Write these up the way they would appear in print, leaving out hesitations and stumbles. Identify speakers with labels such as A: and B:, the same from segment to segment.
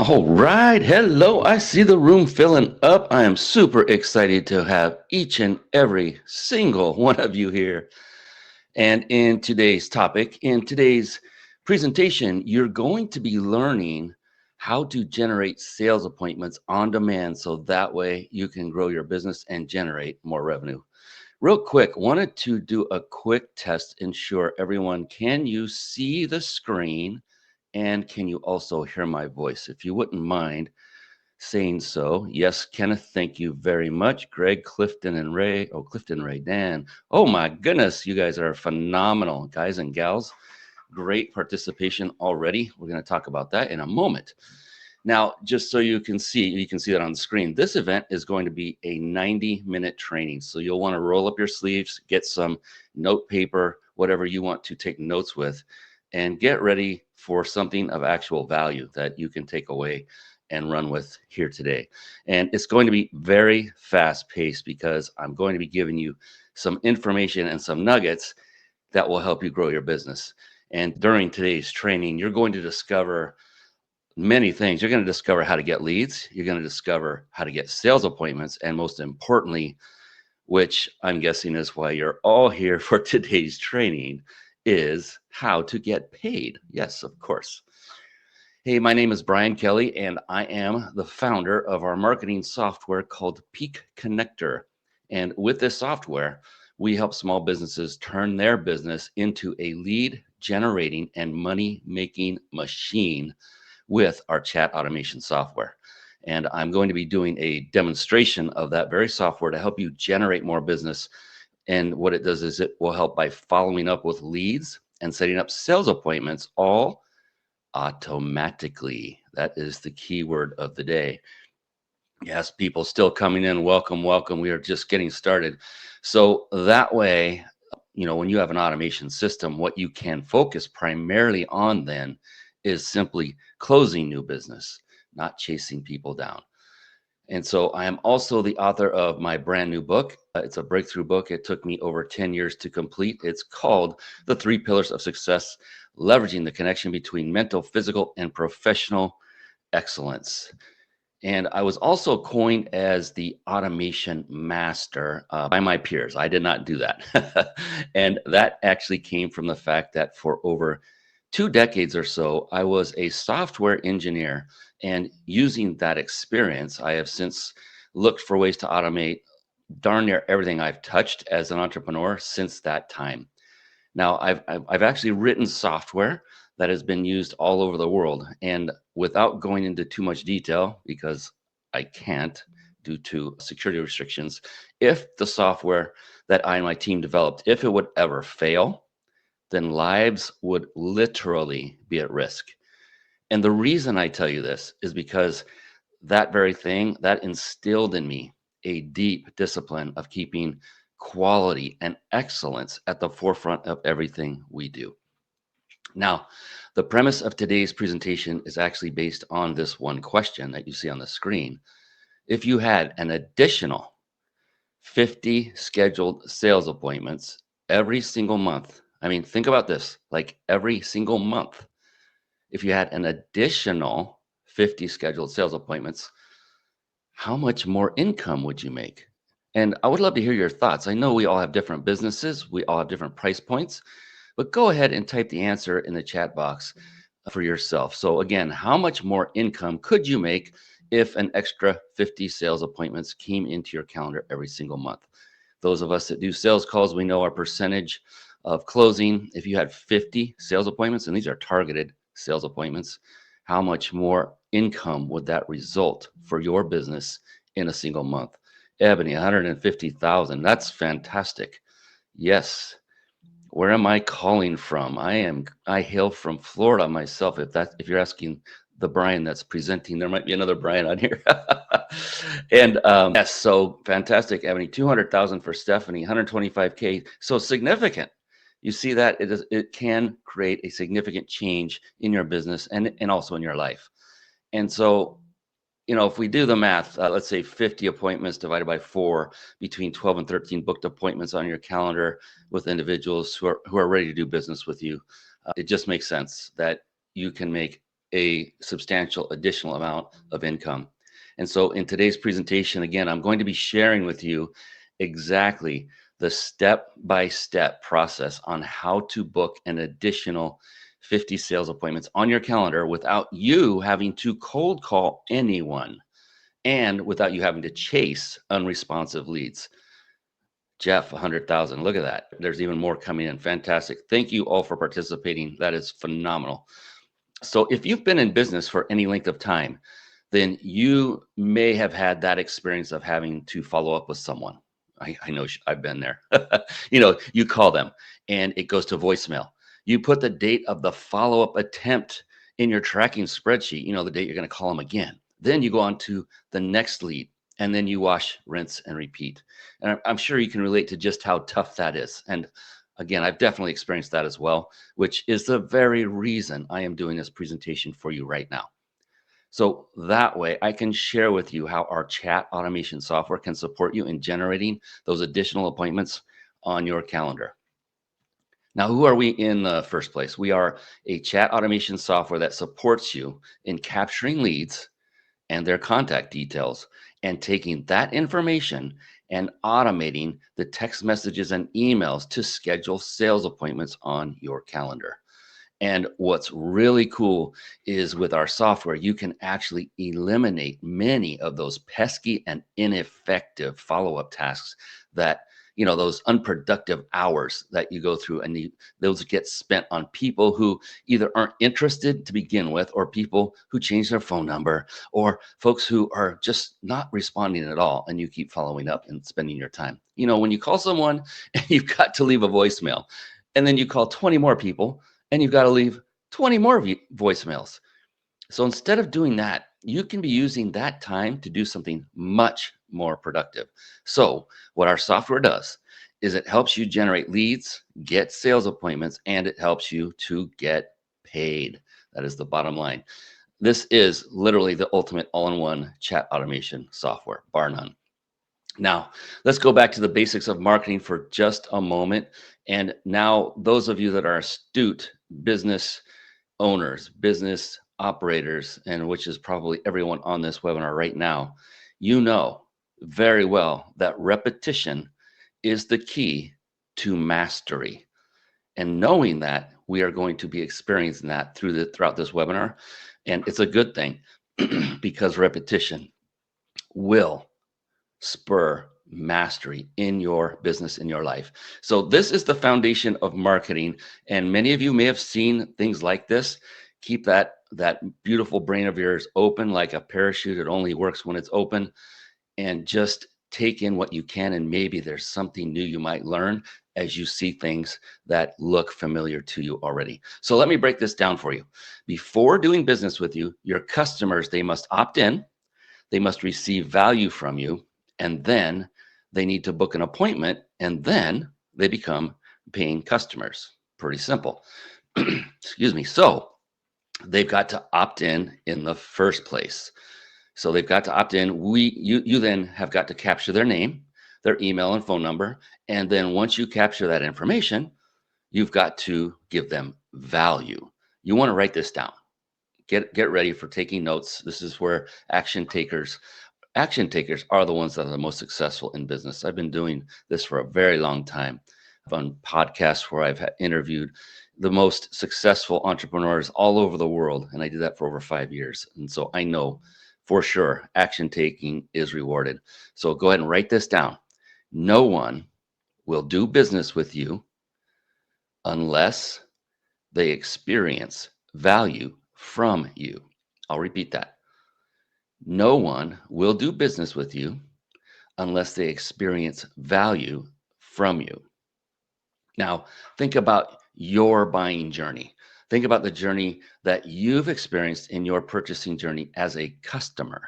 A: All right. Hello. I see the room filling up. I am super excited to have each and every single one of you here. And in today's presentation, you're going to be learning how to generate sales appointments on demand so that way you can grow your business and generate more revenue. Real quick, wanted to do a quick test, ensure everyone, can you see the screen and can you also hear my voice? If you wouldn't mind saying so. Yes, Kenneth, thank you very much. Greg, Clifton, and Ray. Oh, Clifton, Ray, Dan. Oh my goodness, you guys are phenomenal, guys and gals. Great participation already. We're going to talk about that in a moment. Now, just so you can see that on the screen. This event is going to be a 90-minute training. So you'll want to roll up your sleeves, get some note paper, whatever you want to take notes with, and get ready for something of actual value that you can take away and run with here today. And it's going to be very fast paced because I'm going to be giving you some information and some nuggets that will help you grow your business. And during today's training, you're going to discover many things. You're going to discover how to get leads. You're going to discover how to get sales appointments. And most importantly, which I'm guessing is why you're all here for today's training, is how to get paid. Yes, of course. Hey, my name is Brian Kelly, and I am the founder of our marketing software called Peak Connector. And with this software, we help small businesses turn their business into a lead generating and money making machine with our chat automation software. And I'm going to be doing a demonstration of that very software to help you generate more business. And what it does is it will help by following up with leads and setting up sales appointments all automatically. That is the key word of the day. Yes, people still coming in. Welcome, welcome. We are just getting started. So that way, when you have an automation system, what you can focus primarily on then is simply closing new business, not chasing people down. And so I am also the author of my brand new book. It's a breakthrough book. It took me over 10 years to complete. It's called The Three Pillars of Success, Leveraging the Connection Between Mental, Physical, and Professional Excellence. And I was also coined as the automation master by my peers. I did not do that. And that actually came from the fact that for over 2 decades or so, I was a software engineer. And using that experience, I have since looked for ways to automate darn near everything I've touched as an entrepreneur since that time. Now, I've actually written software that has been used all over the world. And without going into too much detail, because I can't due to security restrictions, if the software that I and my team developed, if it would ever fail, then lives would literally be at risk. And the reason I tell you this is because that very thing that instilled in me a deep discipline of keeping quality and excellence at the forefront of everything we do. Now, the premise of today's presentation is actually based on this one question that you see on the screen. If you had an additional 50 scheduled sales appointments every single month, I mean, think about this, like every single month, if you had an additional 50 scheduled sales appointments, how much more income would you make? And I would love to hear your thoughts. I know we all have different businesses, we all have different price points, but go ahead and type the answer in the chat box for yourself. So again, how much more income could you make if an extra 50 sales appointments came into your calendar every single month? Those of us that do sales calls, we know our percentage of closing. If you had 50 sales appointments, and these are targeted sales appointments, how much more income would that result for your business in a single month? Ebony, 150,000. That's fantastic. Yes. Where am I calling from? I hail from Florida myself. If you're asking the Brian that's presenting, there might be another Brian on here. And yes, so fantastic, Ebony. 200,000 for Stephanie, 125K. So significant. You see that it can create a significant change in your business and also in your life. And so, if we do the math, let's say 50 appointments divided by 4, between 12 and 13 booked appointments on your calendar with individuals who are ready to do business with you, it just makes sense that you can make a substantial additional amount of income. And so in today's presentation, again, I'm going to be sharing with you exactly the step-by-step process on how to book an additional 50 sales appointments on your calendar without you having to cold call anyone and without you having to chase unresponsive leads. Jeff, 100,000. Look at that. There's even more coming in. Fantastic. Thank you all for participating. That is phenomenal. So if you've been in business for any length of time, then you may have had that experience of having to follow up with someone. I know I've been there. You call them and it goes to voicemail. You put the date of the follow-up attempt in your tracking spreadsheet, the date you're going to call them again. Then you go on to the next lead and then you wash, rinse, and repeat. And I'm sure you can relate to just how tough that is. And again, I've definitely experienced that as well, which is the very reason I am doing this presentation for you right now. So that way I can share with you how our chat automation software can support you in generating those additional appointments on your calendar. Now, who are we in the first place? We are a chat automation software that supports you in capturing leads and their contact details and taking that information and automating the text messages and emails to schedule sales appointments on your calendar. And what's really cool is with our software, you can actually eliminate many of those pesky and ineffective follow-up tasks that, those unproductive hours that you go through, and those get spent on people who either aren't interested to begin with, or people who change their phone number, or folks who are just not responding at all, and you keep following up and spending your time. When you call someone and you've got to leave a voicemail, and then you call 20 more people, and you've got to leave 20 more voicemails. So instead of doing that, you can be using that time to do something much more productive. So what our software does is it helps you generate leads, get sales appointments, and it helps you to get paid. That is the bottom line. This is literally the ultimate all-in-one chat automation software, bar none. Now, let's go back to the basics of marketing for just a moment. And now, those of you that are astute business owners, business operators, and which is probably everyone on this webinar right now, you know very well that repetition is the key to mastery. And knowing that, we are going to be experiencing that throughout this webinar. And it's a good thing because repetition will spur mastery in your business, in your life. So this is the foundation of marketing. And many of you may have seen things like this. Keep that beautiful brain of yours open like a parachute. It only works when it's open. And just take in what you can. And maybe there's something new you might learn as you see things that look familiar to you already. So let me break this down for you. Before doing business with you, your customers, they must opt in. They must receive value from you. And then they need to book an appointment, and then they become paying customers. Pretty simple. Excuse me. So they've got to opt in the first place. So they've got to opt in. You then have got to capture their name, their email and phone number. And then once you capture that information, you've got to give them value. You want to write this down. Get ready for taking notes. This is where action takers are the ones that are the most successful in business. I've been doing this for a very long time. I've done podcasts where I've interviewed the most successful entrepreneurs all over the world, and I did that for over 5 years. And so I know for sure action taking is rewarded. So go ahead and write this down. No one will do business with you unless they experience value from you. I'll repeat that. No one will do business with you unless they experience value from you. Now, think about your buying journey. Think about the journey that you've experienced in your purchasing journey as a customer.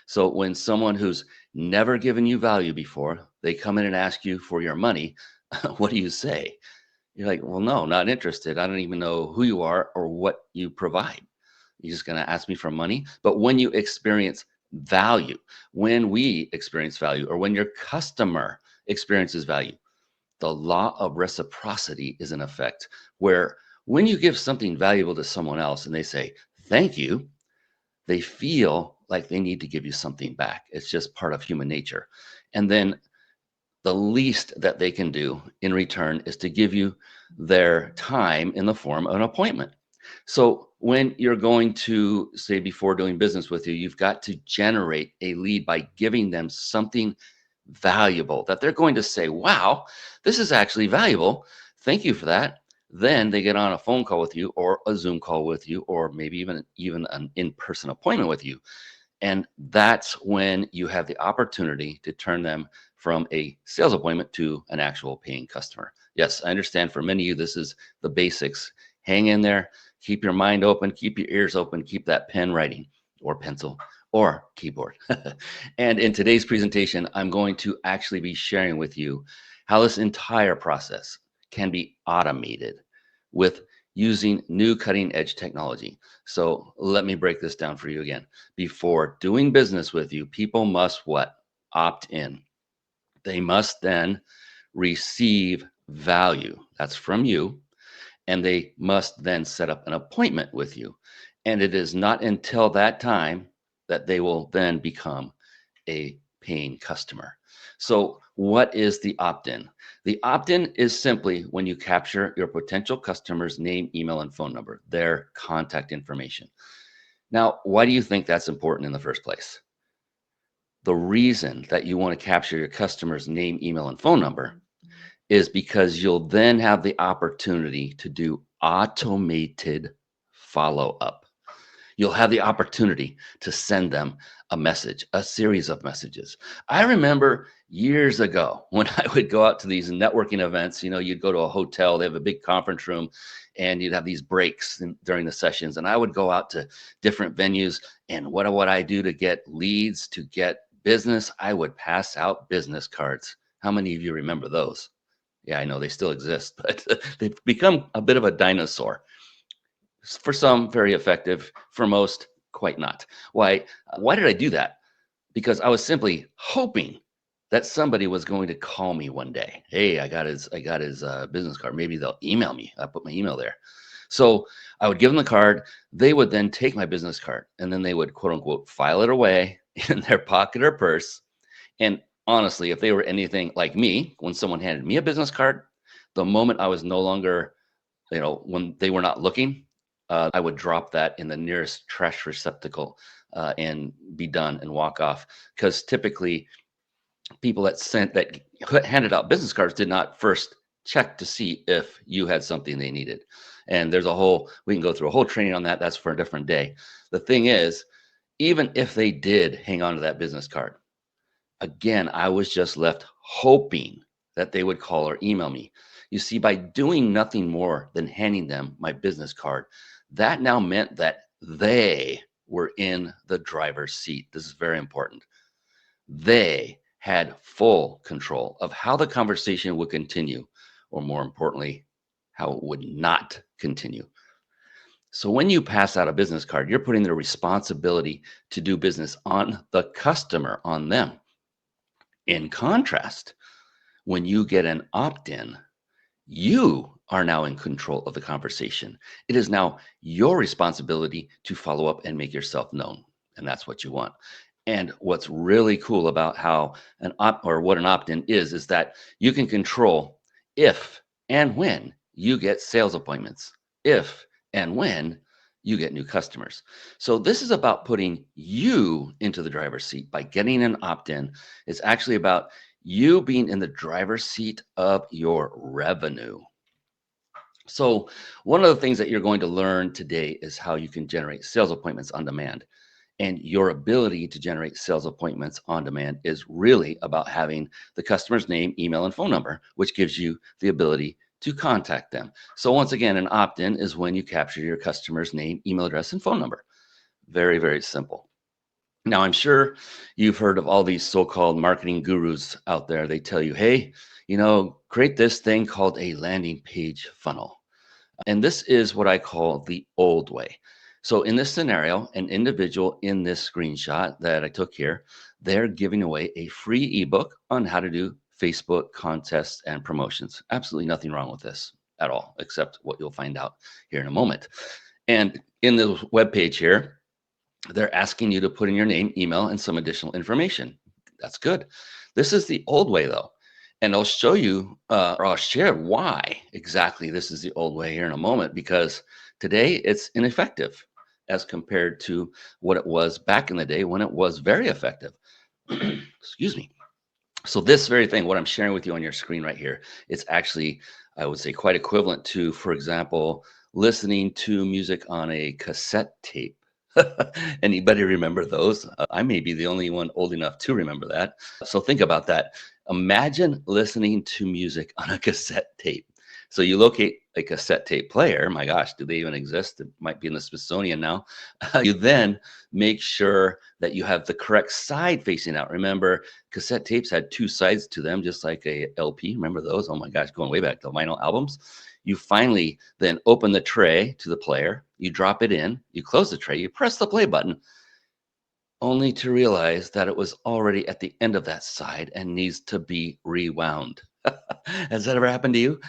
A: So when someone who's never given you value before, they come in and ask you for your money, what do you say? You're like, well, no, not interested. I don't even know who you are or what you provide. You're just going to ask me for money. But when you experience value, when we experience value, or when your customer experiences value, the law of reciprocity is in effect, where when you give something valuable to someone else and they say, thank you, they feel like they need to give you something back. It's just part of human nature. And then the least that they can do in return is to give you their time in the form of an appointment. So when you're going to say before doing business with you, you've got to generate a lead by giving them something valuable that they're going to say, wow, this is actually valuable. Thank you for that. Then they get on a phone call with you or a Zoom call with you, or maybe even an in-person appointment with you. And that's when you have the opportunity to turn them from a sales appointment to an actual paying customer. Yes, I understand for many of you, this is the basics. Hang in there, keep your mind open, keep your ears open, keep that pen writing or pencil or keyboard. And in today's presentation, I'm going to actually be sharing with you how this entire process can be automated with using new cutting edge technology. So let me break this down for you again. Before doing business with you, people must what? Opt in. They must then receive value. That's from you. And they must then set up an appointment with you. And it is not until that time that they will then become a paying customer. So, what is the opt in? The opt in is simply when you capture your potential customer's name, email, and phone number, their contact information. Now, why do you think that's important in the first place? The reason that you want to capture your customer's name, email, and phone number is because you'll then have the opportunity to do automated follow up. You'll have the opportunity to send them a message, a series of messages. I remember years ago when I would go out to these networking events, you'd go to a hotel, they have a big conference room, and you'd have these breaks during the sessions. And I would go out to different venues. And what would I do to get leads, to get business? I would pass out business cards. How many of you remember those? Yeah, I know they still exist, but they've become a bit of a dinosaur. For some, very effective. For most, quite not. Why did I do that? Because I was simply hoping that somebody was going to call me one day. Hey, I got his business card. Maybe they'll email me. I put my email there. So I would give them the card. They would then take my business card and then they would quote unquote file it away in their pocket or purse. And honestly, if they were anything like me, when someone handed me a business card, the moment I was no longer, when they were not looking, I would drop that in the nearest trash receptacle and be done and walk off. Because typically, people that handed out business cards did not first check to see if you had something they needed. And we can go through a whole training on that. That's for a different day. The thing is, even if they did hang on to that business card, again, I was just left hoping that they would call or email me. You see, by doing nothing more than handing them my business card, that now meant that they were in the driver's seat. This is very important. They had full control of how the conversation would continue, or more importantly, how it would not continue. So when you pass out a business card, you're putting the responsibility to do business on the customer, on them. In contrast, when you get an opt in, you are now in control of the conversation. It is now your responsibility to follow up and make yourself known. And that's what you want. And what's really cool about how what an opt in is that you can control if and when you get sales appointments, if and when you get new customers. So this is about putting you into the driver's seat by getting an opt in. It's actually about you being in the driver's seat of your revenue. So, one of the things that you're going to learn today is how you can generate sales appointments on demand. And your ability to generate sales appointments on demand is really about having the customer's name, email, and phone number, which gives you the ability to contact them. So, once again, an opt in is when you capture your customer's name, email address, and phone number. Very, very simple. Now, I'm sure you've heard of all these so-called marketing gurus out there. They tell you, hey, create this thing called a landing page funnel. And this is what I call the old way. So in this scenario, an individual in this screenshot that I took here, they're giving away a free ebook on how to do Facebook contests and promotions. Absolutely nothing wrong with this at all, except what you'll find out here in a moment. And in the web page here, they're asking you to put in your name, email, and some additional information. That's good. This is the old way, though. And I'll show you, or I'll share why exactly this is the old way here in a moment, because today it's ineffective as compared to what it was back in the day when it was very effective. Excuse me. So this very thing, what I'm sharing with you on your screen right here, it's actually, I would say, quite equivalent to, for example, listening to music on a cassette tape. Anybody remember those? I may be the only one old enough to remember that. So think about that. Imagine listening to music on a cassette tape. So you locate a cassette tape player. My gosh, do they even exist? It might be in the Smithsonian now. You then make sure that you have the correct side facing out. Remember, cassette tapes had two sides to them, just like a LP. Remember those? Oh my gosh, going way back to vinyl albums. You finally then open the tray to the player, you drop it in, you close the tray, you press the play button, only to realize that it was already at the end of that side and needs to be rewound. Has that ever happened to you?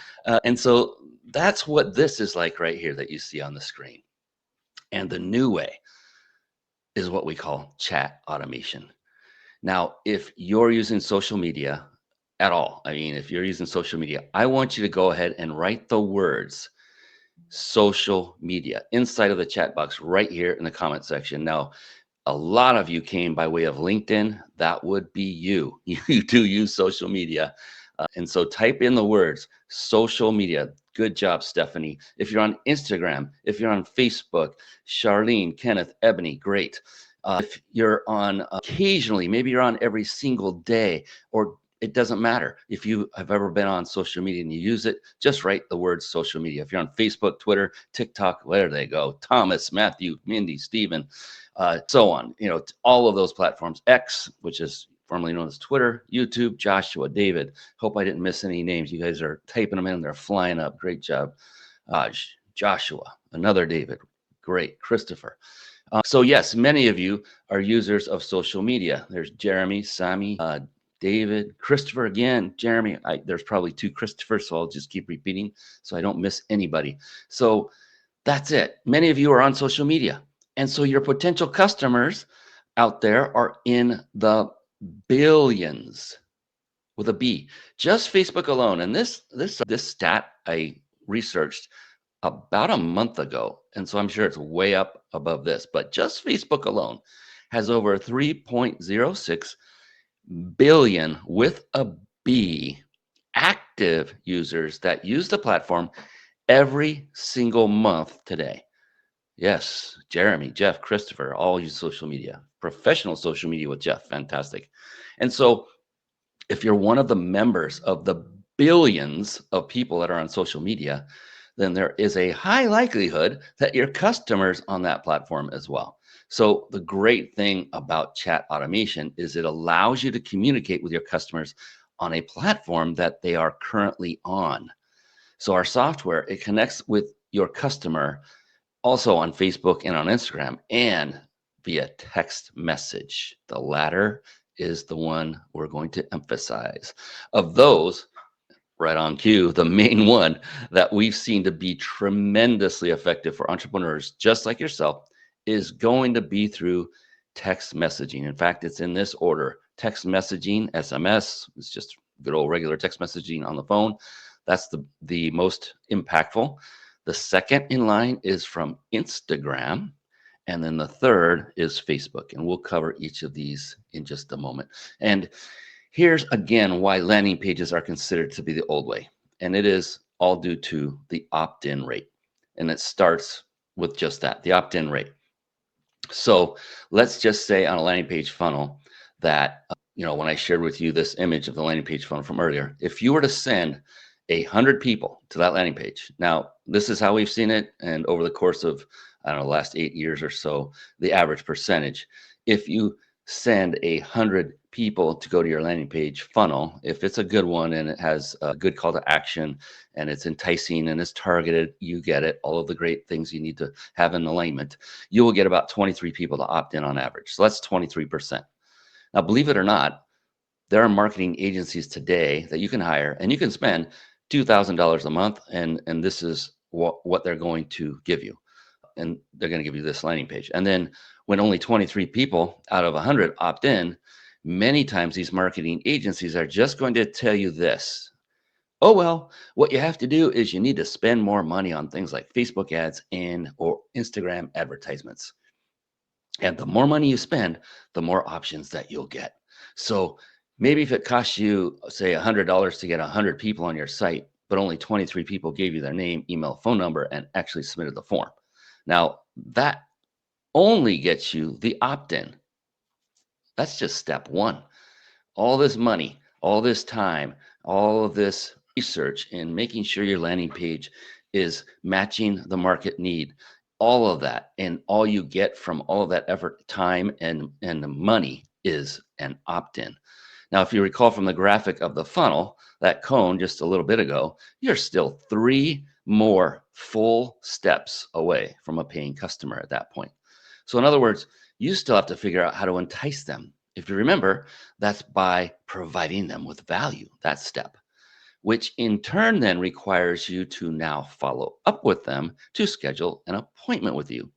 A: And so that's what this is like right here that you see on the screen. And the new way is what we call chat automation. Now, if you're using social media at all, I mean, if you're using social media, I want you to go ahead and write the words social media inside of the chat box right here in the comment section. Now, a lot of you came by way of LinkedIn. That would be you. You do use social media. And so type in the words social media. Good job, Stephanie. If you're on Instagram, if you're on Facebook, Charlene, Kenneth, Ebony, great. If you're on occasionally, maybe you're on every single day, or it doesn't matter. If you have ever been on social media and you use it, just write the word social media. If you're on Facebook, Twitter, TikTok, where they go, Thomas, Matthew, Mindy, Stephen, so on, all of those platforms, X, which is formerly known as Twitter, YouTube, Joshua, David. Hope I didn't miss any names. You guys are typing them in. They're flying up. Great job. Joshua, another David. Great. Christopher. So yes, many of you are users of social media. There's Jeremy, Sammy, David, Christopher again, Jeremy. There's probably two Christophers, so I'll just keep repeating so I don't miss anybody. So that's it. Many of you are on social media. And so your potential customers out there are in the billions with a B. Just Facebook alone. And this stat I researched about a month ago. And so I'm sure it's way up above this, but just Facebook alone has over 3.06 billion with a B active users that use the platform every single month today. Yes, Jeremy, Jeff, Christopher, all use social media, professional social media with Jeff. Fantastic. And so if you're one of the members of the billions of people that are on social media, then there is a high likelihood that your customers on that platform as well. So the great thing about chat automation is it allows you to communicate with your customers on a platform that they are currently on. So our software, it connects with your customer also on Facebook and on Instagram and via text message. The latter is the one we're going to emphasize. Of those, right on cue, the main one that we've seen to be tremendously effective for entrepreneurs just like yourself is going to be through text messaging. In fact, it's in this order: text messaging, SMS, it's just good old regular text messaging on the phone. That's the most impactful. The second in line is from Instagram. And then the third is Facebook. And we'll cover each of these in just a moment. And here's again why landing pages are considered to be the old way. And it is all due to the opt-in rate. And it starts with just that, the opt-in rate. So let's just say on a landing page funnel that, when I shared with you this image of the landing page funnel from earlier, if you were to send 100 people to that landing page. Now, this is how we've seen it. And over the course of, I don't know, the last 8 years or so, the average percentage, if you send 100 people to go to your landing page funnel, if it's a good one and it has a good call to action and it's enticing and it's targeted, you get it, all of the great things you need to have in alignment, you will get about 23 people to opt in on average. So that's 23%. Now, believe it or not, there are marketing agencies today that you can hire and you can spend $2,000 a month, and this is what they're going to give you. and they're going to give you this landing page. And then when only 23 people out of 100 opt in, many times these marketing agencies are just going to tell you this. Oh, well, what you have to do is you need to spend more money on things like Facebook ads and or Instagram advertisements. And the more money you spend, the more options that you'll get. So maybe if it costs you, say, $100 to get 100 people on your site, but only 23 people gave you their name, email, phone number, and actually submitted the form. Now, that only gets you the opt-in. That's just step one. All this money, all this time, all of this research in making sure your landing page is matching the market need, all of that, and all you get from all of that effort, time, and the money is an opt-in. Now, if you recall from the graphic of the funnel, that cone just a little bit ago, you're still 3 more full steps away from a paying customer at that point. So in other words, you still have to figure out how to entice them. If you remember, that's by providing them with value, that step, which in turn then requires you to now follow up with them to schedule an appointment with you.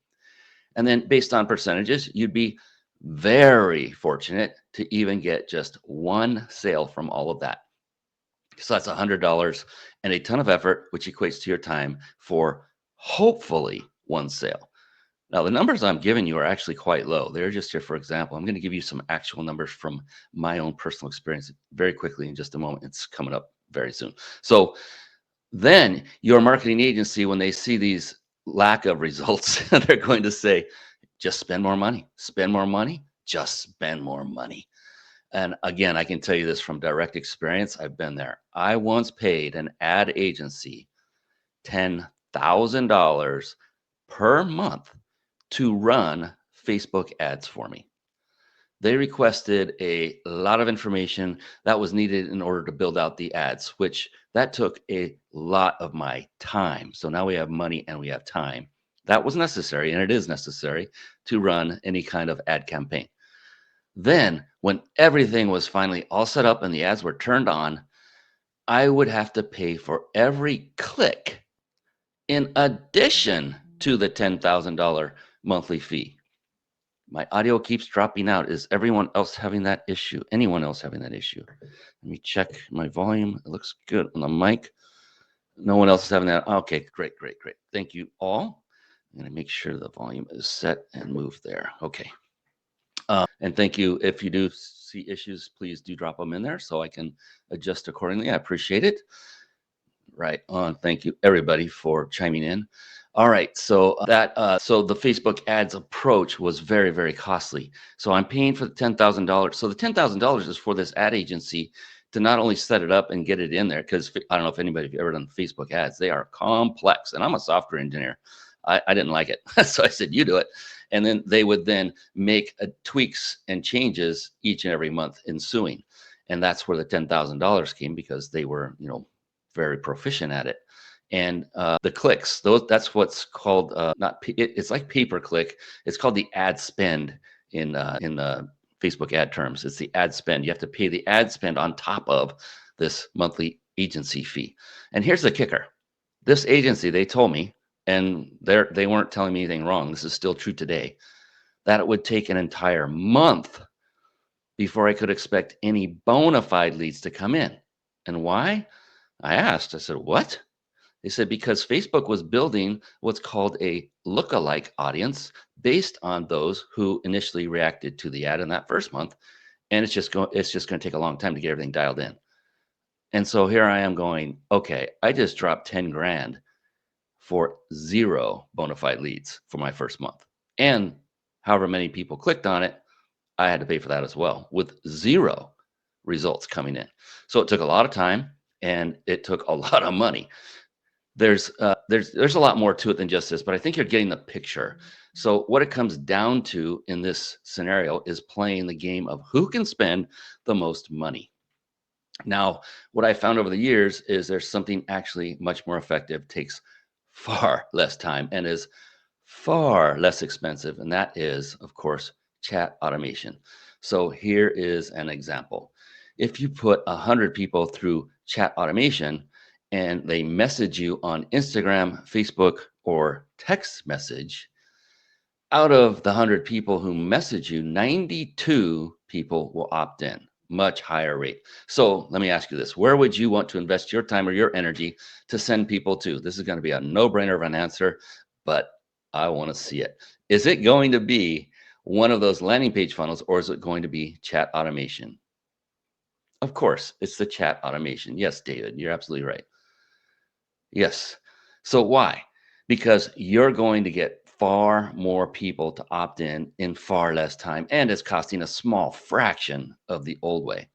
A: And then based on percentages, you'd be very fortunate to even get just one sale from all of that. So that's $100 and a ton of effort, which equates to your time for hopefully one sale. Now, the numbers I'm giving you are actually quite low. They're just here for example. I'm going to give you some actual numbers from my own personal experience very quickly in just a moment. It's coming up very soon. So then your marketing agency, when they see these lack of results, they're going to say, just spend more money, just spend more money. And again, I can tell you this from direct experience. I've been there. I once paid an ad agency $10,000 per month to run Facebook ads for me. They requested a lot of information that was needed in order to build out the ads, which that took a lot of my time. So now we have money and we have time. That was necessary, and it is necessary to run any kind of ad campaign. Then, when everything was finally all set up and the ads were turned on, I would have to pay for every click in addition to the $10,000 monthly fee. My audio keeps dropping out. Is everyone else having that issue? Anyone else having that issue? Let me check my volume. It looks good on the mic. No one else is having that. Okay, great. Thank you all. I'm going to make sure the volume is set and move there. Okay. And thank you. If you do see issues, please do drop them in there so I can adjust accordingly. I appreciate it. Right on. Thank you, everybody, for chiming in. All right, so so the Facebook ads approach was very, very costly. So I'm paying for the $10,000. So the $10,000 is for this ad agency to not only set it up and get it in there, because I don't know if anybody have ever done Facebook ads. They are complex, and I'm a software engineer. I didn't like it, so I said, you do it. And then they would then make tweaks and changes each and every month ensuing. And that's where the $10,000 came, because they were, very proficient at it. And the clicks, that's what's called it's like pay per click. It's called the ad spend in Facebook ad terms. It's the ad spend. You have to pay the ad spend on top of this monthly agency fee. And here's the kicker: this agency, they told me, and they weren't telling me anything wrong, this is still true today, that it would take an entire month before I could expect any bona fide leads to come in. And why? I asked. I said, what? They said, because Facebook was building what's called a lookalike audience based on those who initially reacted to the ad in that first month. And it's just going to take a long time to get everything dialed in. And so here I am going, okay, I just dropped 10 grand for 0 bona fide leads for my first month. And however many people clicked on it, I had to pay for that as well, with 0 results coming in. So it took a lot of time and it took a lot of money. There's a lot more to it than just this, but I think you're getting the picture. So what it comes down to in this scenario is playing the game of who can spend the most money. Now, what I found over the years is there's something actually much more effective, takes far less time, and is far less expensive. And that is, of course, chat automation. So here is an example. If you put 100 people through chat automation and they message you on Instagram, Facebook, or text message, Out of the 100 people who message you, 92 people will opt in, much higher rate. So let me ask you this. Where would you want to invest your time or your energy to send people to? This is going to be a no-brainer of an answer, but I want to see it. Is it going to be one of those landing page funnels, or is it going to be chat automation? Of course, it's the chat automation. Yes, David, you're absolutely right. Yes. So why? Because you're going to get far more people to opt in far less time, and it's costing a small fraction of the old way.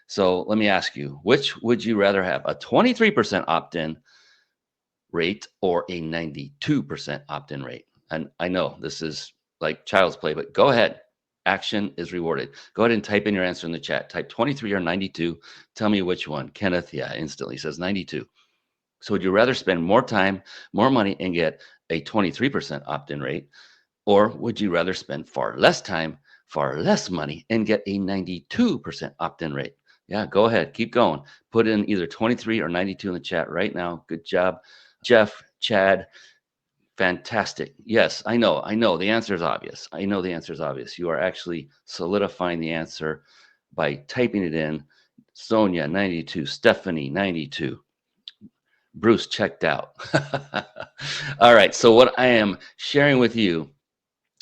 A: So let me ask you, which would you rather have, a 23% opt-in rate or a 92% opt-in rate? And I know this is like child's play, but go ahead. Action is rewarded. Go ahead and type in your answer in the chat. Type 23 or 92. Tell me which one. Kenneth, yeah, instantly says 92. So would you rather spend more time, more money, and get a 23% opt-in rate? Or would you rather spend far less time, far less money, and get a 92% opt-in rate? Yeah, go ahead. Keep going. Put in either 23 or 92 in the chat right now. Good job. Jeff, Chad, fantastic. Yes, I know. I know. The answer is obvious. I know the answer is obvious. You are actually solidifying the answer by typing it in. Sonia, 92. Stephanie, 92. Bruce checked out. All right. So what I am sharing with you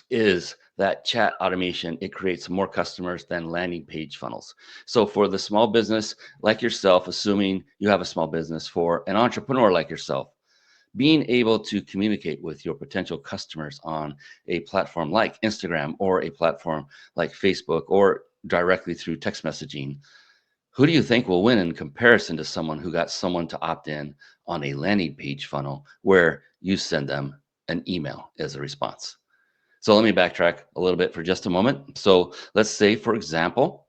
A: is that chat automation, it creates more customers than landing page funnels. So for the small business like yourself, assuming you have a small business, for an entrepreneur like yourself, being able to communicate with your potential customers on a platform like Instagram or a platform like Facebook or directly through text messaging, who do you think will win in comparison to someone who got someone to opt in on a landing page funnel where you send them an email as a response? So let me backtrack a little bit for just a moment. So let's say, for example,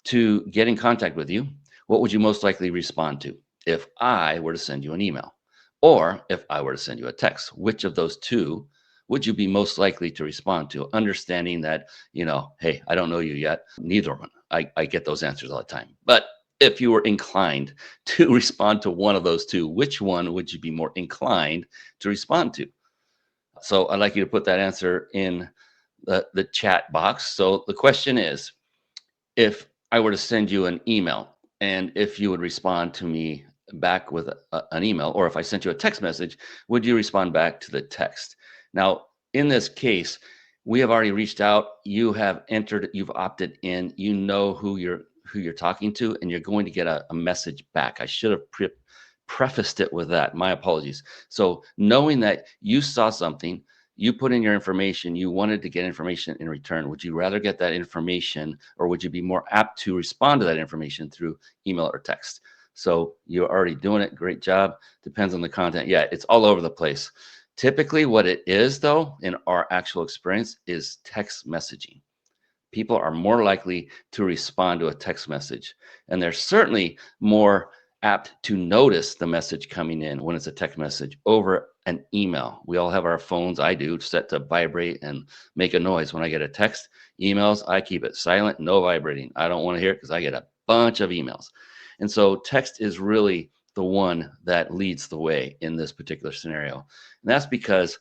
A: to get in contact with you, what would you most likely respond to if I were to send you an email? Or if I were to send you a text, which of those two would you be most likely to respond to? Understanding that, hey, I don't know you yet. Neither one. I get those answers all the time. But if you were inclined to respond to one of those two, which one would you be more inclined to respond to? So I'd like you to put that answer in the chat box. So the question is, if I were to send you an email and if you would respond to me back with an email, or if I sent you a text message, would you respond back to the text? Now, in this case, we have already reached out. You have entered, you've opted in, you know who you're talking to, and you're going to get a message back. I should have prefaced it with that. My apologies. So knowing that you saw something, you put in your information, you wanted to get information in return. Would you rather get that information, or would you be more apt to respond to that information through email or text? So you're already doing it. Great job. Depends on the content. Yeah, it's all over the place. Typically what it is, though, in our actual experience, is text messaging. People are more likely to respond to a text message, and they're certainly more apt to notice the message coming in when it's a text message over an email. We all have our phones, I do, set to vibrate and make a noise when I get a text. Emails, I keep it silent, no vibrating. I don't want to hear it because I get a bunch of emails. And so text is really the one that leads the way in this particular scenario. And that's because,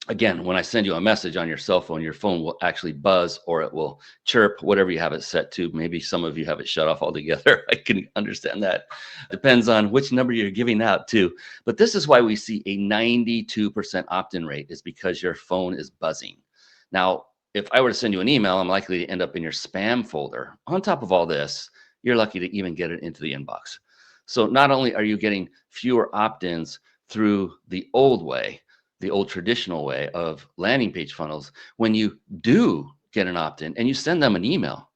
A: again, when I send you a message on your cell phone, your phone will actually buzz or it will chirp, whatever you have it set to. Maybe some of you have it shut off altogether. I can understand that. Depends on which number you're giving out to. But this is why we see a 92% opt-in rate, is because your phone is buzzing. Now, if I were to send you an email, I'm likely to end up in your spam folder. On top of all this, you're lucky to even get it into the inbox. So not only are you getting fewer opt-ins through the old way, the old traditional way of landing page funnels, when you do get an opt-in and you send them an email,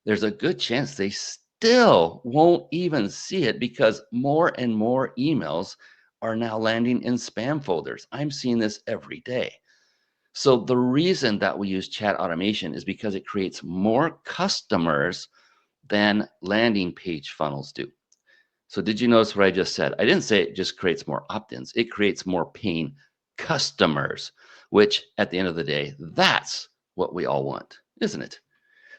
A: there's a good chance they still won't even see it, because more and more emails are now landing in spam folders. I'm seeing this every day. So the reason that we use chat automation is because it creates more customers than landing page funnels do. So did you notice what I just said? I didn't say it just creates more opt-ins. It creates more paying customers, which at the end of the day, that's what we all want, isn't it?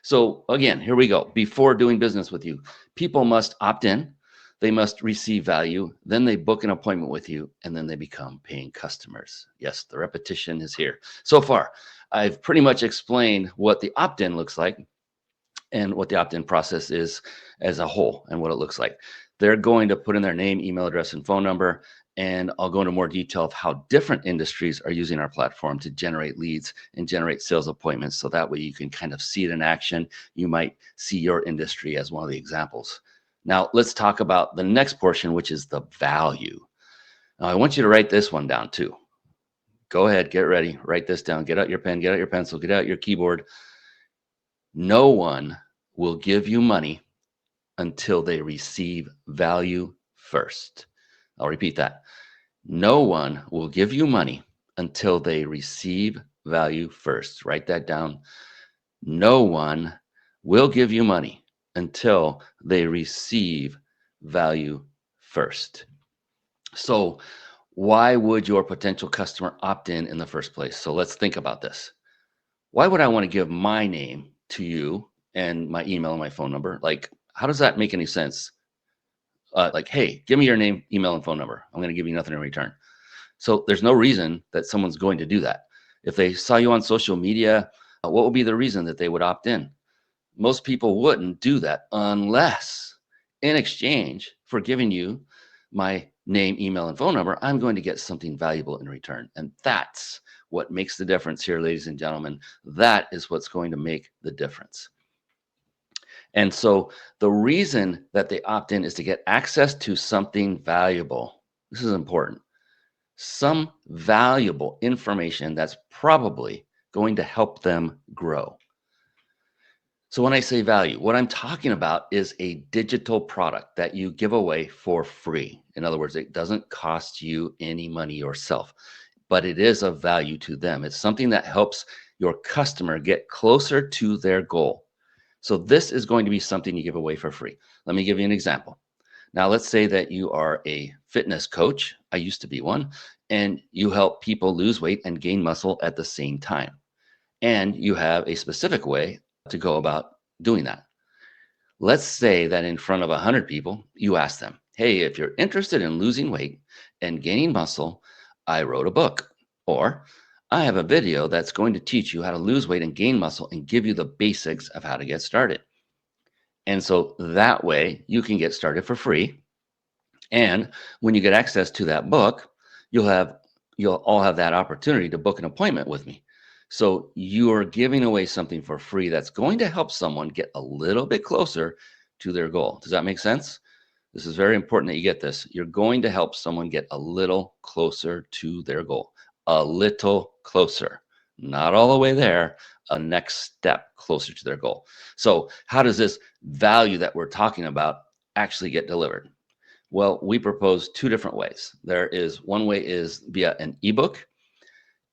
A: So again, here we go. Before doing business with you, people must opt in. They must receive value, then they book an appointment with you, and then they become paying customers. Yes, the repetition is here. So far, I've pretty much explained what the opt-in looks like and what the opt-in process is as a whole and what it looks like. They're going to put in their name, email address, and phone number, and I'll go into more detail of how different industries are using our platform to generate leads and generate sales appointments. So that way you can kind of see it in action. You might see your industry as one of the examples. Now let's talk about the next portion, which is the value. Now I want you to write this one down too. Go ahead, get ready, write this down, get out your pen, get out your pencil, get out your keyboard. No one will give you money until they receive value first. I'll repeat that. No one will give you money until they receive value first. Write that down. No one will give you money until they receive value first. So, why would your potential customer opt in the first place? So, let's think about this. Why would I want to give my name to you and my email and my phone number? Like, how does that make any sense? Like, hey, give me your name, email, and phone number. I'm going to give you nothing in return. So there's no reason that someone's going to do that. If they saw you on social media, what would be the reason that they would opt in? Most people wouldn't do that unless in exchange for giving you my name, email, and phone number, I'm going to get something valuable in return. And that's what makes the difference here, ladies and gentlemen. That is what's going to make the difference. And so the reason that they opt in is to get access to something valuable. This is important. Some valuable information that's probably going to help them grow. So when I say value, what I'm talking about is a digital product that you give away for free. In other words, it doesn't cost you any money yourself, but it is of value to them. It's something that helps your customer get closer to their goal. So this is going to be something you give away for free. Let me give you an example. Now, let's say that you are a fitness coach. I used to be one, and you help people lose weight and gain muscle at the same time. And you have a specific way to go about doing that. Let's say that in front of 100 people, you ask them, hey, if you're interested in losing weight and gaining muscle, I wrote a book. Or I have a video that's going to teach you how to lose weight and gain muscle and give you the basics of how to get started. And so that way you can get started for free. And when you get access to that book, you'll all have that opportunity to book an appointment with me. So you're giving away something for free that's going to help someone get a little bit closer to their goal. Does that make sense? This is very important that you get this. You're going to help someone get a little closer to their goal. A little closer. Not all the way there, a next step closer to their goal. So how does this value that we're talking about actually get delivered? Well, we propose two different ways. There is one way is via an ebook,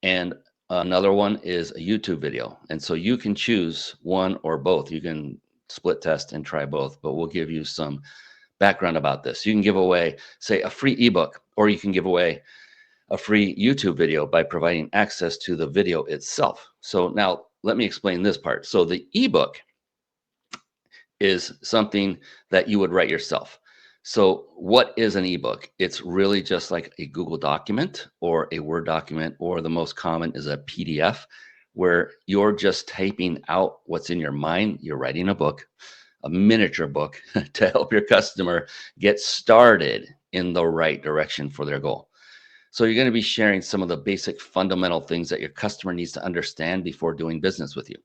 A: and another one is a YouTube video. And so you can choose one or both. You can split test and try both, but we'll give you some background about this. You can give away, say, a free ebook, or you can give away a free YouTube video by providing access to the video itself. So now let me explain this part. So the ebook is something that you would write yourself. So what is an ebook? It's really just like a Google document or a Word document, or the most common is a PDF, where you're just typing out what's in your mind. You're writing a book, a miniature book to help your customer get started in the right direction for their goal. So you're going to be sharing some of the basic fundamental things that your customer needs to understand before doing business with you.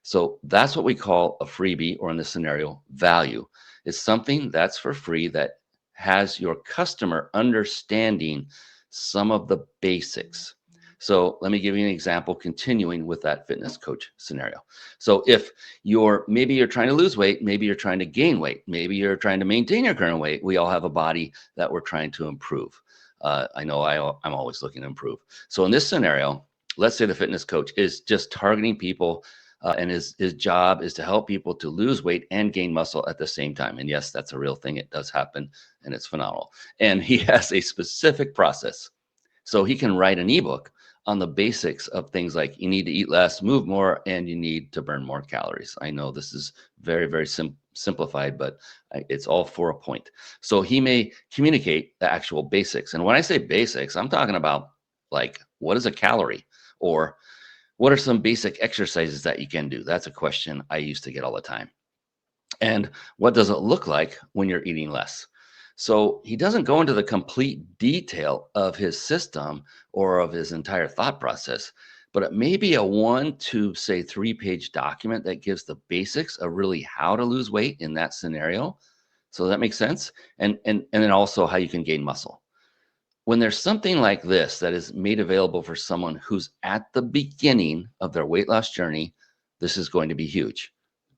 A: So that's what we call a freebie, or in this scenario, value. It's something that's for free that has your customer understanding some of the basics. So let me give you an example, continuing with that fitness coach scenario. So if maybe you're trying to lose weight, maybe you're trying to gain weight, maybe you're trying to maintain your current weight. We all have a body that we're trying to improve. I know I'm always looking to improve. So in this scenario, let's say the fitness coach is just targeting people, and his job is to help people to lose weight and gain muscle at the same time. And yes, that's a real thing. It does happen, and it's phenomenal. And he has a specific process. So he can write an ebook on the basics of things like you need to eat less, move more, and you need to burn more calories. I know this is very, very simplified, but it's all for a point. So he may communicate the actual basics. And when I say basics, I'm talking about like, what is a calorie? Or what are some basic exercises that you can do? That's a question I used to get all the time. And what does it look like when you're eating less? So he doesn't go into the complete detail of his system or of his entire thought process, but it may be a 1 to say 3 page document that gives the basics of really how to lose weight in that scenario. So that makes sense. And then also how you can gain muscle. When there's something like this that is made available for someone who's at the beginning of their weight loss journey, this is going to be huge.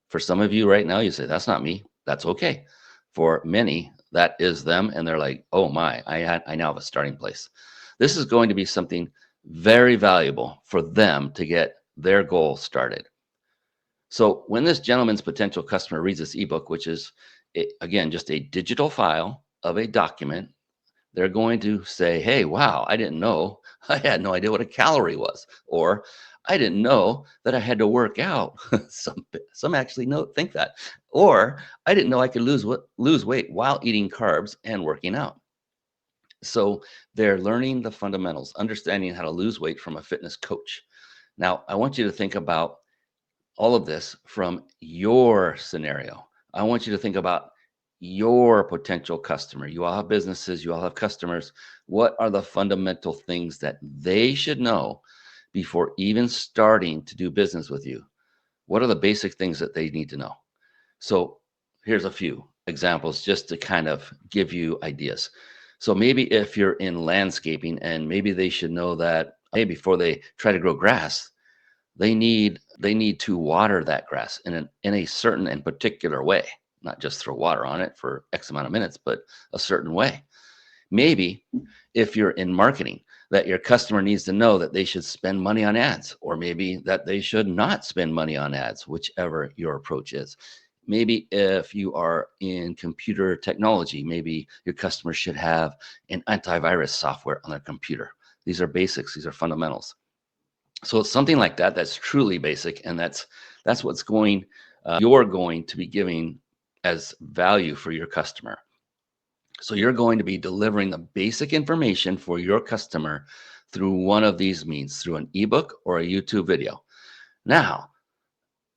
A: For some of you right now, you say, that's not me. That's okay. For many, that is them. And they're like, oh my, I now have a starting place. This is going to be something very valuable for them to get their goal started. So when this gentleman's potential customer reads this ebook, which is, again, just a digital file of a document, they're going to say, hey, wow, I didn't know. I had no idea what a calorie was. Or I didn't know that I had to work out. some actually think that. Or I didn't know I could lose weight while eating carbs and working out. So they're learning the fundamentals, understanding how to lose weight from a fitness coach. Now, I want you to think about all of this from your scenario. I want you to think about your potential customer. You all have businesses, you all have customers. What are the fundamental things that they should know before even starting to do business with you? What are the basic things that they need to know? So here's a few examples just to kind of give you ideas. So maybe if you're in landscaping, and maybe they should know that, hey, before they try to grow grass, they need to water that grass in a certain and particular way, not just throw water on it for X amount of minutes, but a certain way. Maybe if you're in marketing, that your customer needs to know that they should spend money on ads, or maybe that they should not spend money on ads, whichever your approach is. Maybe if you are in computer technology, maybe your customer should have an antivirus software on their computer. These are basics. These are fundamentals. So it's something like that that's truly basic, and that's what's you're going to be giving as value for your customer. So you're going to be delivering the basic information for your customer through one of these means, through an ebook or a YouTube video. Now,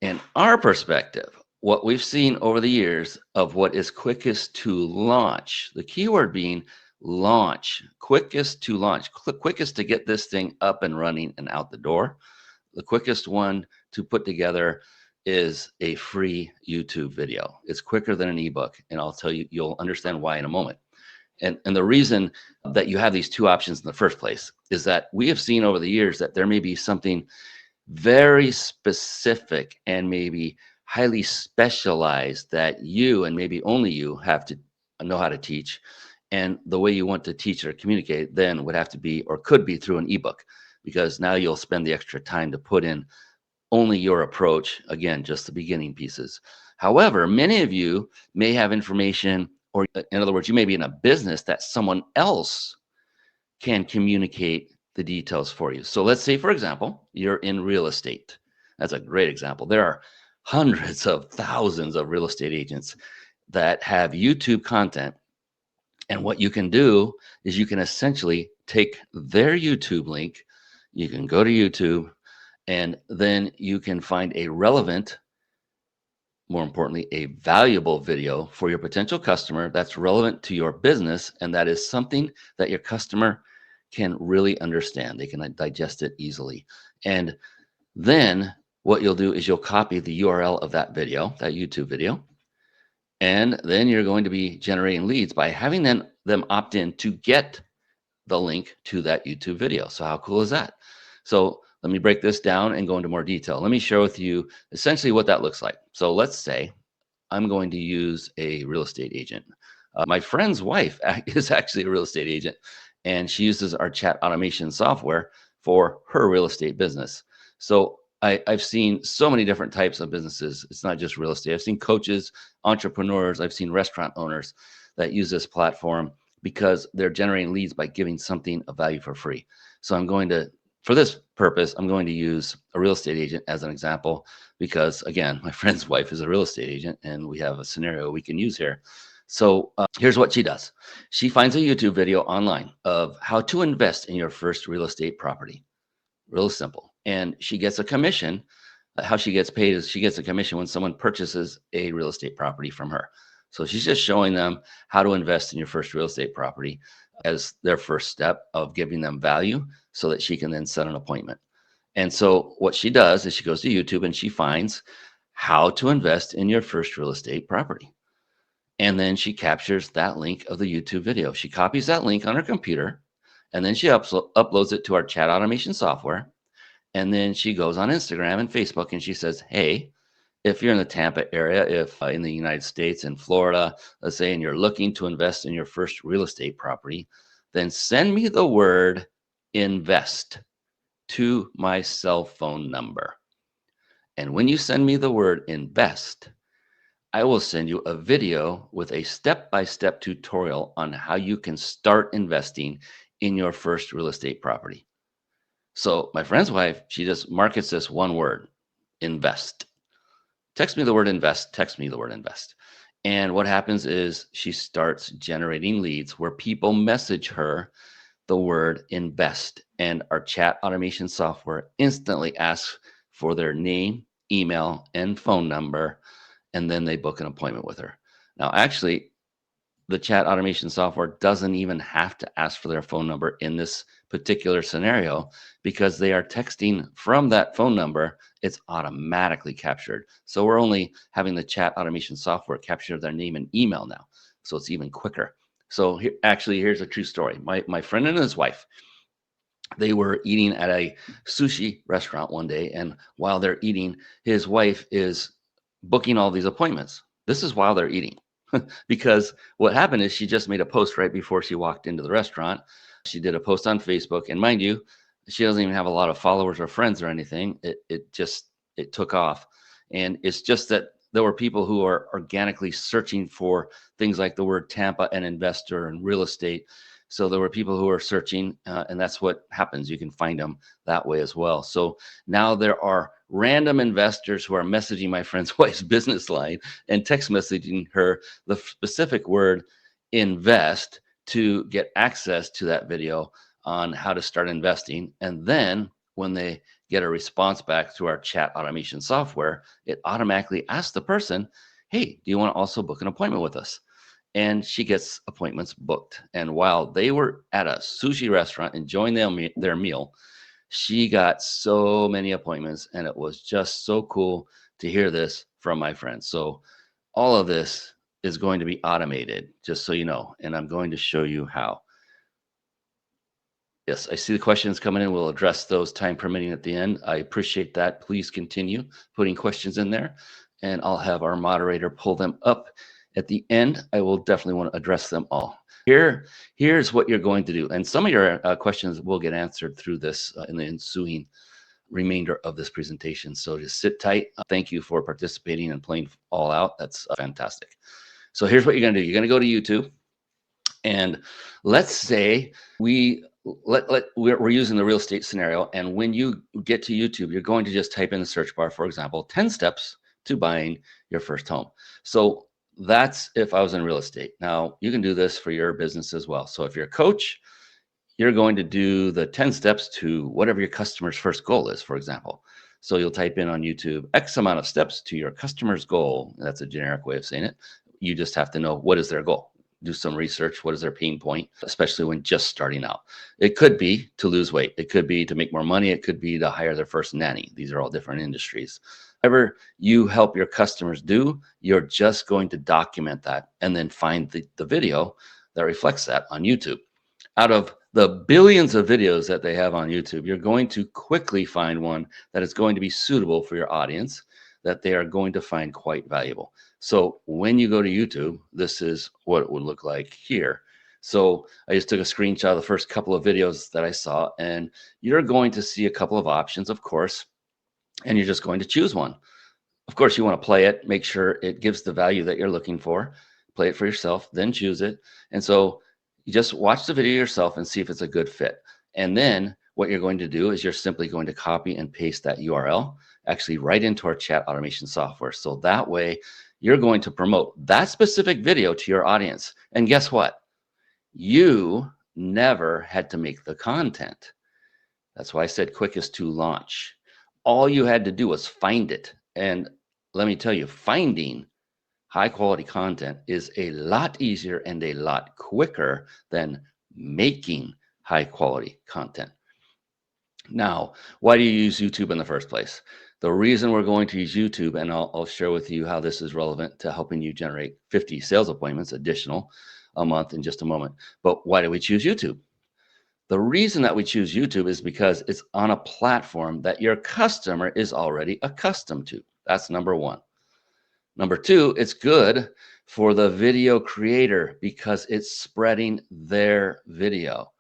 A: in our perspective, what we've seen over the years of what is quickest to launch, the keyword being launch, quickest to launch, quickest to get this thing up and running and out the door. The quickest one to put together is a free YouTube video. It's quicker than an ebook, and I'll tell you, you'll understand why in a moment. And the reason that you have these two options in the first place is that we have seen over the years that there may be something very specific and maybe highly specialized that you, and maybe only you, have to know how to teach. And the way you want to teach or communicate then would have to be, or could be, through an ebook, because now you'll spend the extra time to put in only your approach, again, just the beginning pieces. However, many of you may have information, or in other words, you may be in a business that someone else can communicate the details for you. So let's say, for example, you're in real estate. That's a great example. There are hundreds of thousands of real estate agents that have YouTube content. And what you can do is you can essentially take their YouTube link, you can go to YouTube, and then you can find a relevant, more importantly, a valuable video for your potential customer that's relevant to your business. And that is something that your customer can really understand. They can digest it easily. And then what you'll do is you'll copy the URL of that video, that YouTube video. And then you're going to be generating leads by having them opt in to get the link to that YouTube video. So how cool is that? So let me break this down and go into more detail. Let me share with you essentially what that looks like. So let's say I'm going to use a real estate agent. My friend's wife is actually a real estate agent, and she uses our chat automation software for her real estate business. So I've seen so many different types of businesses. It's not just real estate. I've seen coaches, entrepreneurs, I've seen restaurant owners that use this platform because they're generating leads by giving something of value for free. So I'm going to For this purpose, I'm going to use a real estate agent as an example because, again, my friend's wife is a real estate agent and we have a scenario we can use here. So here's what she does. She finds a YouTube video online of how to invest in your first real estate property. Real simple. And she gets a commission. How she gets paid is she gets a commission when someone purchases a real estate property from her. So she's just showing them how to invest in your first real estate property as their first step of giving them value so that she can then set an appointment. And so what she does is she goes to YouTube and she finds how to invest in your first real estate property. And then she captures that link of the YouTube video. She copies that link on her computer and then she uploads it to our chat automation software. And then she goes on Instagram and Facebook and she says, hey, if you're in the Tampa area, if in the United States, in Florida, let's say, and you're looking to invest in your first real estate property, then send me the word invest to my cell phone number. And when you send me the word invest, I will send you a video with a step-by-step tutorial on how you can start investing in your first real estate property. So my friend's wife, she just markets this one word, invest. Text me the word invest, text me the word invest. And what happens is she starts generating leads where people message her the word invest. And our chat automation software instantly asks for their name, email, and phone number. And then they book an appointment with her. Now, actually, the chat automation software doesn't even have to ask for their phone number in this particular scenario because they are texting from that phone number. It's automatically captured. So we're only having the chat automation software capture their name and email now. So it's even quicker. So here, actually, here's a true story. My friend and his wife, they were eating at a sushi restaurant one day. And while they're eating, his wife is booking all these appointments. This is while they're eating. Because what happened is she just made a post right before she walked into the restaurant. She did a post on Facebook, and mind you, she doesn't even have a lot of followers or friends or anything. It took off, and it's just that there were people who are organically searching for things like the word Tampa and investor and real estate. So there were people who are searching, and that's what happens. You can find them that way as well. So now there are random investors who are messaging my friend's wife's business line and text messaging her the specific word invest to get access to that video on how to start investing. And then when they get a response back through our chat automation software, it automatically asks the person, hey, do you want to also book an appointment with us? And she gets appointments booked. And while they were at a sushi restaurant enjoying their meal, she got so many appointments, and it was just so cool to hear this from my friends. So all of this is going to be automated, just so you know, and I'm going to show you how. Yes, I see the questions coming in. We'll address those time permitting at the end. I appreciate that. Please continue putting questions in there, and I'll have our moderator pull them up at the end. I will definitely want to address them all. Here's what you're going to do. And some of your questions will get answered through this in the ensuing remainder of this presentation. So just sit tight. Thank you for participating and playing all out. That's fantastic. So here's what you're going to do. You're going to go to YouTube. And let's say we're using the real estate scenario. And when you get to YouTube, you're going to just type in the search bar, for example, 10 steps to buying your first home. So that's if I was in real estate. Now you can do this for your business as well. So if you're a coach, you're going to do the 10 steps to whatever your customer's first goal is, for example. So you'll type in on YouTube, X amount of steps to your customer's goal. That's a generic way of saying it. You just have to know what is their goal. Do some research. What is their pain point, especially when just starting out? It could be to lose weight. It could be to make more money. It could be to hire their first nanny. These are all different industries. Whatever you help your customers do, you're just going to document that and then find the video that reflects that on YouTube. Out of the billions of videos that they have on YouTube, you're going to quickly find one that is going to be suitable for your audience, that they are going to find quite valuable. So when you go to YouTube, this is what it would look like here. So I just took a screenshot of the first couple of videos that I saw, and you're going to see a couple of options, of course, and you're just going to choose one. Of course, you want to play it, make sure it gives the value that you're looking for, play it for yourself, then choose it. And so you just watch the video yourself and see if it's a good fit. And then what you're going to do is you're simply going to copy and paste that URL actually right into our chat automation software. So that way you're going to promote that specific video to your audience. And guess what? You never had to make the content. That's why I said quickest to launch. All you had to do was find it. And let me tell you, finding high quality content is a lot easier and a lot quicker than making high quality content. Now, why do you use YouTube in the first place? The reason we're going to use YouTube, and I'll share with you how this is relevant to helping you generate 50 sales appointments additional a month in just a moment. But why do we choose YouTube? The reason that we choose YouTube is because it's on a platform that your customer is already accustomed to. That's number one. Number two, it's good for the video creator because it's spreading their video.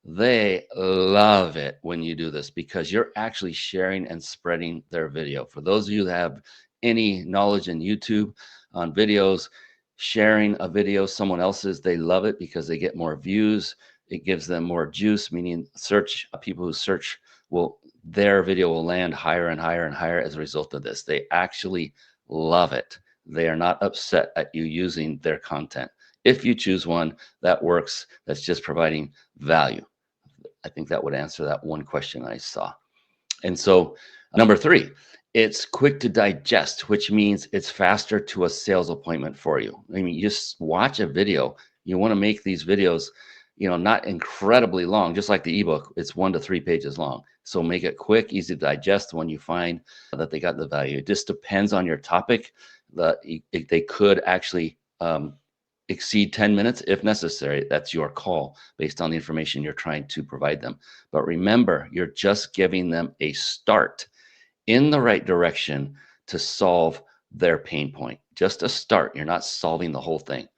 A: They love it when you do this because you're actually sharing and spreading their video. For those of you that have any knowledge in YouTube on videos, sharing a video someone else's, they love it because they get more views. It gives them more juice, meaning search people who search their video will land higher and higher and higher as a result of this. They actually love it. They are not upset at you using their content. If you choose one that works, that's just providing value. I think that would answer that one question I saw. And so number three, it's quick to digest, which means it's faster to a sales appointment for you. I mean, you just watch a video. You want to make these videos, not incredibly long, just like the ebook. It's 1 to 3 pages long. So make it quick, easy to digest when you find that they got the value. It just depends on your topic. They could actually exceed 10 minutes if necessary. That's your call based on the information you're trying to provide them. But remember, you're just giving them a start in the right direction to solve their pain point. Just a start. You're not solving the whole thing.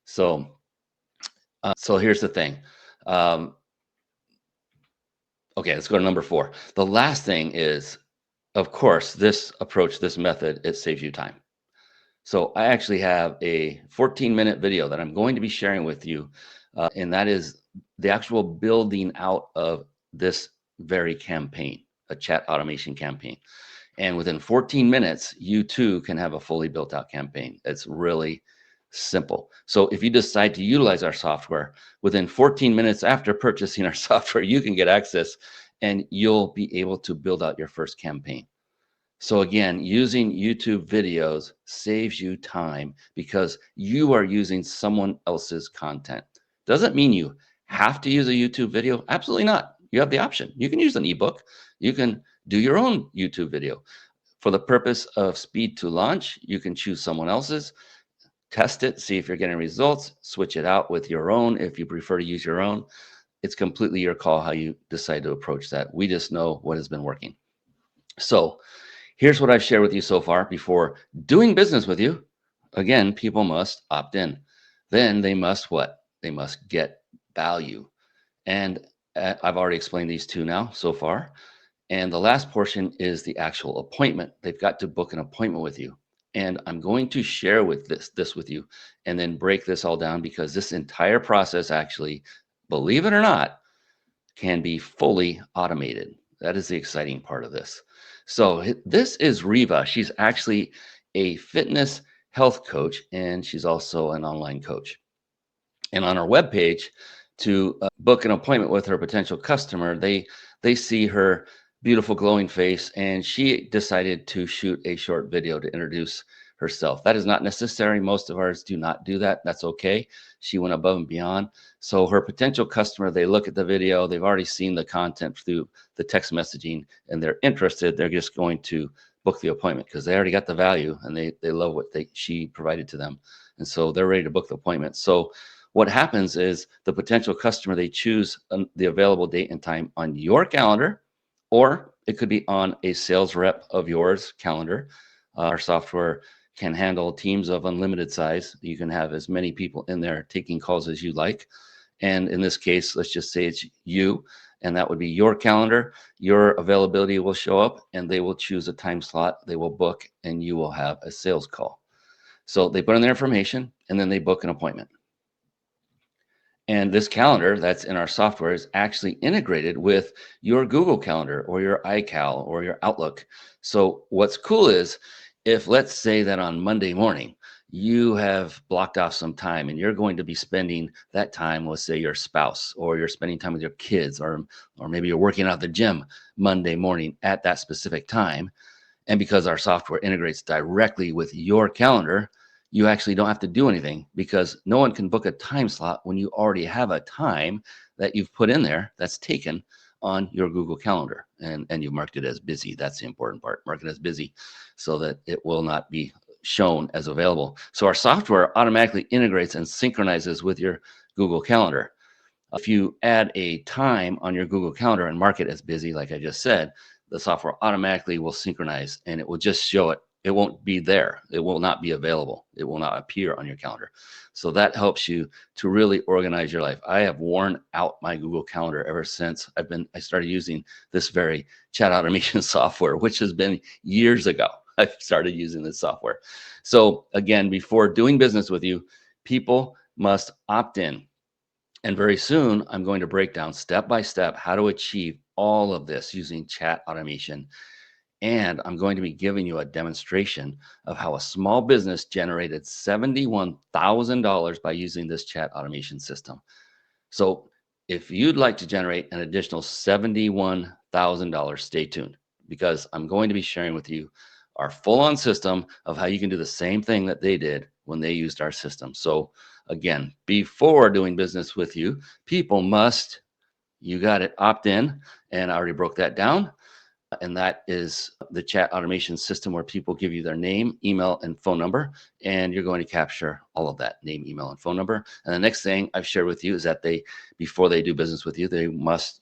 A: So here's the thing. Okay, let's go to number 4. The last thing is, of course, this approach, this method, it saves you time. So I actually have a 14-minute video that I'm going to be sharing with you, and that is the actual building out of this very campaign, a chat automation campaign. And within 14 minutes, you too can have a fully built out campaign. It's really simple. So if you decide to utilize our software, within 14 minutes after purchasing our software, you can get access and you'll be able to build out your first campaign. So again, using YouTube videos saves you time because you are using someone else's content. Doesn't mean you have to use a YouTube video. Absolutely not. You have the option. You can use an ebook. You can do your own YouTube video. For the purpose of speed to launch, you can choose someone else's, test it, see if you're getting results, switch it out with your own if you prefer to use your own. It's completely your call how you decide to approach that. We just know what has been working. So here's what I've shared with you so far. Before doing business with you, again, people must opt in. Then they must what? They must get value. And I've already explained these two now so far. And the last portion is the actual appointment. They've got to book an appointment with you. And I'm going to share with this with you and then break this all down because this entire process actually, believe it or not, can be fully automated. That is the exciting part of this. So this is Riva. She's actually a fitness health coach, and she's also an online coach. And on our webpage, to book an appointment with her potential customer, they see her beautiful glowing face, and she decided to shoot a short video to introduce herself. That is not necessary. Most of ours do not do that. That's okay. She went above and beyond. So her potential customer, they look at the video, they've already seen the content through the text messaging, and they're interested. They're just going to book the appointment because they already got the value and they love what she provided to them. And so they're ready to book the appointment. So what happens is the potential customer, they choose the available date and time on your calendar, or it could be on a sales rep of yours calendar. Our software can handle teams of unlimited size. You can have as many people in there taking calls as you like. And in this case, let's just say it's you, and that would be your calendar. Your availability will show up and they will choose a time slot. They will book and you will have a sales call. So they put in their information and then they book an appointment. And this calendar that's in our software is actually integrated with your Google Calendar or your iCal or your Outlook. So what's cool is if, let's say that on Monday morning, you have blocked off some time and you're going to be spending that time with, say, your spouse, or you're spending time with your kids, or maybe you're working out at the gym Monday morning at that specific time. And because our software integrates directly with your calendar, you actually don't have to do anything, because no one can book a time slot when you already have a time that you've put in there that's taken on your Google Calendar, and you've marked it as busy. That's the important part. Mark it as busy so that it will not be shown as available. So our software automatically integrates and synchronizes with your Google Calendar. If you add a time on your Google Calendar and mark it as busy, like I just said, the software automatically will synchronize and it will just show it. It won't be there. It will not be available. It will not appear on your calendar. So that helps you to really organize your life. I have worn out my Google Calendar ever since I started using this very chat automation software, which has been years ago. I started using this software. So again, before doing business with you, people must opt in. And very soon, I'm going to break down step by step how to achieve all of this using chat automation. And I'm going to be giving you a demonstration of how a small business generated $71,000 by using this chat automation system. So if you'd like to generate an additional $71,000, stay tuned, because I'm going to be sharing with you our full-on system of how you can do the same thing that they did when they used our system. So again, before doing business with you, people must, you got it, opt in, and I already broke that down. And that is the chat automation system, where people give you their name, email, and phone number, and you're going to capture all of that name, email, and phone number. And the next thing I've shared with you is that before they do business with you,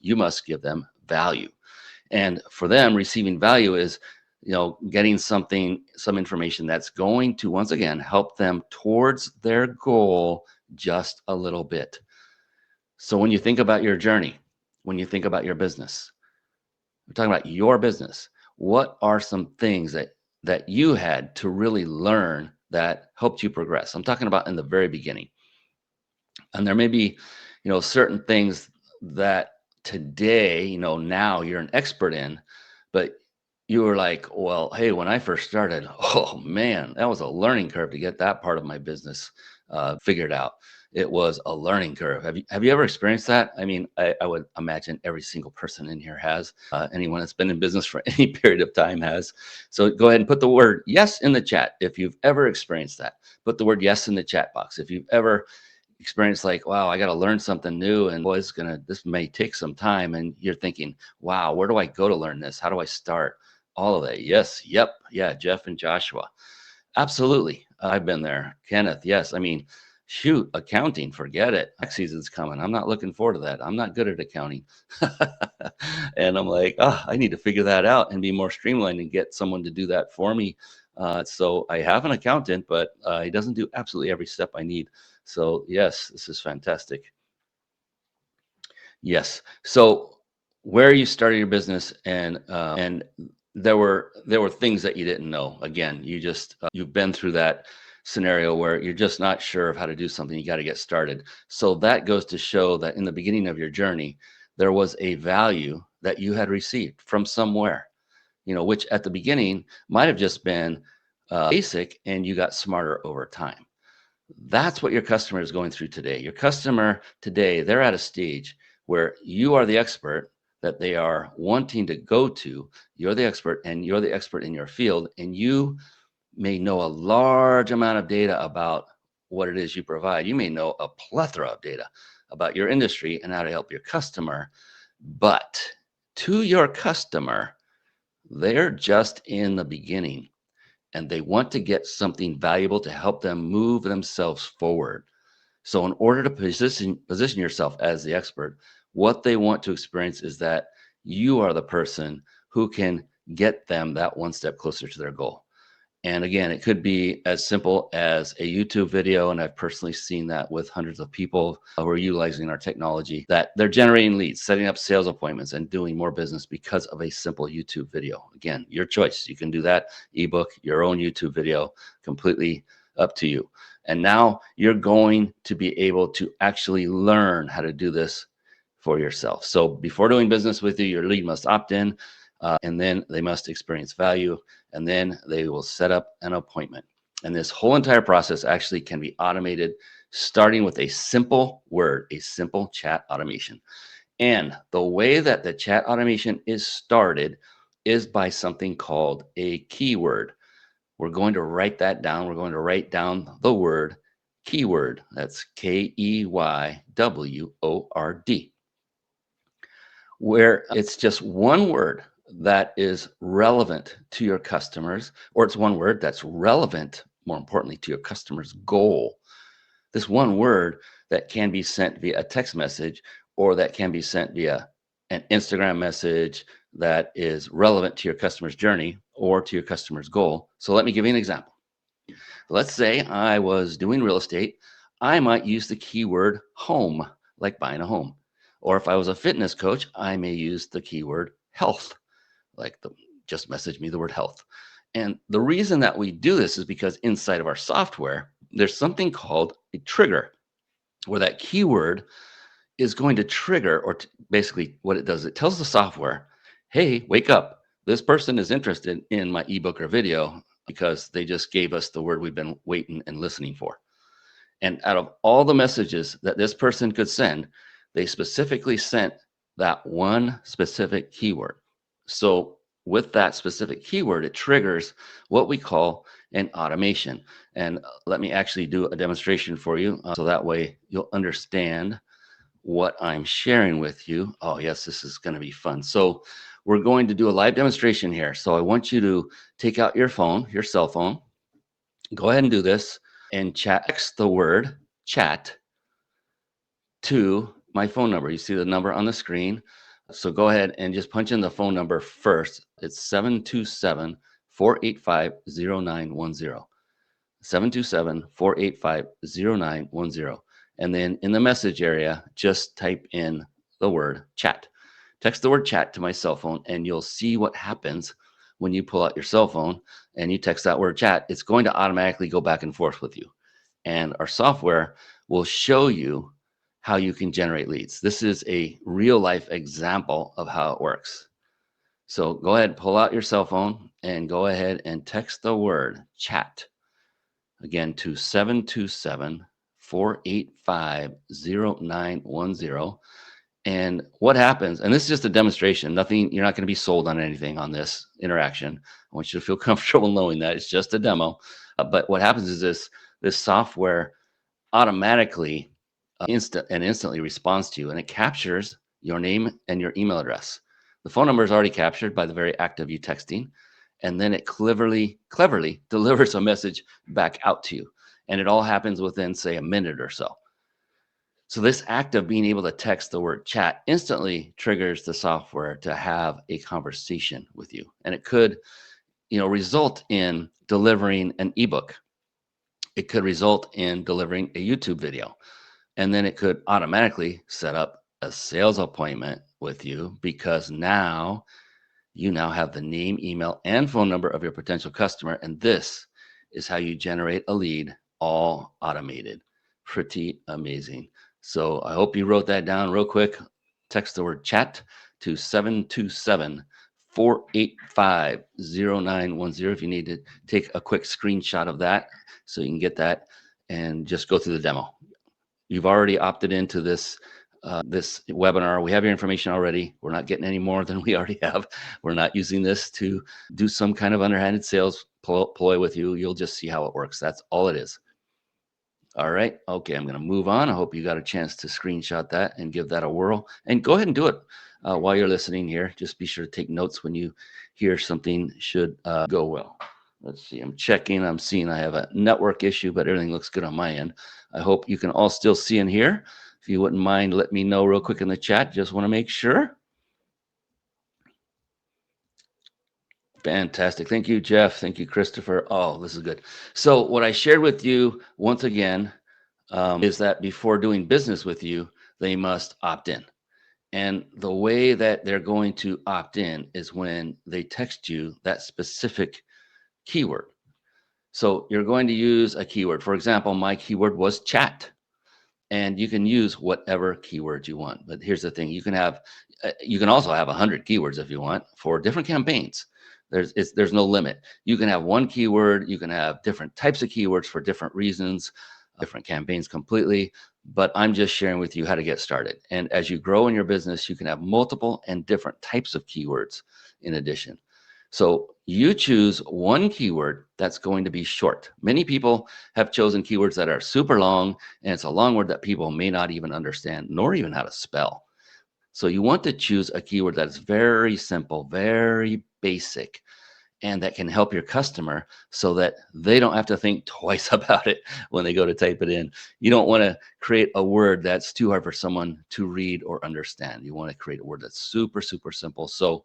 A: you must give them value. And for them, receiving value is, getting some information that's going to, once again, help them towards their goal just a little bit. So when you think about your journey, when you think about your business, we're talking about your business. What are some things that you had to really learn that helped you progress? I'm talking about in the very beginning. And there may be, certain things that today, now you're an expert in, but you were like, well, hey, when I first started, oh man, that was a learning curve to get that part of my business figured out. It was a learning curve. Have you ever experienced that? I mean, I would imagine every single person in here has. Anyone that's been in business for any period of time has. So go ahead and put the word yes in the chat if you've ever experienced that. Put the word yes in the chat box if you've ever experienced, like, wow, I got to learn something new, and boy, this may take some time, and you're thinking, wow, where do I go to learn this? How do I start? All of that. Yes. Yep. Yeah. Jeff and Joshua. Absolutely. I've been there. Kenneth. Yes. I mean, shoot, accounting, forget it. Tax season's coming. I'm not looking forward to that. I'm not good at accounting. And I'm like, oh, I need to figure that out and be more streamlined and get someone to do that for me. So I have an accountant, but he doesn't do absolutely every step I need. So yes, this is fantastic. Yes. So where you started your business, and there were things that you didn't know. Again, you've been through that scenario where you're just not sure of how to do something. You got to get started. So that goes to show that in the beginning of your journey, there was a value that you had received from somewhere, which at the beginning might have just been basic, and you got smarter over time. That's what your customer is going through today. Your customer today, they're at a stage where you are the expert that they are wanting to go to. You're the expert, and you're the expert in your field, and you may know a large amount of data about what it is you provide. You may know a plethora of data about your industry and how to help your customer. But to your customer, they're just in the beginning, and they want to get something valuable to help them move themselves forward. So in order to position yourself as the expert, what they want to experience is that you are the person who can get them that one step closer to their goal. And again, it could be as simple as a YouTube video. And I've personally seen that with hundreds of people who are utilizing our technology, that they're generating leads, setting up sales appointments, and doing more business because of a simple YouTube video. Again, your choice. You can do that ebook, your own YouTube video, completely up to you. And now you're going to be able to actually learn how to do this for yourself. So before doing business with you, your lead must opt in, and then they must experience value, and then they will set up an appointment. And this whole entire process actually can be automated, starting with a simple word, a simple chat automation. And the way that the chat automation is started is by something called a keyword. We're going to write that down. We're going to write down the word keyword. That's Keyword, where it's just one word that is relevant to your customers, or it's one word that's relevant, more importantly, to your customer's goal. This one word that can be sent via a text message, or that can be sent via an Instagram message that is relevant to your customer's journey or to your customer's goal. So let me give you an example. Let's say I was doing real estate. I might use the keyword home, like buying a home. Or if I was a fitness coach, I may use the keyword health, like just message me the word health. And the reason that we do this is because inside of our software, there's something called a trigger, where that keyword is going to trigger, or basically what it does, it tells the software, hey, wake up. This person is interested in my ebook or video because they just gave us the word we've been waiting and listening for. And out of all the messages that this person could send, they specifically sent that one specific keyword. So with that specific keyword, it triggers what we call an automation. And let me actually do a demonstration for you, so that way you'll understand what I'm sharing with you. Oh, yes, this is going to be fun. So we're going to do a live demonstration here. So I want you to take out your phone, your cell phone. Go ahead and do this and text the word chat to my phone number. You see the number on the screen. So go ahead and just punch in the phone number first. It's 727-485-0910. 727-485-0910. And then in the message area, just type in the word chat. Text the word chat to my cell phone, and you'll see what happens when you pull out your cell phone and you text that word chat. It's going to automatically go back and forth with you. And our software will show you how you can generate leads. This is a real life example of how it works. So go ahead, pull out your cell phone and go ahead and text the word chat. Again, to 727-485-0910. And what happens, and this is just a demonstration, nothing, you're not going to be sold on anything on this interaction. I want you to feel comfortable knowing that it's just a demo. But what happens is this software automatically instantly responds to you, and it captures your name and your email address. The phone number is already captured by the very act of you texting, and then it cleverly delivers a message back out to you. And it all happens within, say, a minute or so. So this act of being able to text the word chat instantly triggers the software to have a conversation with you. And it could, result in delivering an ebook. It could result in delivering a YouTube video. And then it could automatically set up a sales appointment with you, because now you have the name, email, and phone number of your potential customer. And this is how you generate a lead, all automated. Pretty amazing. So I hope you wrote that down real quick. Text the word chat to 727-485-0910 if you need to take a quick screenshot of that so you can get that and just go through the demo. You've already opted into this webinar. We have your information already. We're not getting any more than we already have. We're not using this to do some kind of underhanded sales ploy with you. You'll just see how it works. That's all it is. All right. Okay, I'm going to move on. I hope you got a chance to screenshot that and give that a whirl. And go ahead and do it while you're listening here. Just be sure to take notes when you hear something should go well. Let's see. I'm checking. I'm seeing I have a network issue, but everything looks good on my end. I hope you can all still see and hear. If you wouldn't mind, let me know real quick in the chat. Just want to make sure. Fantastic. Thank you, Jeff. Thank you, Christopher. Oh, this is good. So what I shared with you once again is that before doing business with you, they must opt in. And the way that they're going to opt in is when they text you that specific keyword. So you're going to use a keyword. For example, my keyword was chat. And you can use whatever keyword you want. But here's the thing: you can also have 100 keywords if you want for different campaigns. There's no limit. You can have one keyword. You can have different types of keywords for different reasons, different campaigns completely. But I'm just sharing with you how to get started. And as you grow in your business, you can have multiple and different types of keywords in addition. So you choose one keyword that's going to be short. Many people have chosen keywords that are super long, and it's a long word that people may not even understand, nor even how to spell. So you want to choose a keyword that is very simple, very basic, and that can help your customer so that they don't have to think twice about it when they go to type it in. You don't want to create a word that's too hard for someone to read or understand. You want to create a word that's super, super simple. So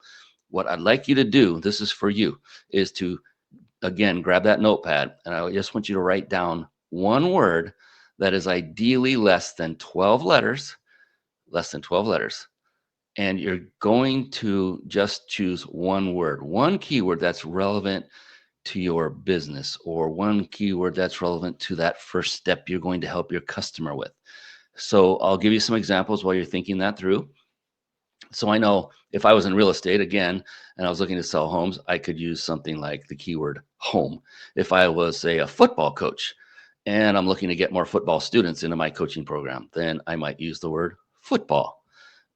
A: what I'd like you to do, this is for you, is to, again, grab that notepad, and I just want you to write down one word that is ideally less than 12 letters, less than 12 letters. And you're going to just choose one word, one keyword that's relevant to your business, or one keyword that's relevant to that first step you're going to help your customer with. So I'll give you some examples while you're thinking that through. So I know if I was in real estate again and I was looking to sell homes, I could use something like the keyword home. If I was, say, a football coach and I'm looking to get more football students into my coaching program, then I might use the word football.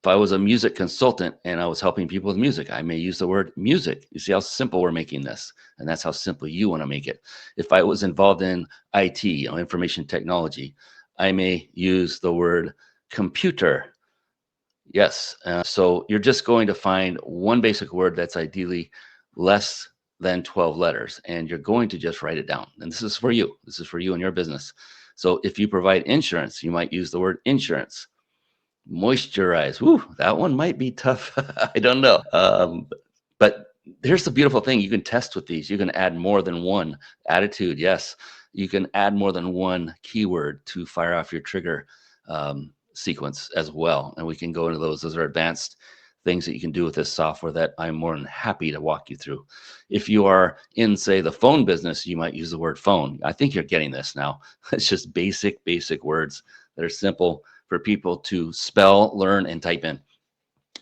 A: If I was a music consultant and I was helping people with music, I may use the word music. You see how simple we're making this, and that's how simple you want to make it. If I was involved in IT, information technology, I may use the word computer. Yes. So you're just going to find one basic word that's ideally less than 12 letters, and you're going to just write it down. And this is for you. This is for you and your business. So if you provide insurance, you might use the word insurance. Moisturize. Woo, that one might be tough. I don't know. But here's the beautiful thing. You can test with these. You can add more than one. Attitude. Yes. You can add more than one keyword to fire off your trigger sequence as well. And we can go into those. Those are advanced things that you can do with this software that I'm more than happy to walk you through. If you are in, say, the phone business, you might use the word phone. I think you're getting this now. It's just basic words that are simple for people to spell, learn, and type in.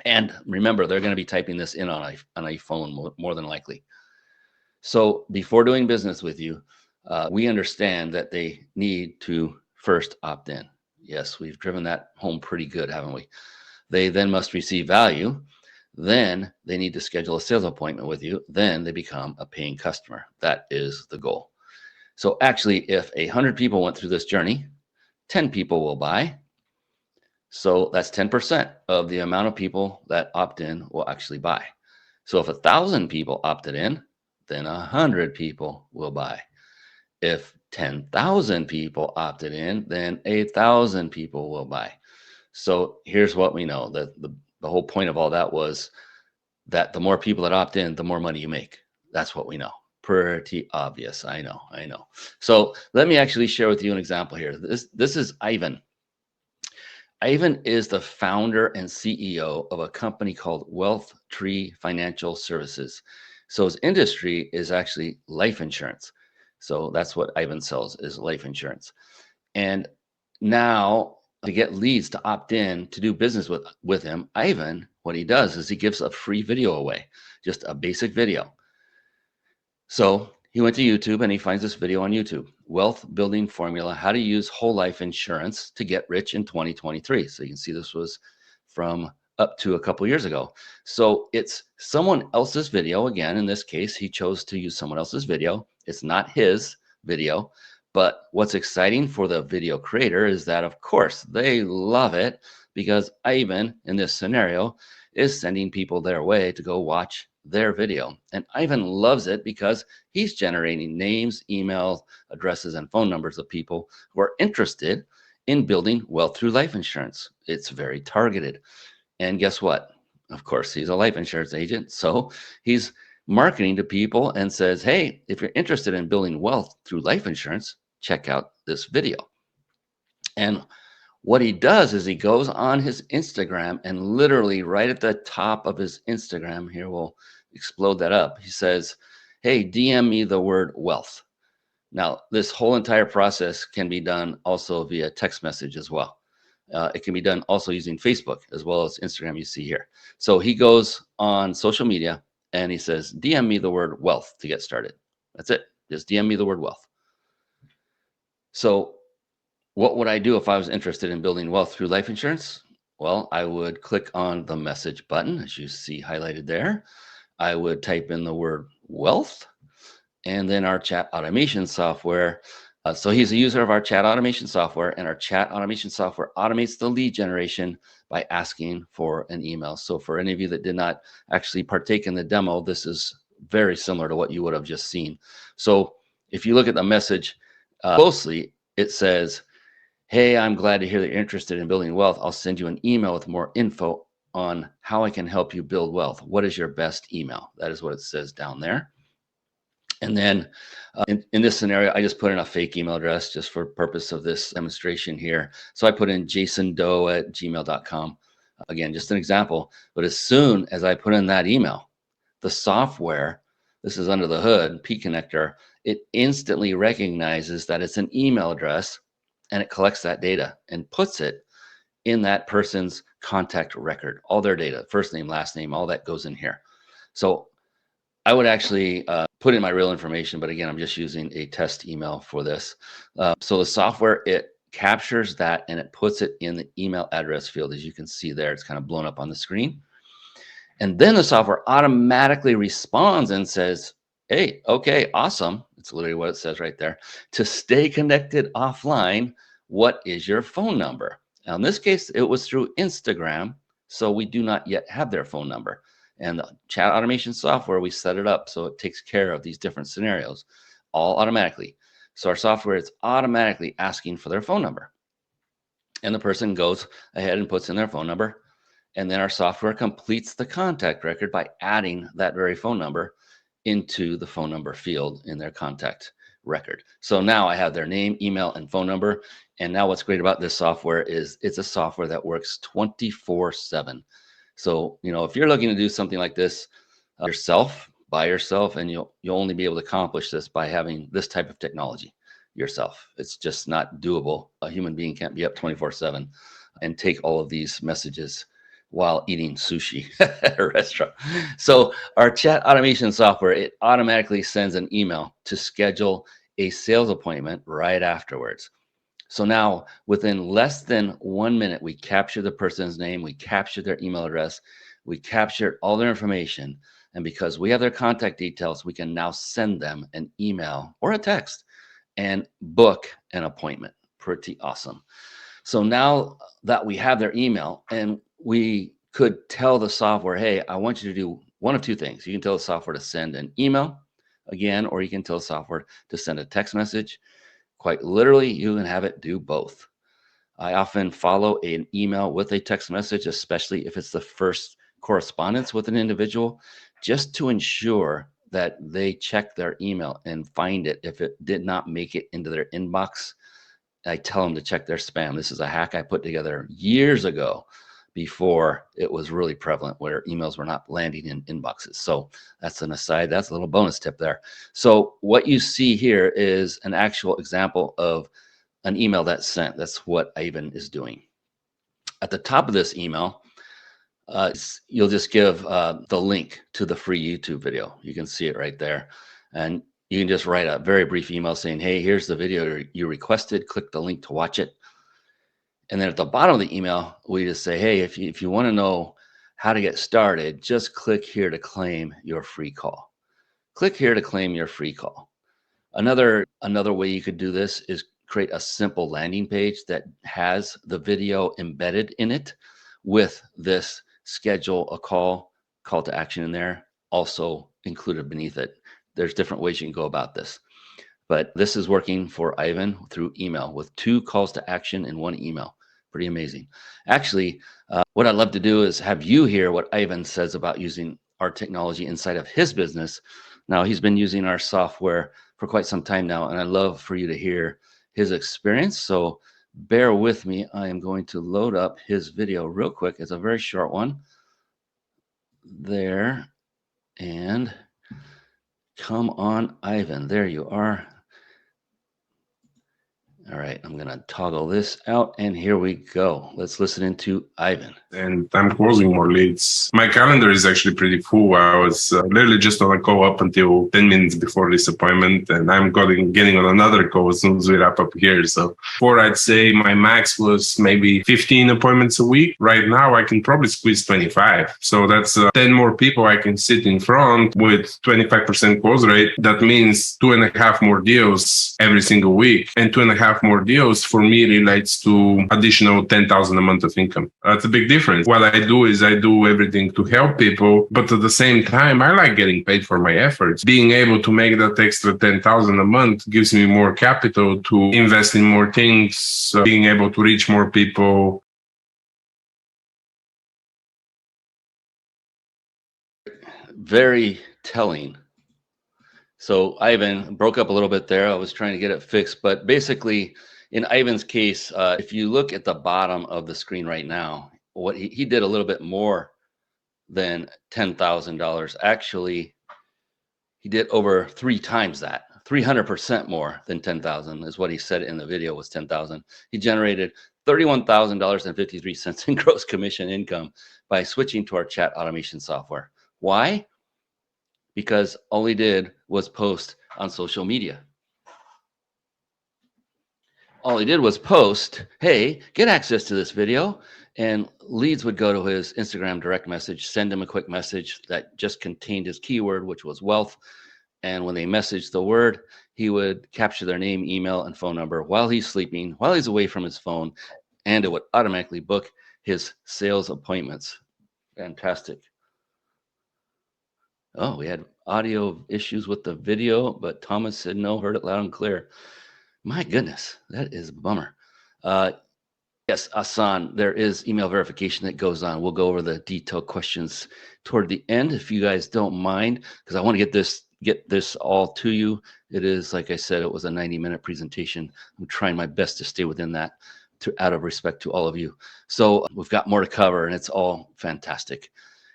A: And remember, they're going to be typing this in on a phone more than likely. So before doing business with you, we understand that they need to first opt in. Yes, we've driven that home pretty good, haven't we? They then must receive value. Then they need to schedule a sales appointment with you. Then they become a paying customer. That is the goal. So actually, if 100 people went through this journey, 10 people will buy. So that's 10% of the amount of people that opt in will actually buy. So if 1,000 people opted in, then 100 people will buy. If 10,000 people opted in, then 1,000 people will buy. So here's what we know, that the whole point of all that was that the more people that opt in, the more money you make. That's what we know. Pretty obvious. I know. So let me actually share with you an example here. This is Ivan. Ivan is the founder and CEO of a company called Wealth Tree Financial Services. So his industry is actually life insurance. So that's what Ivan sells, is life insurance. And now to get leads to opt in to do business with him, Ivan, what he does is he gives a free video away, just a basic video. So he went to YouTube and he finds this video on YouTube, Wealth Building Formula, how to use whole life insurance to get rich in 2023. So you can see this was from up to a couple years ago. So it's someone else's video. Again, in this case, he chose to use someone else's video. It's not his video. But what's exciting for the video creator is that, of course, they love it because Ivan, in this scenario, is sending people their way to go watch their video. And Ivan loves it because he's generating names, emails, addresses, and phone numbers of people who are interested in building wealth through life insurance. It's very targeted. And guess what? Of course, he's a life insurance agent. So he's marketing to people and says, hey, if you're interested in building wealth through life insurance, check out this video. And what he does is he goes on his Instagram and literally right at the top of his Instagram, here we'll explode that up. He says, hey, DM me the word wealth. Now, this whole entire process can be done also via text message as well. It can be done also using Facebook as well as Instagram, you see here. So he goes on social media and he says, DM me the word wealth to get started. That's it. Just DM me the word wealth. So, what would I do if I was interested in building wealth through life insurance? Well, I would click on the message button, as you see highlighted there. I would type in the word wealth and then our chat automation software. So he's a user of our chat automation software, and our chat automation software automates the lead generation by asking for an email. So for any of you that did not actually partake in the demo, this is very similar to what you would have just seen. So if you look at the message closely, it says, hey, I'm glad to hear that you're interested in building wealth. I'll send you an email with more info on how I can help you build wealth. What is your best email? That is what it says down there. And then in this scenario, I just put in a fake email address just for purpose of this demonstration here. So I put in jasondoe@gmail.com. Again, just an example. But as soon as I put in that email, the software, this is under the hood, P connector, it instantly recognizes that it's an email address and it collects that data and puts it in that person's contact record, all their data, first name, last name, all that goes in here. So I would actually put in my real information, but again, I'm just using a test email for this. So the software, it captures that and it puts it in the email address field. As you can see there, it's kind of blown up on the screen. And then the software automatically responds and says, hey, okay, awesome. It's literally what it says right there. To stay connected offline, what is your phone number? Now, in this case, it was through Instagram, so we do not yet have their phone number. And the chat automation software, we set it up so it takes care of these different scenarios all automatically. So our software is automatically asking for their phone number. And the person goes ahead and puts in their phone number. And then our software completes the contact record by adding that very phone number into the phone number field in their contact record. So now I have their name, email, and phone number. And now what's great about this software is it's a software that works 24/7. So, if you're looking to do something like this yourself, by yourself, and you'll only be able to accomplish this by having this type of technology yourself. It's just not doable. A human being can't be up 24/7 and take all of these messages while eating sushi at a restaurant. So our chat automation software, it automatically sends an email to schedule a sales appointment right afterwards. So now within less than 1 minute, we capture the person's name, we capture their email address, we captured all their information. And because we have their contact details, we can now send them an email or a text and book an appointment. Pretty awesome. So now that we have their email and we could tell the software, hey, I want you to do one of two things. You can tell the software to send an email again, or you can tell the software to send a text message. Quite literally, you can have it do both. I often follow an email with a text message, especially if it's the first correspondence with an individual, just to ensure that they check their email and find it. If it did not make it into their inbox, I tell them to check their spam. This is a hack I put together years ago before it was really prevalent where emails were not landing in inboxes. So that's an aside. That's a little bonus tip there. So what you see here is an actual example of an email that's sent. That's what Ivan is doing. At the top of this email, you'll just give the link to the free YouTube video. You can see it right there. And you can just write a very brief email saying, hey, here's the video you requested. Click the link to watch it. And then at the bottom of the email, we just say, hey, if you want to know how to get started, just click here to claim your free call. Click here to claim your free call. Another way you could do this is create a simple landing page that has the video embedded in it with this schedule a call to action in there also included beneath it. There's different ways you can go about this. But this is working for Ivan through email with 2 calls to action in 1 email. Pretty amazing. Actually, what I'd love to do is have you hear what Ivan says about using our technology inside of his business. Now, he's been using our software for quite some time now, and I'd love for you to hear his experience. So bear with me. I am going to load up his video real quick. It's a very short one. There. And come on, Ivan. There you are. All right, I'm gonna toggle this out, and here we go. Let's listen into Ivan.
B: And I'm closing more leads. My calendar is actually pretty full. I was literally just on a call up until 10 minutes before this appointment, and I'm getting on another call as soon as we wrap up here. So before, I'd say my max was maybe 15 appointments a week. Right now, I can probably squeeze 25. So that's 10 more people I can sit in front with 25% close rate. That means 2.5 more deals every single week, and 2.5 more deals for me relates to additional 10,000 a month of income. That's a big difference. What I do is I do everything to help people, but at the same time, I like getting paid for my efforts. Being able to make that extra 10,000 a month gives me more capital to invest in more things, being able to reach more people.
A: Very telling. So Ivan broke up a little bit there. I was trying to get it fixed, but basically, in Ivan's case, if you look at the bottom of the screen right now, what he did a little bit more than $10,000. Actually, he did over 3 times that. 300% more than 10,000 is what he said in the video was 10,000. He generated $31,000.53 in gross commission income by switching to our chat automation software. Why? Because all he did was post on social media. All he did was post, hey, get access to this video. And leads would go to his Instagram direct message, send him a quick message that just contained his keyword, which was wealth. And when they messaged the word, he would capture their name, email, and phone number while he's sleeping, while he's away from his phone, and it would automatically book his sales appointments. Fantastic. Oh, we had audio issues with the video, but Thomas said no, heard it loud and clear. My goodness, that is a bummer. Yes, Asan, there is email verification that goes on. We'll go over the detailed questions toward the end, if you guys don't mind, because I want to get this all to you. It is, like I said, it was a 90-minute presentation. I'm trying my best to stay within that, out of respect to all of you. So we've got more to cover, and it's all fantastic.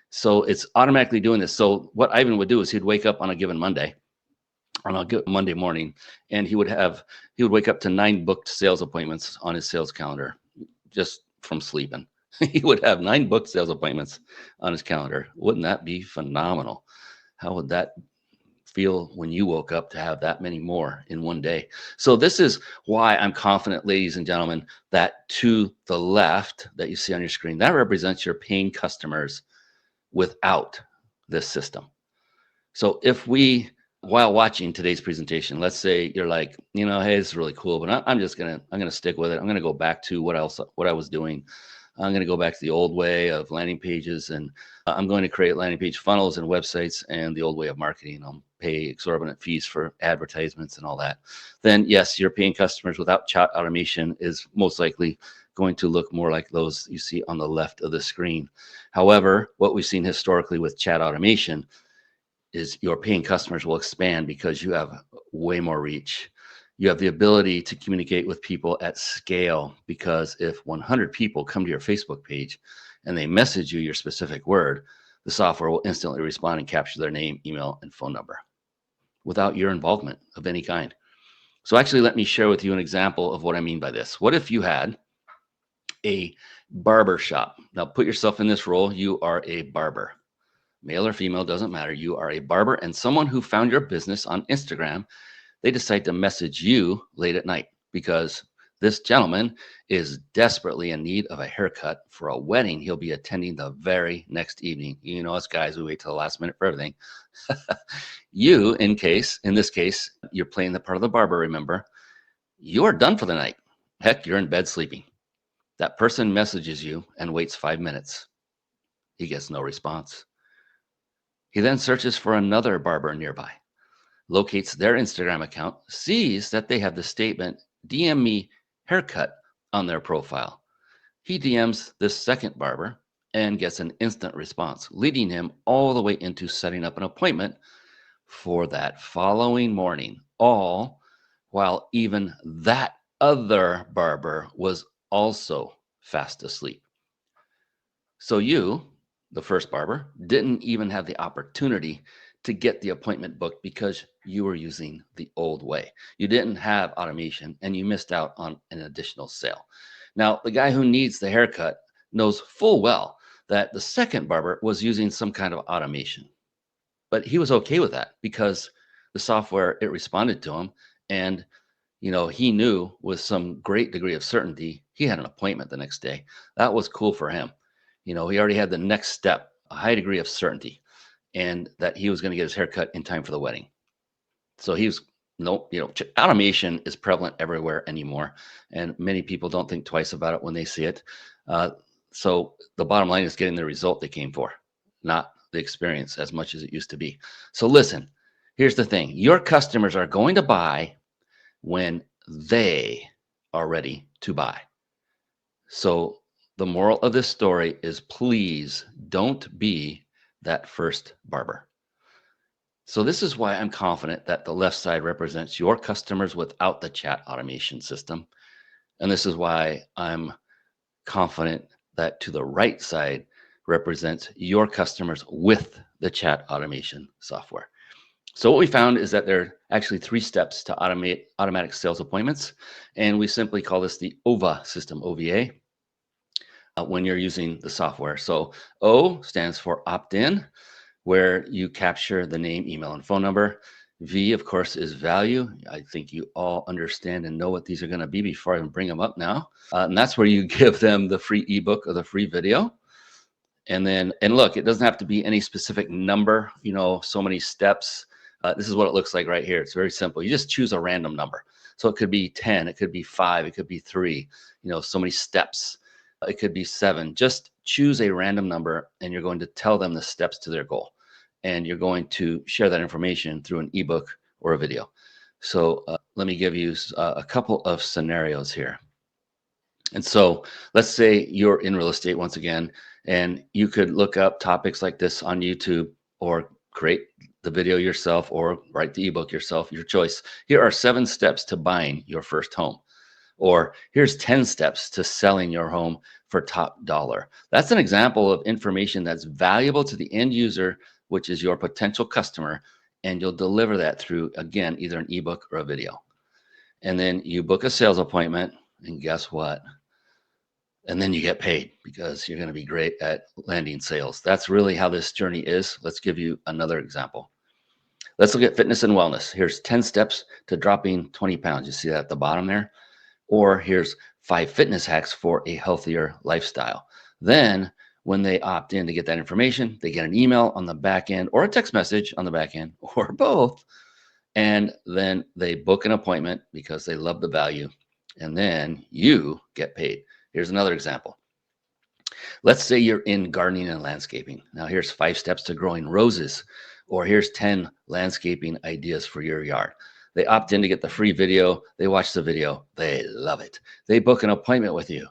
A: So it's automatically doing this. So what Ivan would do is he'd wake up on a given Monday, on a Monday morning, and he would wake up to 9 booked sales appointments on his sales calendar just from sleeping. He would have 9 booked sales appointments on his calendar. Wouldn't that be phenomenal? How would that feel when you woke up to have that many more in one day? So this is why I'm confident, ladies and gentlemen, that to the left that you see on your screen, that represents your paying customers without this system. So if we, while watching today's presentation, let's say you're like, hey, this is really cool, but I'm gonna stick with it. I'm gonna go back to what I was doing. I'm gonna go back to the old way of landing pages, and I'm going to create landing page funnels and websites and the old way of marketing. I'll pay exorbitant fees for advertisements and all that. Then yes, your paying customers without chat automation is most likely going to look more like those you see on the left of the screen. However, what we've seen historically with chat automation is your paying customers will expand because you have way more reach. You have the ability to communicate with people at scale, because if 100 people come to your Facebook page and they message you your specific word, the software will instantly respond and capture their name, email, and phone number without your involvement of any kind. So actually, let me share with you an example of what I mean by this. What if you had a barber shop? Now put yourself in this role. You are a barber. Male or female, doesn't matter. You are a barber, and someone who found your business on Instagram, they decide to message you late at night because this gentleman is desperately in need of a haircut for a wedding he'll be attending the very next evening. You know, us guys, we wait till the last minute for everything. You, in this case, you're playing the part of the barber, remember? You are done for the night. Heck, you're in bed sleeping. That person messages you and waits 5 minutes. He gets no response. He then searches for another barber nearby, locates their Instagram account, sees that they have the statement, DM me haircut, on their profile. He DMs this second barber and gets an instant response, leading him all the way into setting up an appointment for that following morning, all while even that other barber was also fast asleep. So you, the first barber, didn't even have the opportunity to get the appointment booked because you were using the old way. You didn't have automation and you missed out on an additional sale. Now, the guy who needs the haircut knows full well that the second barber was using some kind of automation, but he was okay with that because the software, it responded to him. And he knew with some great degree of certainty he had an appointment the next day. That was cool for him. He already had the next step, a high degree of certainty, and that he was going to get his haircut in time for the wedding. So he was, nope, automation is prevalent everywhere anymore, and many people don't think twice about it when they see it. So the bottom line is getting the result they came for, not the experience as much as it used to be. So listen, here's the thing. Your customers are going to buy when they are ready to buy. So the moral of this story is, please don't be that first barber. So this is why I'm confident that the left side represents your customers without the chat automation system. And this is why I'm confident that to the right side represents your customers with the chat automation software. So what we found is that there are actually 3 steps to automate automatic sales appointments. And we simply call this the OVA system, OVA, when you're using the software. So O stands for opt-in, where you capture the name, email, and phone number. V, of course, is value. I think you all understand and know what these are going to be before I even bring them up now. And that's where you give them the free ebook or the free video. And look, it doesn't have to be any specific number, so many steps. This is what it looks like right here. It's very simple. You just choose a random number. So it could be 10, it could be 5, it could be 3, so many steps. It could be 7. Just choose a random number and you're going to tell them the steps to their goal. And you're going to share that information through an ebook or a video. So let me give you a couple of scenarios here. And so let's say you're in real estate once again, and you could look up topics like this on YouTube or create the video yourself or write the ebook yourself, your choice. Here are 7 steps to buying your first home. Or here's 10 steps to selling your home for top dollar. That's an example of information that's valuable to the end user, which is your potential customer, and you'll deliver that through, again, either an ebook or a video. And then you book a sales appointment, and guess what? And then you get paid because you're going to be great at landing sales. That's really how this journey is. Let's give you another example. Let's look at fitness and wellness. Here's 10 steps to dropping 20 pounds. You see that at the bottom there? Or here's 5 fitness hacks for a healthier lifestyle. Then when they opt in to get that information, they get an email on the back end or a text message on the back end or both. And then they book an appointment because they love the value. And then you get paid. Here's another example. Let's say you're in gardening and landscaping. Now here's 5 steps to growing roses, or here's 10 landscaping ideas for your yard. They opt in to get the free video. They watch the video. They love it. They book an appointment with you.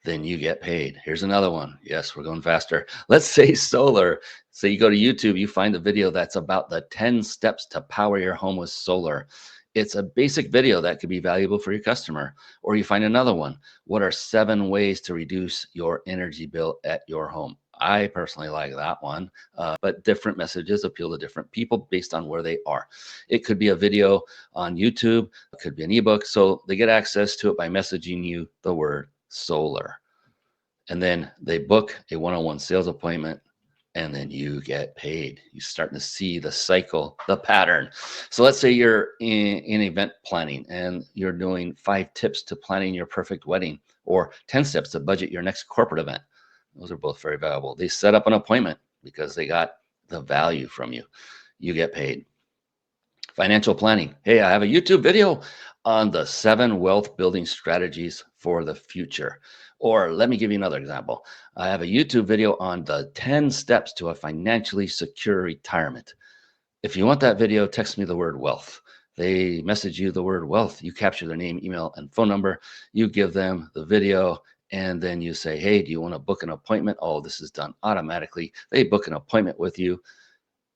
A: Then you get paid. Here's another one. Yes, we're going faster. Let's say solar. So you go to YouTube, you find the video that's about the 10 steps to power your home with solar. It's a basic video that could be valuable for your customer. Or you find another one. What are 7 ways to reduce your energy bill at your home? I personally like that one, but different messages appeal to different people based on where they are. It could be a video on YouTube, it could be an ebook. So they get access to it by messaging you the word solar. And then they book a one-on-one sales appointment, and then you get paid. You're starting to see the cycle, the pattern. So let's say you're in event planning and you're doing 5 tips to planning your perfect wedding, or 10 steps to budget your next corporate event. Those are both very valuable. They set up an appointment because they got the value from you. You get paid. Financial planning. Hey, I have a YouTube video on the 7 wealth building strategies for the future. Or let me give you another example. I have a YouTube video on the 10 steps to a financially secure retirement. If you want that video, text me the word wealth. They message you the word wealth. You capture their name, email, and phone number. You give them the video. And then you say, hey, do you want to book an appointment? Oh, this is done automatically. They book an appointment with you.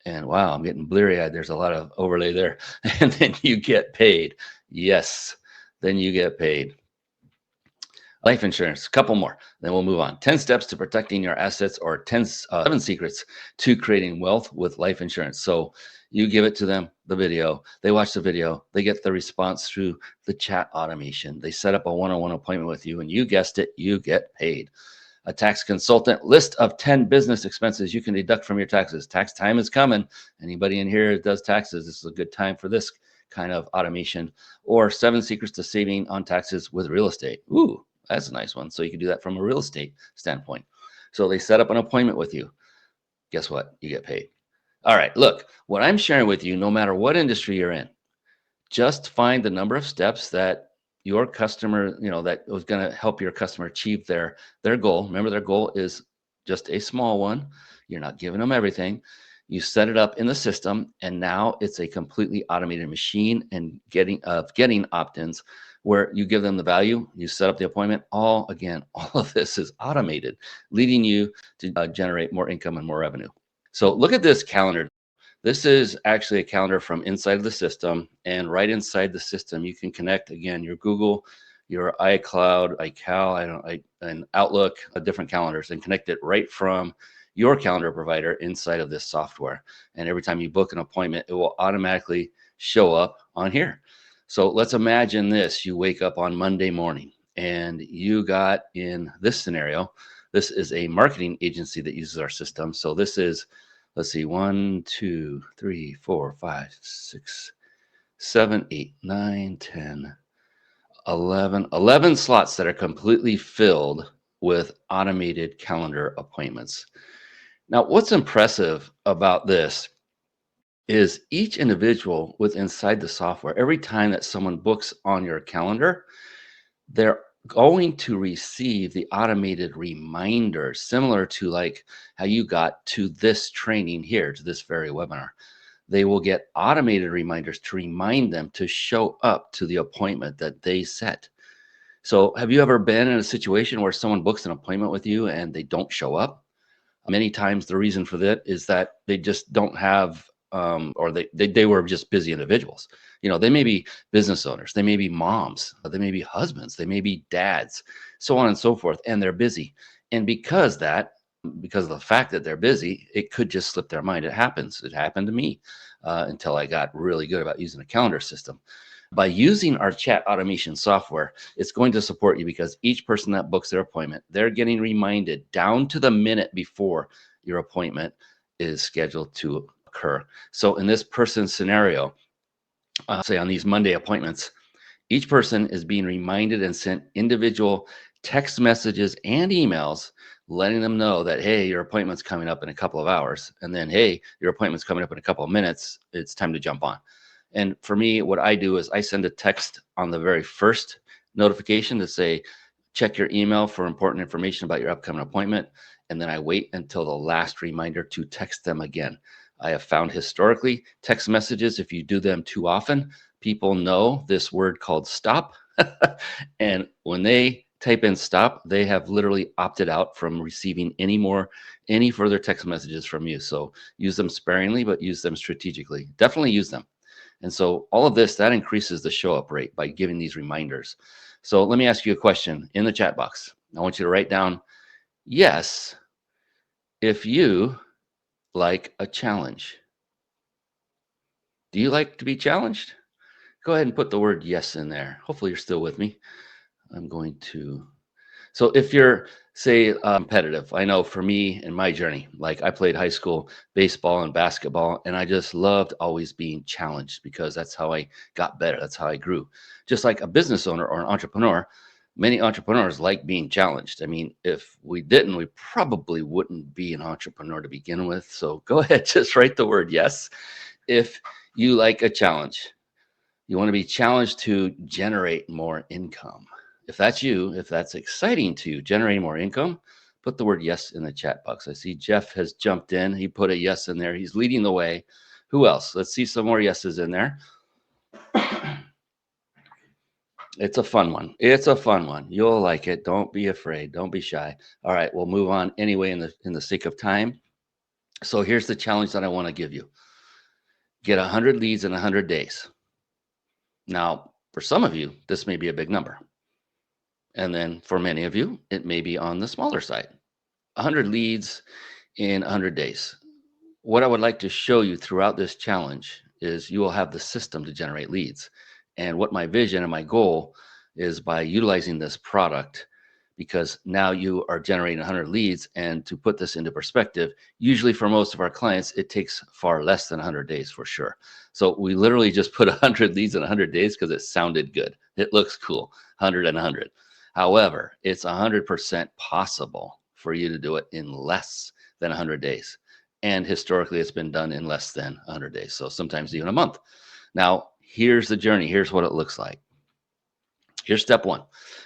A: And wow, I'm getting bleary-eyed. There's a lot of overlay there. And then you get paid. Yes, then you get paid. Life insurance, a couple more, then we'll move on. 10 steps to protecting your assets, or 7 secrets to creating wealth with life insurance. So you give it to them, the video, they watch the video, they get the response through the chat automation. They set up a one-on-one appointment with you, and you guessed it, you get paid. A tax consultant, list of 10 business expenses you can deduct from your taxes. Tax time is coming. Anybody in here that does taxes, this is a good time for this kind of automation. Or 7 secrets to saving on taxes with real estate. Ooh, that's a nice one. So you can do that from a real estate standpoint. So they set up an appointment with you. Guess what? You get paid. All right, look, what I'm sharing with you, no matter what industry you're in, just find the number of steps that your customer, that was going to help your customer achieve their goal. Remember, their goal is just a small one. You're not giving them everything. You set it up in the system, and now it's a completely automated machine and getting opt-ins where you give them the value, you set up the appointment. All of this is automated, leading you to generate more income and more revenue. So look at this calendar. This is actually a calendar from inside of the system, and right inside the system, you can connect again your Google, your iCloud, and Outlook, different calendars, and connect it right from your calendar provider inside of this software. And every time you book an appointment, it will automatically show up on here. So let's imagine this: you wake up on Monday morning, and you got, in this scenario, this is a marketing agency that uses our system. So this is, let's see, 1, 2, 3, 4, 5, 6, 7, 8, 9, 10, 11 slots that are completely filled with automated calendar appointments. Now, what's impressive about this is each individual with inside the software, every time that someone books on your calendar, they're going to receive the automated reminder, similar to like how you got to this training here, to this very webinar. They will get automated reminders to remind them to show up to the appointment that they set. So have you ever been in a situation where someone books an appointment with you and they don't show up? Many times the reason for that is that they just don't have, or they were just busy individuals. They may be business owners, they may be moms, they may be husbands, they may be dads, so on and so forth, and they're busy. And because of the fact that they're busy, it could just slip their mind. It happens. It happened to me until I got really good about using a calendar system. By using our chat automation software, it's going to support you, because each person that books their appointment, they're getting reminded down to the minute before your appointment is scheduled to occur. So in this person's scenario, say on these Monday appointments, each person is being reminded and sent individual text messages and emails letting them know that, hey, your appointment's coming up in a couple of hours. And then, hey, your appointment's coming up in a couple of minutes. It's time to jump on. And for me, what I do is I send a text on the very first notification to say, check your email for important information about your upcoming appointment. And then I wait until the last reminder to text them again. I have found historically, text messages, if you do them too often, people know this word called stop. And when they type in stop, they have literally opted out from receiving any further text messages from you. So use them sparingly, but use them strategically. Definitely use them. And so all of this, that increases the show up rate by giving these reminders. So let me ask you a question in the chat box. I want you to write down, yes, if you like a challenge. Do you like to be challenged? Go ahead and put the word yes in there. Hopefully you're still with me. So if you're, say, competitive, I know for me in my journey, like I played high school baseball and basketball, and I just loved always being challenged, because that's how I got better. That's how I grew. Just like a business owner or an entrepreneur, many entrepreneurs like being challenged. I mean, if we didn't, we probably wouldn't be an entrepreneur to begin with. So go ahead, just write the word yes if you like a challenge. You want to be challenged to generate more income. If that's you, if that's exciting to you, generating more income, put the word yes in the chat box. I see Jeff has jumped in. He put a yes in there. He's leading the way. Who else? Let's see some more yeses in there. It's a fun one. It's a fun one. You'll like it. Don't be afraid. Don't be shy. All right, we'll move on anyway in the sake of time. So here's the challenge that I want to give you. Get 100 leads in 100 days. Now, for some of you, this may be a big number. And then for many of you, it may be on the smaller side. 100 leads in 100 days. What I would like to show you throughout this challenge is you will have the system to generate leads. And what my vision and my goal is by utilizing this product, because now you are generating 100 leads. And to put this into perspective, usually for most of our clients, it takes far less than 100 days for sure. So we literally just put 100 leads in 100 days because it sounded good. It looks cool, 100 and 100. However, it's 100% possible for you to do it in less than 100 days. And historically, it's been done in less than 100 days. So sometimes even a month. Now, here's the journey. Here's what it looks like. Here's step one.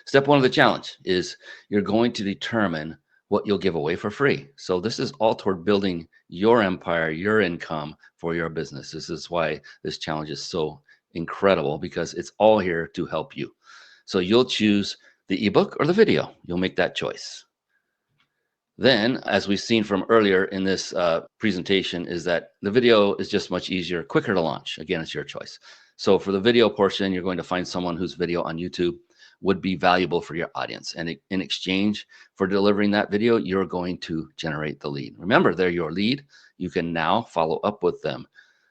A: Step one of the challenge is you're going to determine what you'll give away for free. So this is all toward building your empire, your income for your business. This is why this challenge is so incredible, because it's all here to help you. So you'll choose the ebook or the video. You'll make that choice. Then, as we've seen from earlier in this presentation, is that the video is just much easier, quicker to launch. Again, it's your choice. So for the video portion, you're going to find someone whose video on YouTube would be valuable for your audience. And in exchange for delivering that video, you're going to generate the lead. Remember, they're your lead. You can now follow up with them.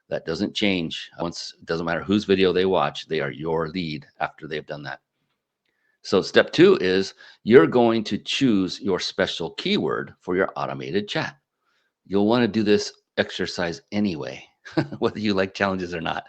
A: That doesn't change. Once, it doesn't matter whose video they watch, they are your lead after they've done that. So step two is you're going to choose your special keyword for your automated chat. You'll want to do this exercise anyway, whether you like challenges or not.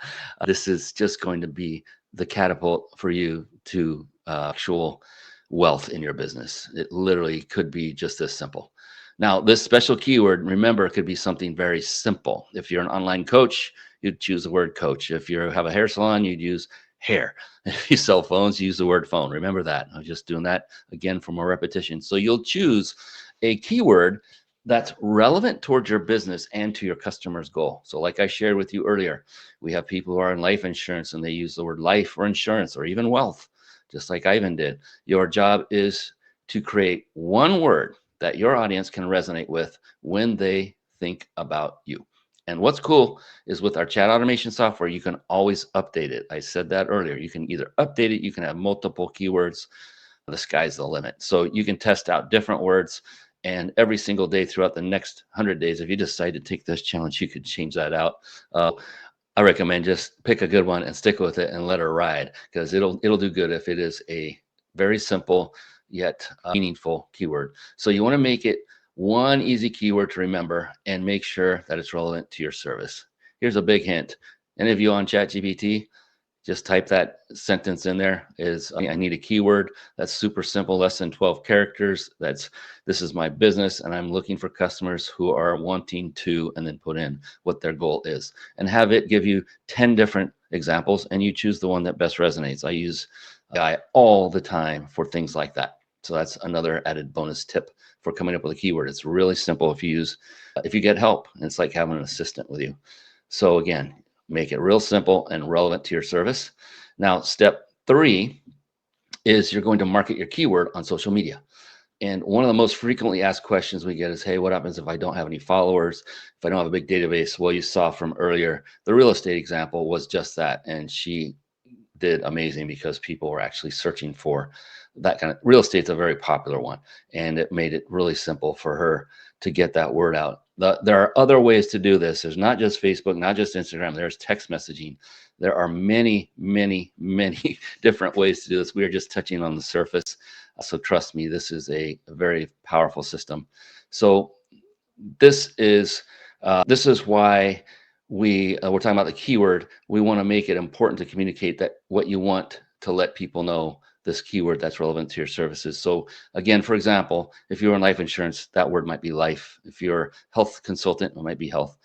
A: This is just going to be the catapult for you to actual wealth in your business. It literally could be just this simple. Now, this special keyword, remember, it could be something very simple. If you're an online coach, you'd choose the word coach. If you have a hair salon, you'd use hair. If you sell phones, use the word phone. Remember that. I'm just doing that again for more repetition. So you'll choose a keyword that's relevant towards your business and to your customer's goal. So like I shared with you earlier, we have people who are in life insurance and they use the word life or insurance or even wealth, just like Ivan did. Your job is to create one word that your audience can resonate with when they think about you. And what's cool is with our chat automation software, you can always update it. I said that earlier. You can either update it, you can have multiple keywords. The sky's the limit. So you can test out different words. And every single day throughout the next 100 days, if you decide to take this challenge, you could change that out. I recommend just pick a good one and stick with it and let her ride, because it'll do good if it is a very simple yet meaningful keyword. So you want to make it one easy keyword to remember and make sure that it's relevant to your service. Here's a big hint. Any of you on ChatGPT, just type that sentence in there. I need a keyword that's super simple, less than 12 characters. This is my business and I'm looking for customers who are wanting to, and then put in what their goal is and have it give you 10 different examples and you choose the one that best resonates. I use AI all the time for things like that. So that's another added bonus tip for coming up with a keyword. It's really simple if you get help. It's like having an assistant with you. So again, make it real simple and relevant to your service. Now, step three is you're going to market your keyword on social media. And one of the most frequently asked questions we get is, hey, what happens if I don't have any followers, if I don't have a big database? Well, you saw from earlier, the real estate example was just that. And she did amazing because people were actually searching for that kind of real estate's a very popular one. And it made it really simple for her to get that word out. There are other ways to do this. There's not just Facebook, not just Instagram. There's text messaging. There are many, many, many different ways to do this. We are just touching on the surface. So trust me, this is a very powerful system. So this is why we're talking about the keyword. We want to make it important to communicate that what you want to let people know, this keyword that's relevant to your services. So again, for example, if you're in life insurance, that word might be life. If you're a health consultant, it might be health.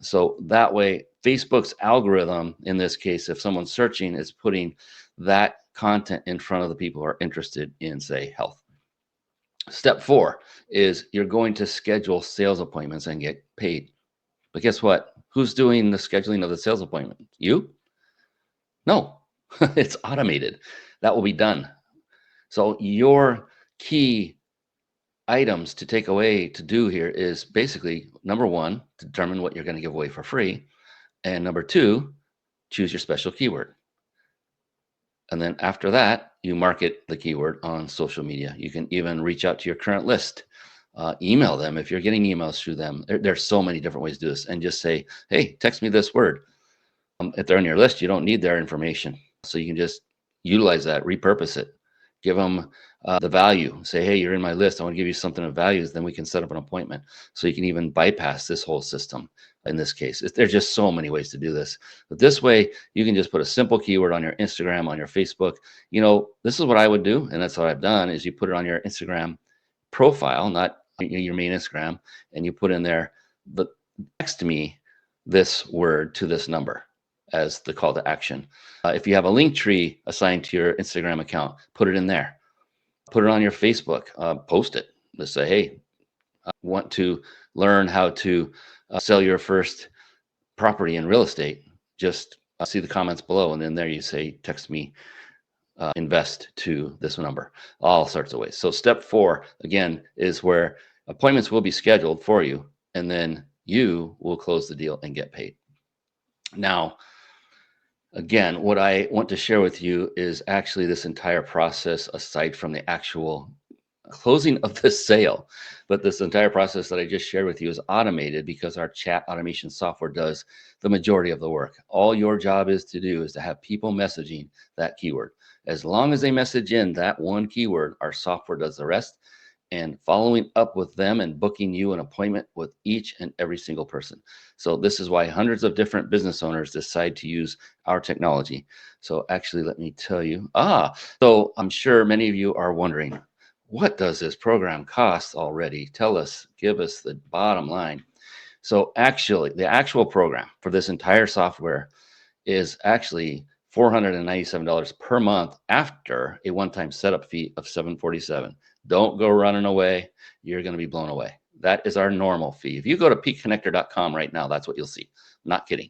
A: So that way, Facebook's algorithm, in this case, if someone's searching, is putting that content in front of the people who are interested in, say, health. Step four is you're going to schedule sales appointments and get paid. But guess what? Who's doing the scheduling of the sales appointment? You? No, it's automated. That will be done. So your key items to take away to do here is basically, number one, determine what you're going to give away for free. And number two, choose your special keyword. And then after that, you market the keyword on social media. You can even reach out to your current list, email them if you're getting emails through them. There's so many different ways to do this, and just say, hey, text me this word. If they're on your list, you don't need their information. So you can just utilize that, repurpose it, give them the value. Say, hey, you're in my list. I want to give you something of values. Then we can set up an appointment. So you can even bypass this whole system in this case. There's just so many ways to do this. But this way, you can just put a simple keyword on your Instagram, on your Facebook. This is what I would do. And that's what I've done is you put it on your Instagram profile, not your main Instagram, and you put in there, text me this word to this number as the call to action. If you have a link tree assigned to your Instagram account, put it in there. Put it on your Facebook, post it. Just say, hey, I want to learn how to sell your first property in real estate. Just see the comments below. And then there you say, text me, invest to this number, all sorts of ways. So step 4, again, is where appointments will be scheduled for you. And then you will close the deal and get paid. Now, again, what I want to share with you is actually this entire process aside from the actual closing of the sale. But this entire process that I just shared with you is automated because our chat automation software does the majority of the work. All your job is to do is to have people messaging that keyword. As long as they message in that one keyword, our software does the rest, and following up with them and booking you an appointment with each and every single person. So this is why hundreds of different business owners decide to use our technology. So actually, let me tell you, so I'm sure many of you are wondering, what does this program cost already? Tell us, give us the bottom line. So actually, the actual program for this entire software is actually $497 per month after a one-time setup fee of $747. Don't go running away. You're going to be blown away. That is our normal fee. If you go to peakconnector.com right now, that's what you'll see. I'm not kidding.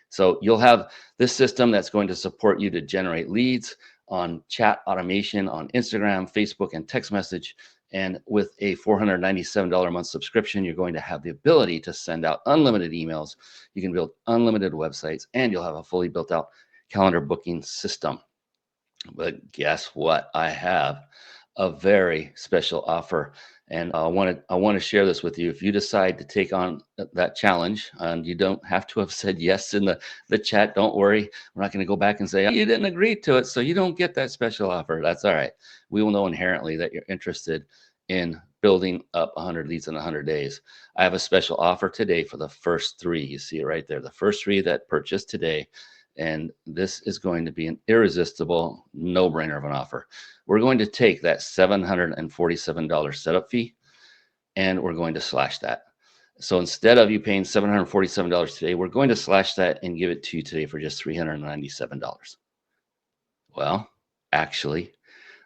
A: So you'll have this system that's going to support you to generate leads on chat automation on Instagram, Facebook, and text message. And with a $497 a month subscription, you're going to have the ability to send out unlimited emails. You can build unlimited websites, and you'll have a fully built out calendar booking system. But guess what? I have a very special offer, and I want to share this with you. If you decide to take on that challenge, and you don't have to have said yes in the chat, don't worry. We're not going to go back and say, oh, you didn't agree to it, so you don't get that special offer. That's all right. We will know inherently that you're interested in building up 100 leads in 100 days. I have a special offer today for the first 3. You see it right there. The first 3 that purchased today. And this is going to be an irresistible no-brainer of an offer. We're going to take that $747 setup fee, and we're going to slash that. So instead of you paying $747 today, we're going to slash that and give it to you today for just $397. Well, actually,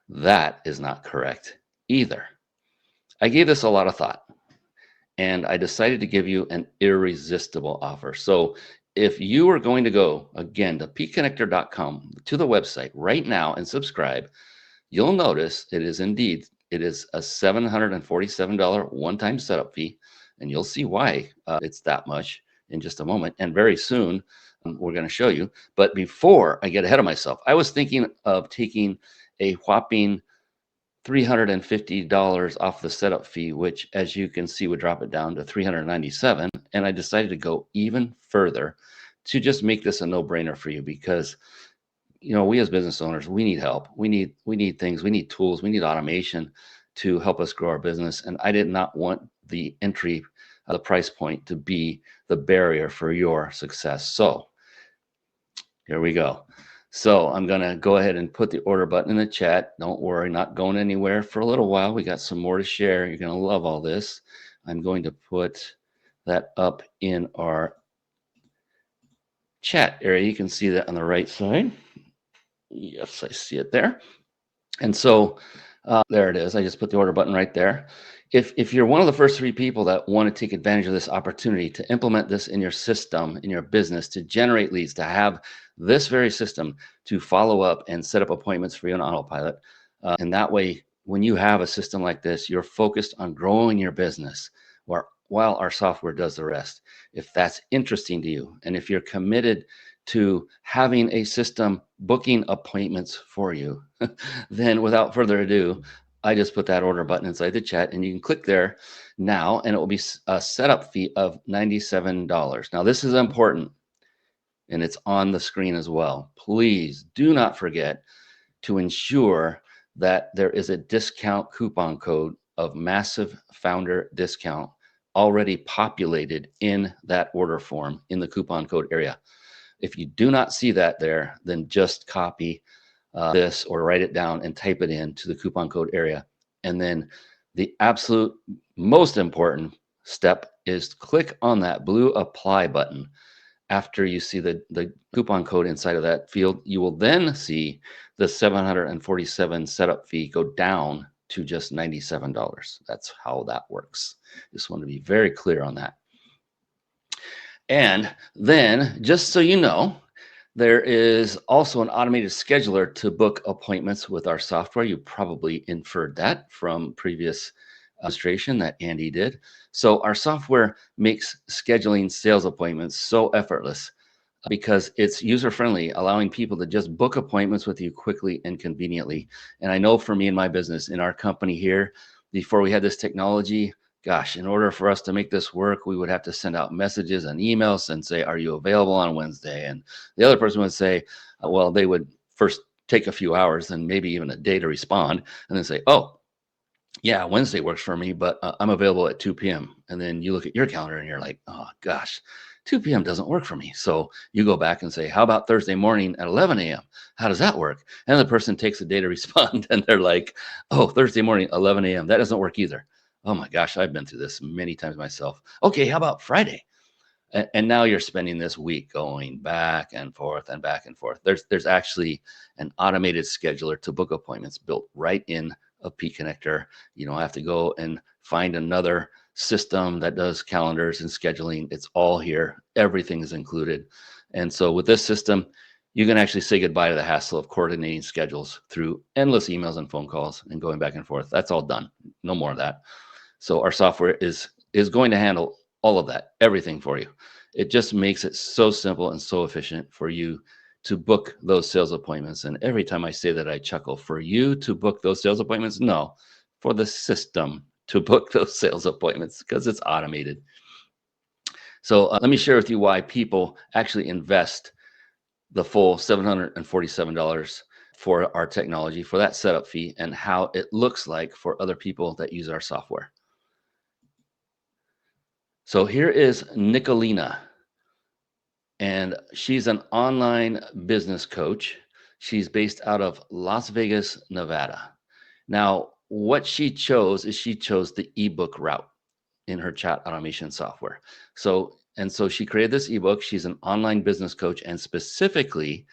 A: that is not correct either. I gave this a lot of thought, and I decided to give you an irresistible offer. So if you are going to go, again, to peakconnector.com, to the website right now and subscribe, you'll notice it is a $747 one-time setup fee, and you'll see why it's that much in just a moment. And very soon, we're going to show you. But before I get ahead of myself, I was thinking of taking a whopping $350 off the setup fee, which, as you can see, would drop it down to $397. And I decided to go even further to just make this a no-brainer for you, because we as business owners, we need help. We need things. We need tools. We need automation to help us grow our business. And I did not want the entry, the price point, to be the barrier for your success. So here we go. So I'm going to go ahead and put the order button in the chat. Don't worry, not going anywhere for a little while. We got some more to share. You're going to love all this. I'm going to put that up in our chat area. You can see that on the right side. Yes, I see it there. And so there it is. I just put the order button right there. If you're one of the first 3 people that want to take advantage of this opportunity to implement this in your system, in your business, to generate leads, to have this very system to follow up and set up appointments for you on autopilot. And that way, when you have a system like this, you're focused on growing your business while our software does the rest. If that's interesting to you, and if you're committed to having a system booking appointments for you, then without further ado, I just put that order button inside the chat, and you can click there now, and it will be a setup fee of $97. Now, this is important, and it's on the screen as well. Please do not forget to ensure that there is a discount coupon code of massive founder discount already populated in that order form in the coupon code area. If you do not see that there, then just copy this or write it down and type it in to the coupon code area. And then the absolute most important step is click on that blue apply button. After you see the coupon code inside of that field, you will then see the $747 setup fee go down to just $97. That's how that works. Just want to be very clear on that. And then, just so you know, there is also an automated scheduler to book appointments with our software. You probably inferred that from previous illustration that Andy did. So our software makes scheduling sales appointments so effortless because it's user-friendly, allowing people to just book appointments with you quickly and conveniently. And I know for me and my business, in our company here, before we had this technology, gosh, in order for us to make this work, we would have to send out messages and emails and say, are you available on Wednesday? And the other person would say, well, they would first take a few hours and maybe even a day to respond, and then say, oh, yeah, Wednesday works for me, but I'm available at 2 p.m. And then you look at your calendar and you're like, oh gosh, 2 p.m. doesn't work for me. So you go back and say, how about Thursday morning at 11 a.m.? How does that work? And the person takes a day to respond and they're like, oh, Thursday morning, 11 a.m. That doesn't work either. Oh my gosh, I've been through this many times myself. Okay, how about Friday? And now you're spending this week going back and forth and back and forth. There's actually an automated scheduler to book appointments built right in a P connector. You don't have to go and find another system that does calendars and scheduling. It's all here. Everything is included. And so with this system, you can actually say goodbye to the hassle of coordinating schedules through endless emails and phone calls and going back and forth. That's all done. No more of that. So our software is going to handle all of that, everything for you. It just makes it so simple and so efficient for you to book those sales appointments. And every time I say that, I chuckle. For you to book those sales appointments? No, for the system to book those sales appointments, because it's automated. So let me share with you why people actually invest the full $747 for our technology, for that setup fee, and how it looks like for other people that use our software. So here is Nicolina, and she's an online business coach. She's based out of Las Vegas, Nevada. Now, what she chose is she chose the ebook route in her chat automation software. So she created this ebook. She's an online business coach, and specifically,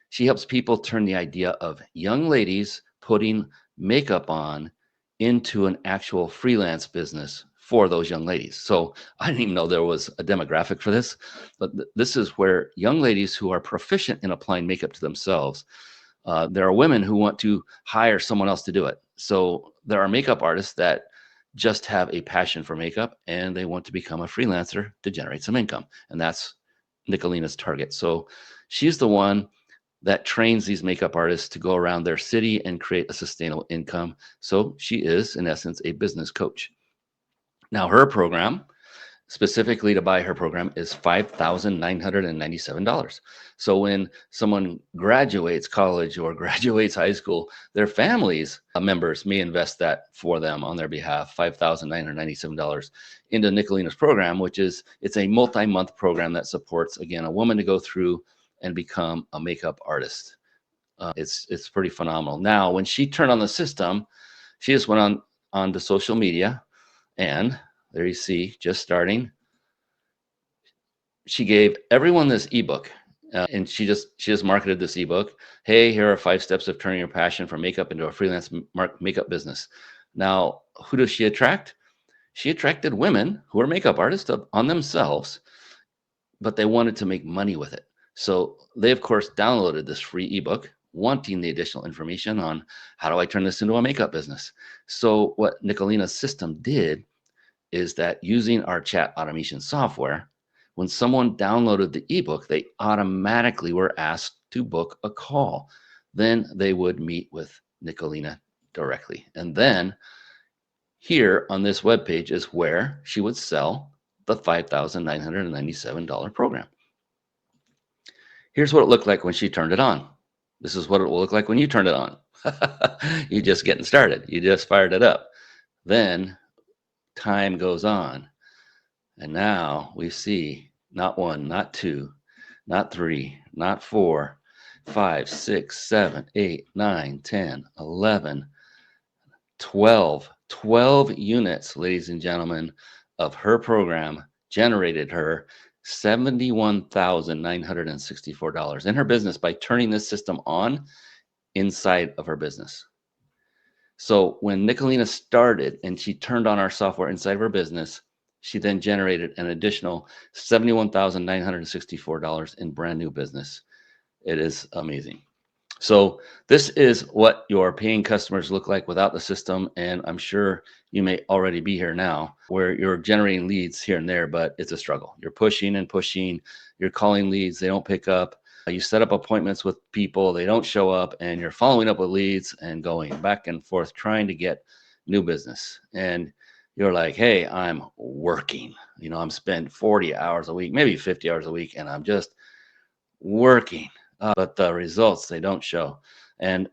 A: she helps people turn the idea of young ladies putting makeup on into an actual freelance business for those young ladies. So I didn't even know there was a demographic for this, but this is where young ladies who are proficient in applying makeup to themselves, there are women who want to hire someone else to do it. So there are makeup artists that just have a passion for makeup and they want to become a freelancer to generate some income. And that's Nicolina's target. So she's the one that trains these makeup artists to go around their city and create a sustainable income. So she is, in essence, a business coach. Now, her program, specifically to buy her program, is $5,997. So when someone graduates college or graduates high school, their families members may invest that for them on their behalf, $5,997 into Nicolina's program, which is, it's a multi-month program that supports, again, a woman to go through and become a makeup artist. It's pretty phenomenal. Now, when she turned on the system, she just went on to social media, and there you see, just starting, she gave everyone this ebook, and she just marketed this ebook. Hey, here are 5 steps of turning your passion for makeup into a freelance makeup business. Now, who does she attract? She attracted women who are makeup artists on themselves, but they wanted to make money with it. So they, of course, downloaded this free ebook, wanting the additional information on how do I turn this into a makeup business. So what Nicolina's system did is that using our chat automation software, when someone downloaded the ebook, they automatically were asked to book a call. Then they would meet with Nicolina directly. And then here on this webpage is where she would sell the $5,997 program. Here's what it looked like when she turned it on. This is what it will look like when you turn it on. You're just getting started. You just fired it up. Then time goes on. And now we see not one, not two, not three, not four, 5, 6, 7, 8, 9, 10, 11, 12 units, ladies and gentlemen, of her program generated her $71,964 in her business by turning this system on inside of her business. So when Nicolina started and she turned on our software inside of her business, she then generated an additional $71,964 in brand new business. It is amazing. So this is what your paying customers look like without the system. And I'm sure you may already be here now where you're generating leads here and there, but it's a struggle. You're pushing and pushing, you're calling leads, they don't pick up. You set up appointments with people, they don't show up, and you're following up with leads and going back and forth trying to get new business. And you're like, hey, I'm working. I'm spending 40 hours a week, maybe 50 hours a week, and I'm just working. But the results, they don't show. And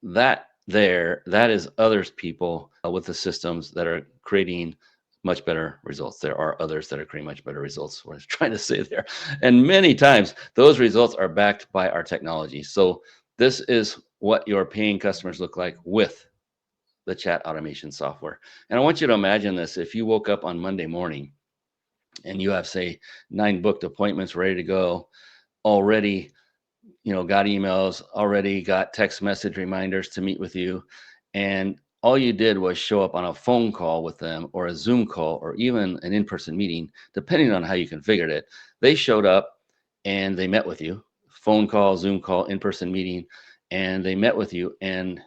A: that is others people with the systems that are creating much better results. There are others that are creating much better results. What I was trying to say there. And many times those results are backed by our technology. So this is what your paying customers look like with the chat automation software. And I want you to imagine this. If you woke up on Monday morning and you have, say, 9 booked appointments ready to go, already got emails, already got text message reminders to meet with you, and all you did was show up on a phone call with them or a Zoom call or even an in-person meeting, depending on how you configured it. They showed up and they met with you, phone call, Zoom call, in-person meeting, and they met with you, and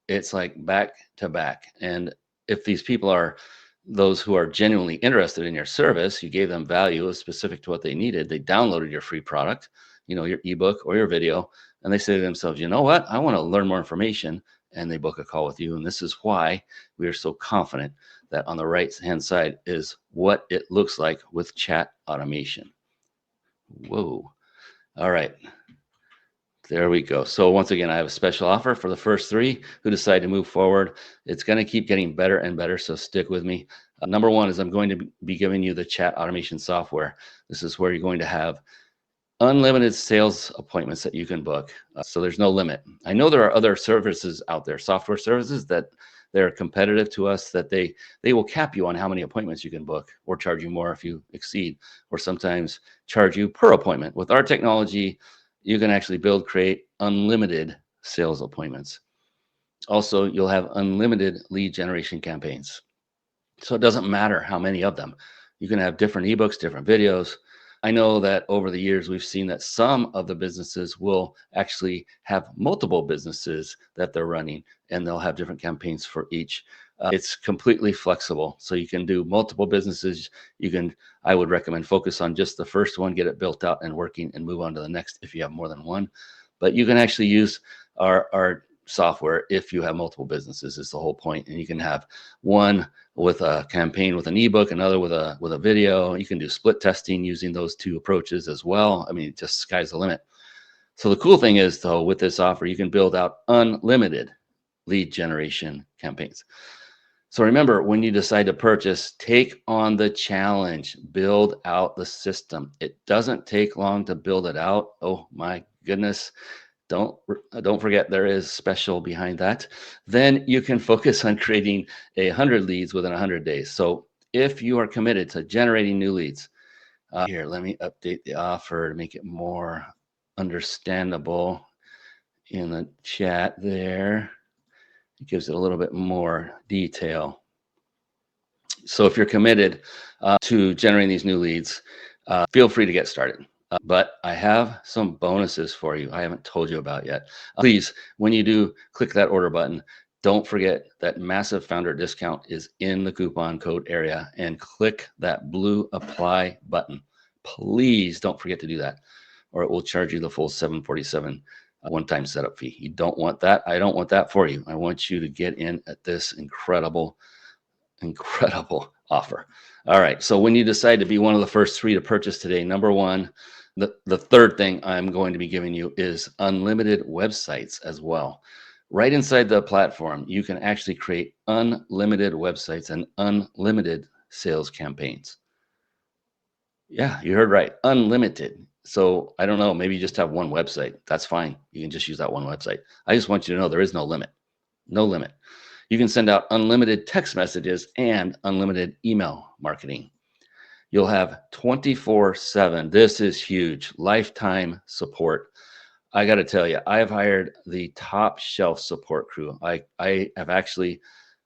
A: it's like back to back. And if these people are those who are genuinely interested in your service, you gave them value specific to what they needed, they downloaded your free product, your ebook or your video, and they say to themselves, you know what, I want to learn more information, and they book a call with you. And this is why we are so confident that on the right hand side is what it looks like with chat automation. Whoa. All right. There we go. So once again, I have a special offer for the first 3 who decide to move forward. It's going to keep getting better and better, so stick with me. Number 1 is I'm going to be giving you the chat automation software. This is where you're going to have unlimited sales appointments that you can book. So there's no limit. I know there are other services out there, software services that they're competitive to us, that they will cap you on how many appointments you can book or charge you more if you exceed, or sometimes charge you per appointment. With our technology, you can actually create unlimited sales appointments. Also, you'll have unlimited lead generation campaigns. So it doesn't matter how many of them. You can have different ebooks, different videos. I know that over the years, we've seen that some of the businesses will actually have multiple businesses that they're running, and they'll have different campaigns for each. It's completely flexible. So you can do multiple businesses. I would recommend focus on just the first one, get it built out and working, and move on to the next if you have more than one. But you can actually use our software if you have multiple businesses, is the whole point. And you can have one with a campaign with an ebook, another with a video. You can do split testing using those 2 approaches as well. I mean, just sky's the limit. So the cool thing is, though, with this offer, you can build out unlimited lead generation campaigns. So remember, when you decide to purchase, take on the challenge, build out the system. It doesn't take long to build it out. Oh my goodness. Don't forget there is special behind that. Then you can focus on creating 100 leads within 100 days. So if you are committed to generating new leads, here, let me update the offer to make it more understandable in the chat there. It gives it a little bit more detail. So if you're committed to generating these new leads, feel free to get started. But I have some bonuses for you I haven't told you about yet. Please, when you do click that order button, don't forget that massive founder discount is in the coupon code area, and click that blue apply button. Please don't forget to do that, or it will charge you the full 747 one-time setup fee. You don't want that. I don't want that for you. I want you to get in at this incredible offer. All right. So when you decide to be one of the first 3 to purchase today, number one, the third thing I'm going to be giving you is unlimited websites as well. Right inside the platform, you can actually create unlimited websites and unlimited sales campaigns. Yeah, you heard right. Unlimited. So I don't know, maybe you just have one website. That's fine. You can just use that one website. I just want you to know there is no limit. No limit. You can send out unlimited text messages and unlimited email marketing. You'll have 24/7. This is huge. Lifetime support. I got to tell you, I've hired the top shelf support crew. I have actually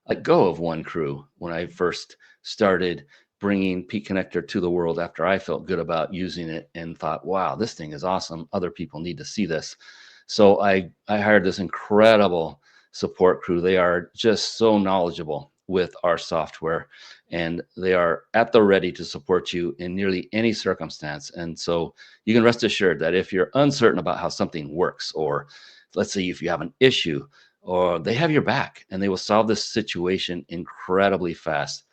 A: let go of one crew when I first started bringing Peak Connector to the world after I felt good about using it and thought, wow, this thing is awesome. Other people need to see this. So I hired this incredible support crew. They are just so knowledgeable with our software, and they are at the ready to support you in nearly any circumstance. And so you can rest assured that if you're uncertain about how something works, or let's say if you have an issue, or they have your back and they will solve this situation incredibly fast.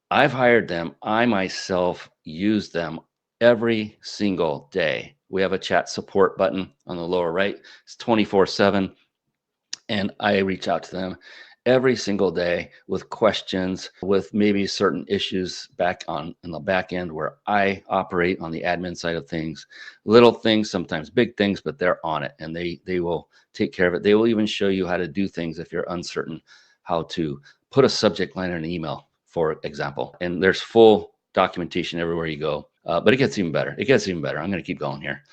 A: I've hired them. I myself use them every single day. We have a chat support button on the lower right. It's 24/7. And I reach out to them every single day with questions, with maybe certain issues back on in the back end where I operate on the admin side of things. Little things, sometimes big things, but they're on it and they will take care of it. They will even show you how to do things if you're uncertain how to put a subject line in an email, for example. And there's full documentation everywhere you go. But it gets even better. It gets even better. I'm going to keep going here.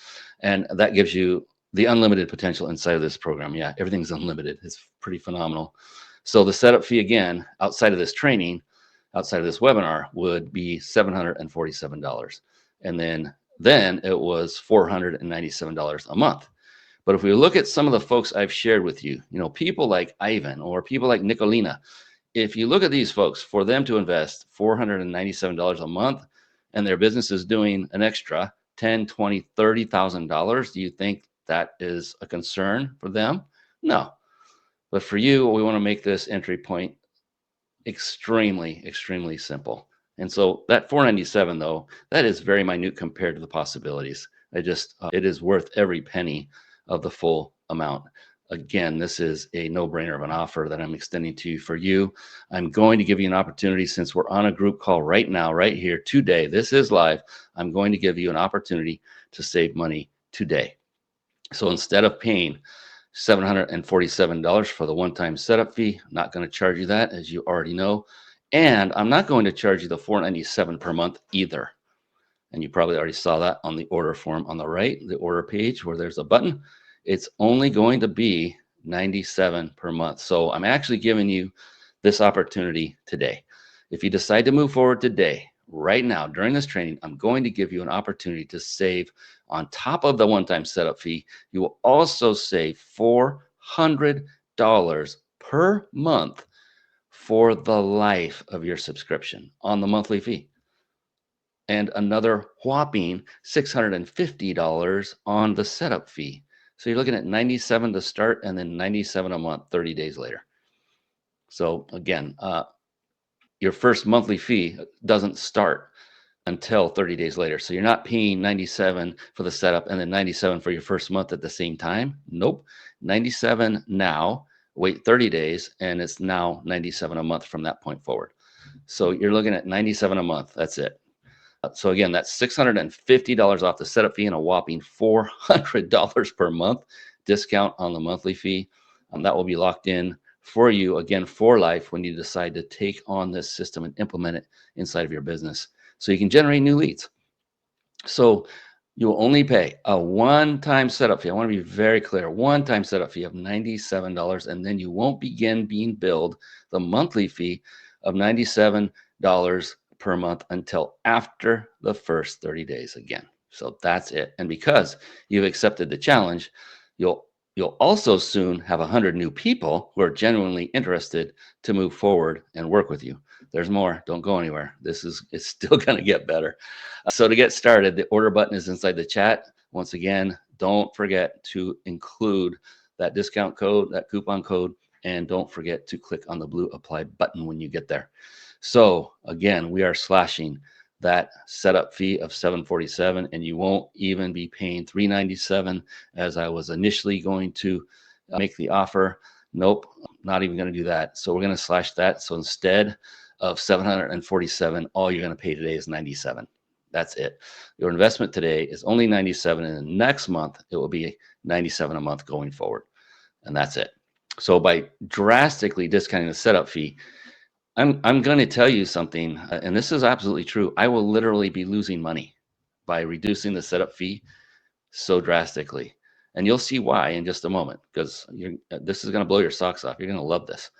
A: And that gives you the unlimited potential inside of this program. Yeah, everything's unlimited. It's pretty phenomenal. So the setup fee, again, outside of this training, outside of this webinar, would be $747. And then it was $497 a month. But if we look at some of the folks I've shared with you, people like Ivan or people like Nicolina, if you look at these folks, for them to invest $497 a month and their business is doing an extra $10, $20, $30,000, do you think that is a concern for them? No. But for you, we want to make this entry point extremely, extremely simple. And so that $497, though, that is very minute compared to the possibilities. It is worth every penny of the full amount. Again, this is a no-brainer of an offer that I'm extending to you for you. I'm going to give you an opportunity, since we're on a group call right now, right here today. This is live. I'm going to give you an opportunity to save money today. So instead of paying $747 for the one-time setup fee, I'm not going to charge you that, as you already know. And I'm not going to charge you the $497 per month either. And you probably already saw that on the order form on the right, the order page where there's a button. It's only going to be $97 per month. So I'm actually giving you this opportunity today. If you decide to move forward today, right now, during this training, I'm going to give you an opportunity to save on top of the one-time setup fee. You will also save $400 per month for the life of your subscription on the monthly fee, and another whopping $650 on the setup fee. So you're looking at $97 to start, and then $97 a month 30 days later. So again, your first monthly fee doesn't start until 30 days later. So you're not paying $97 for the setup and then $97 for your first month at the same time. Nope. $97 now, wait 30 days, and it's now $97 a month from that point forward. So you're looking at $97 a month. That's it. So again, that's $650 off the setup fee and a whopping $400 per month discount on the monthly fee. That will be locked in for you, again, for life, when you decide to take on this system and implement it inside of your business so you can generate new leads. So you will only pay a one-time setup fee. I want to be very clear, one-time setup fee of $97, and then you won't begin being billed the monthly fee of $97 per month until after the first 30 days again. So that's it. And because you've accepted the challenge, you'll also soon have 100 new people who are genuinely interested to move forward and work with you. There's more. Don't go anywhere. It's still going to get better. So to get started, the order button is inside the chat. Once again, don't forget to include that discount code, that coupon code, and don't forget to click on the blue apply button when you get there. So again, we are slashing that setup fee of $747, and you won't even be paying $397 as I was initially going to make the offer. Nope, not even going to do that. So we're going to slash that. So instead of $747, all you're going to pay today is $97. That's it. Your investment today is only $97, and the next month it will be $97 a month going forward, and that's it. So by drastically discounting the setup fee, I'm going to tell you something, and this is absolutely true. I will literally be losing money by reducing the setup fee so drastically. And you'll see why in just a moment, because this is going to blow your socks off. You're going to love this.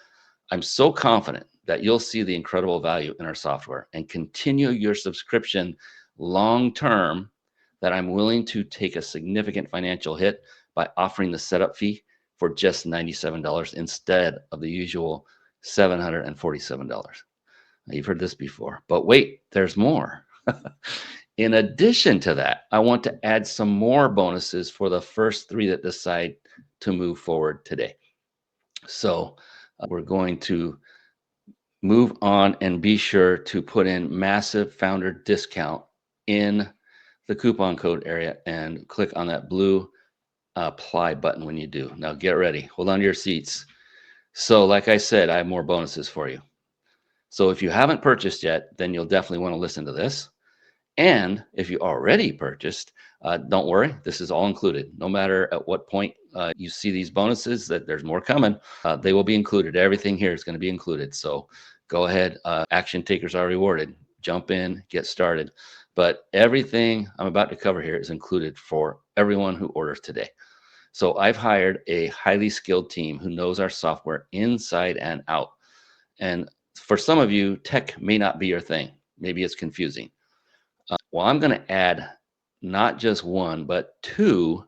A: I'm so confident that you'll see the incredible value in our software and continue your subscription long term that I'm willing to take a significant financial hit by offering the setup fee for just $97 instead of the usual $747. Now, you've heard this before, but wait, there's more. In addition to that, I want to add some more bonuses for the first 3 that decide to move forward today. So we're going to move on and be sure to put in massive founder discount in the coupon code area and click on that blue apply button when you do. Now get ready. Hold on to your seats. So like I said, I have more bonuses for you. So if you haven't purchased yet, then you'll definitely want to listen to this. And if you already purchased, don't worry, this is all included. No matter at what point you see these bonuses, that there's more coming, they will be included. Everything here is going to be included. So go ahead, action takers are rewarded. Jump in, get started. But everything I'm about to cover here is included for everyone who orders today. So I've hired a highly skilled team who knows our software inside and out. And for some of you, tech may not be your thing. Maybe it's confusing. Well, I'm going to add not just 1, but 2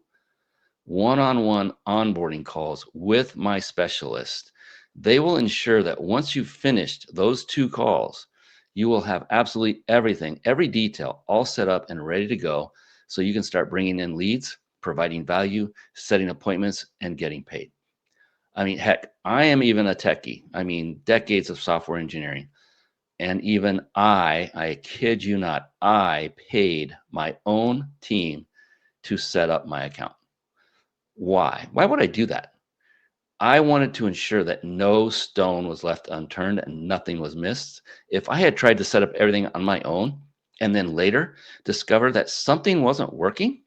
A: one-on-one onboarding calls with my specialist. They will ensure that once you've finished those 2 calls, you will have absolutely everything, every detail all set up and ready to go so you can start bringing in leads, providing value, setting appointments, and getting paid. I mean, heck, I am even a techie. I mean, decades of software engineering. And even I kid you not, I paid my own team to set up my account. Why? Why would I do that? I wanted to ensure that no stone was left unturned and nothing was missed. If I had tried to set up everything on my own and then later discover that something wasn't working,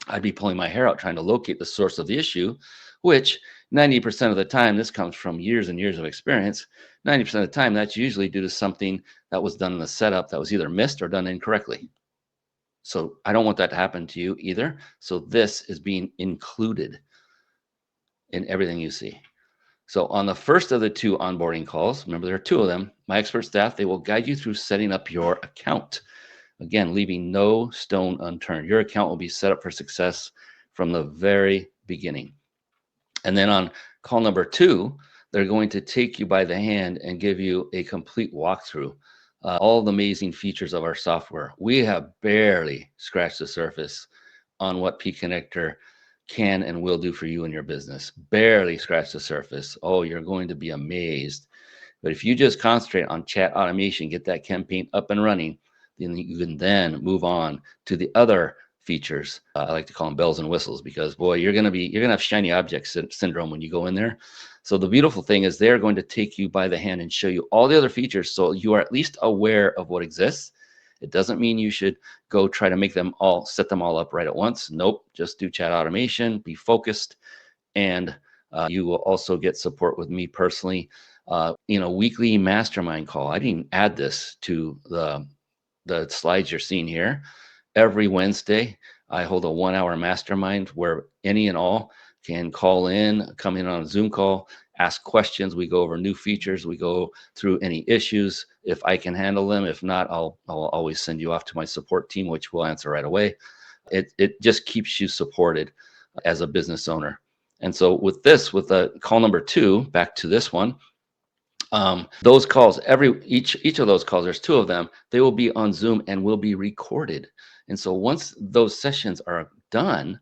A: I'd be pulling my hair out trying to locate the source of the issue, which 90% of the time, this comes from years and years of experience. 90% of the time, that's usually due to something that was done in the setup that was either missed or done incorrectly. So I don't want that to happen to you either. So this is being included in everything you see. So on the first of the 2 onboarding calls, remember there are 2 of them, my expert staff, they will guide you through setting up your account. Again, leaving no stone unturned. Your account will be set up for success from the very beginning. And then on call number 2, they're going to take you by the hand and give you a complete walkthrough, all the amazing features of our software. We have barely scratched the surface on what P-Connector can and will do for you and your business. Barely scratched the surface. Oh, you're going to be amazed. But if you just concentrate on chat automation, get that campaign up and running, then you can then move on to the other features. I like to call them bells and whistles because boy, you're going to have shiny object syndrome when you go in there. So the beautiful thing is they're going to take you by the hand and show you all the other features so you are at least aware of what exists. It doesn't mean you should go try to make them all, set them all up right at once. Nope, just do chat automation, be focused, and you will also get support with me personally in a weekly mastermind call. I didn't add this to the slides you're seeing here. Every Wednesday, I hold a 1-hour mastermind where any and all can call in, come in on a Zoom call, ask questions. We go over new features. We go through any issues. If I can handle them, if not, I'll always send you off to my support team, which will answer right away. It just keeps you supported as a business owner. And so with this, with call number 2, back to this one, Those calls, each of those calls, there's two of them, they will be on Zoom and will be recorded. And so once those sessions are done,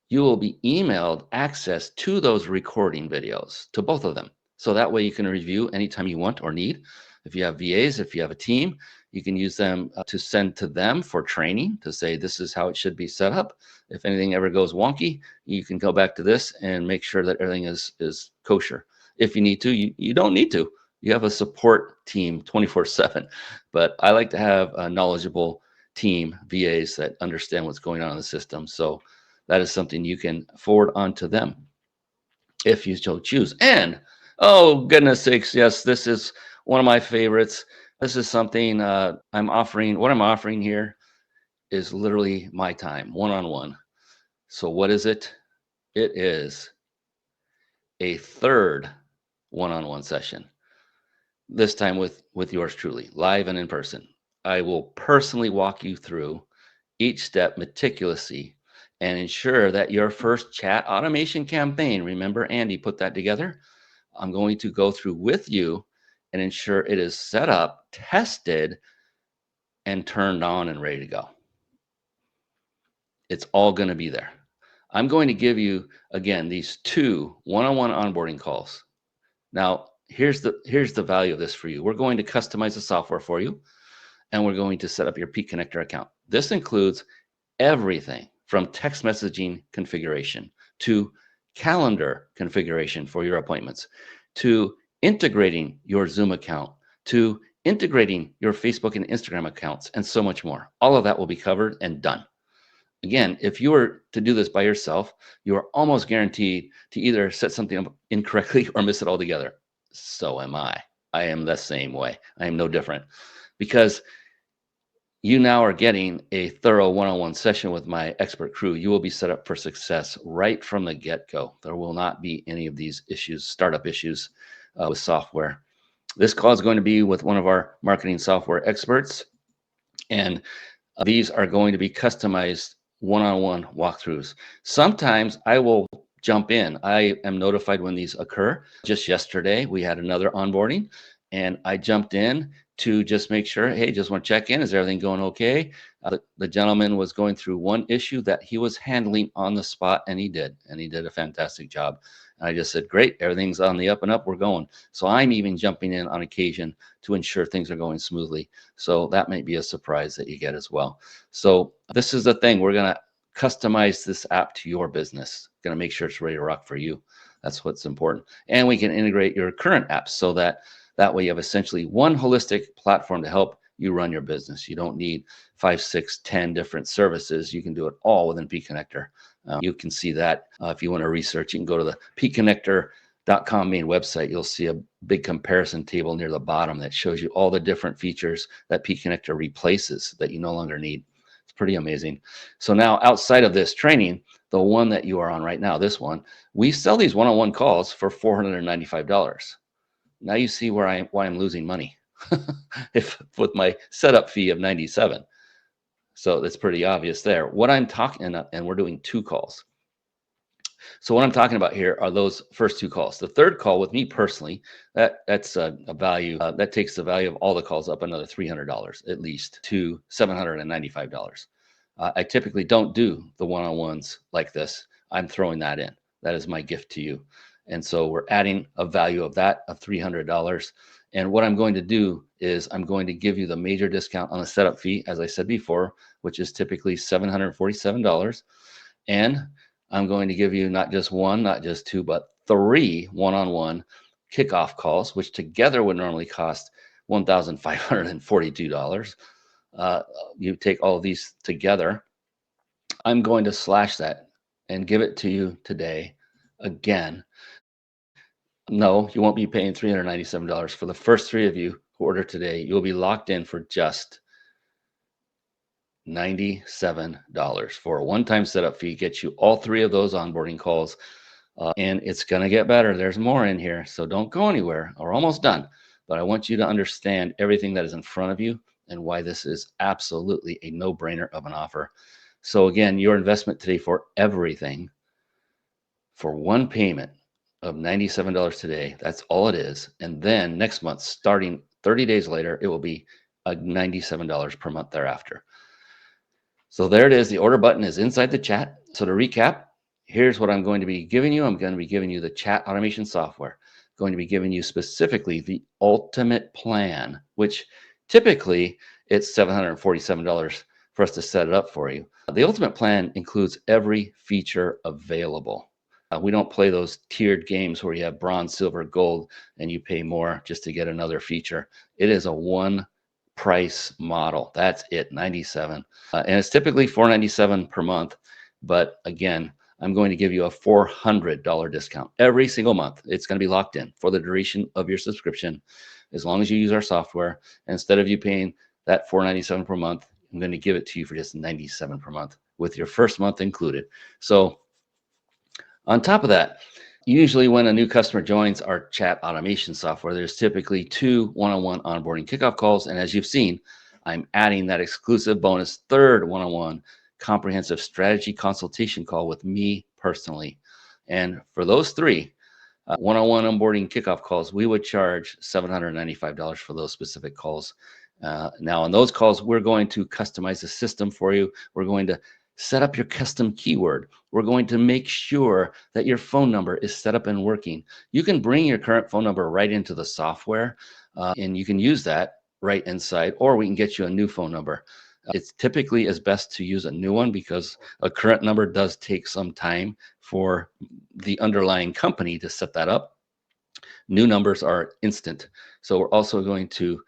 A: you will be emailed access to those recording videos, to both of them. So that way you can review anytime you want or need. If you have VAs, if you have a team, you can use them to send to them for training, to say this is how it should be set up. If anything ever goes wonky, you can go back to this and make sure that everything is kosher. If you need to, you don't need to. You have a support team 24/7. But I like to have a knowledgeable team, VAs, that understand what's going on in the system. So that is something you can forward on to them if you so choose. And oh, goodness sakes, yes, this is one of my favorites. This is something I'm offering. What I'm offering here is literally my time, one-on-one. So what is it? It is a third one-on-one session. This time with yours truly, live and in person. I will personally walk you through each step meticulously and ensure that your first chat automation campaign, remember Andy put that together, I'm going to go through with you and ensure it is set up, tested, and turned on and ready to go. It's all going to be there. I'm going to give you, again, these two one-on-one onboarding calls. Now, here's the value of this for you. We're going to customize the software for you, and we're going to set up your Peak Connector account. This includes everything from text messaging configuration to calendar configuration for your appointments, to integrating your Zoom account, to integrating your Facebook and Instagram accounts, and so much more. All of that will be covered and done. Again, if you were to do this by yourself, you are almost guaranteed to either set something up incorrectly or miss it altogether. So am I. I am the same way. I am no different, because you now are getting a thorough one-on-one session with my expert crew. You will be set up for success right from the get-go. There will not be any of these issues, startup issues with software. This call is going to be with one of our marketing software experts, and these are going to be customized one-on-one walkthroughs. Sometimes I will jump in. I am notified when these occur. Just yesterday, we had another onboarding, and I jumped in to just make sure, hey, just want to check in. Is everything going okay? The gentleman was going through one issue that he was handling on the spot, and he did a fantastic job. And I just said, great, everything's on the up and up, we're going. So I'm even jumping in on occasion to ensure things are going smoothly. So that might be a surprise that you get as well. So this is the thing, we're gonna customize this app to your business. Gonna make sure it's ready to rock for you. That's what's important. And we can integrate your current apps so that way you have essentially one holistic platform to help you run your business. You don't need 5, 6, 10 different services. You can do it all within Peak Connector. You can see that if you want to research, you can go to the peakconnector.com main website. You'll see a big comparison table near the bottom that shows you all the different features that Peak Connector replaces that you no longer need. It's pretty amazing. So now, outside of this training, the one that you are on right now, this one, we sell these one-on-one calls for $495. Now you see why I'm losing money if with my setup fee of $97. So that's pretty obvious there. What I'm talking, and we're doing 2 calls. So what I'm talking about here are those first 2 calls. The third call with me personally, that's a value that takes the value of all the calls up another $300 at least to $795. I typically don't do the one-on-ones like this. I'm throwing that in. That is my gift to you. And so we're adding a value of that of $300. And what I'm going to do is I'm going to give you the major discount on the setup fee, as I said before, which is typically $747. And I'm going to give you not just 1, not just 2, but 3 one-on-one kickoff calls, which together would normally cost $1,542. You take all of these together, I'm going to slash that and give it to you today. Again, no, you won't be paying $397 for the first 3 of you who order today. You'll be locked in for just $97 for a one-time setup fee. Get you all 3 of those onboarding calls, and it's going to get better. There's more in here, so don't go anywhere. We're almost done, but I want you to understand everything that is in front of you and why this is absolutely a no-brainer of an offer. So again, your investment today for everything for one payment of $97 today. That's all it is. And then next month, starting 30 days later, it will be $97 per month thereafter. So there it is. The order button is inside the chat. So to recap, here's what I'm going to be giving you. I'm going to be giving you the chat automation software, going to be giving you specifically the ultimate plan, which typically it's $747 for us to set it up for you. The ultimate plan includes every feature available. We don't play those tiered games where you have bronze, silver, gold, and you pay more just to get another feature. It is a one price model. That's it, 97. And it's typically $497 per month. But again, I'm going to give you a $400 discount every single month. It's going to be locked in for the duration of your subscription, as long as you use our software. And instead of you paying that $497 per month, I'm going to give it to you for just $97 per month with your first month included. So on top of that, usually when a new customer joins our chat automation software, there's typically 2 one-on-one onboarding kickoff calls. And as you've seen, I'm adding that exclusive bonus third one-on-one comprehensive strategy consultation call with me personally. And for those 3 one-on-one onboarding kickoff calls, we would charge $795 for those specific calls. Now on those calls, we're going to customize the system for you. We're going to set up your custom keyword. We're going to make sure that your phone number is set up and working. You can bring your current phone number right into the software, and you can use that right inside, or we can get you a new phone number. It's typically is best to use a new one because a current number does take some time for the underlying company to set that up. New numbers are instant. So we're also going to,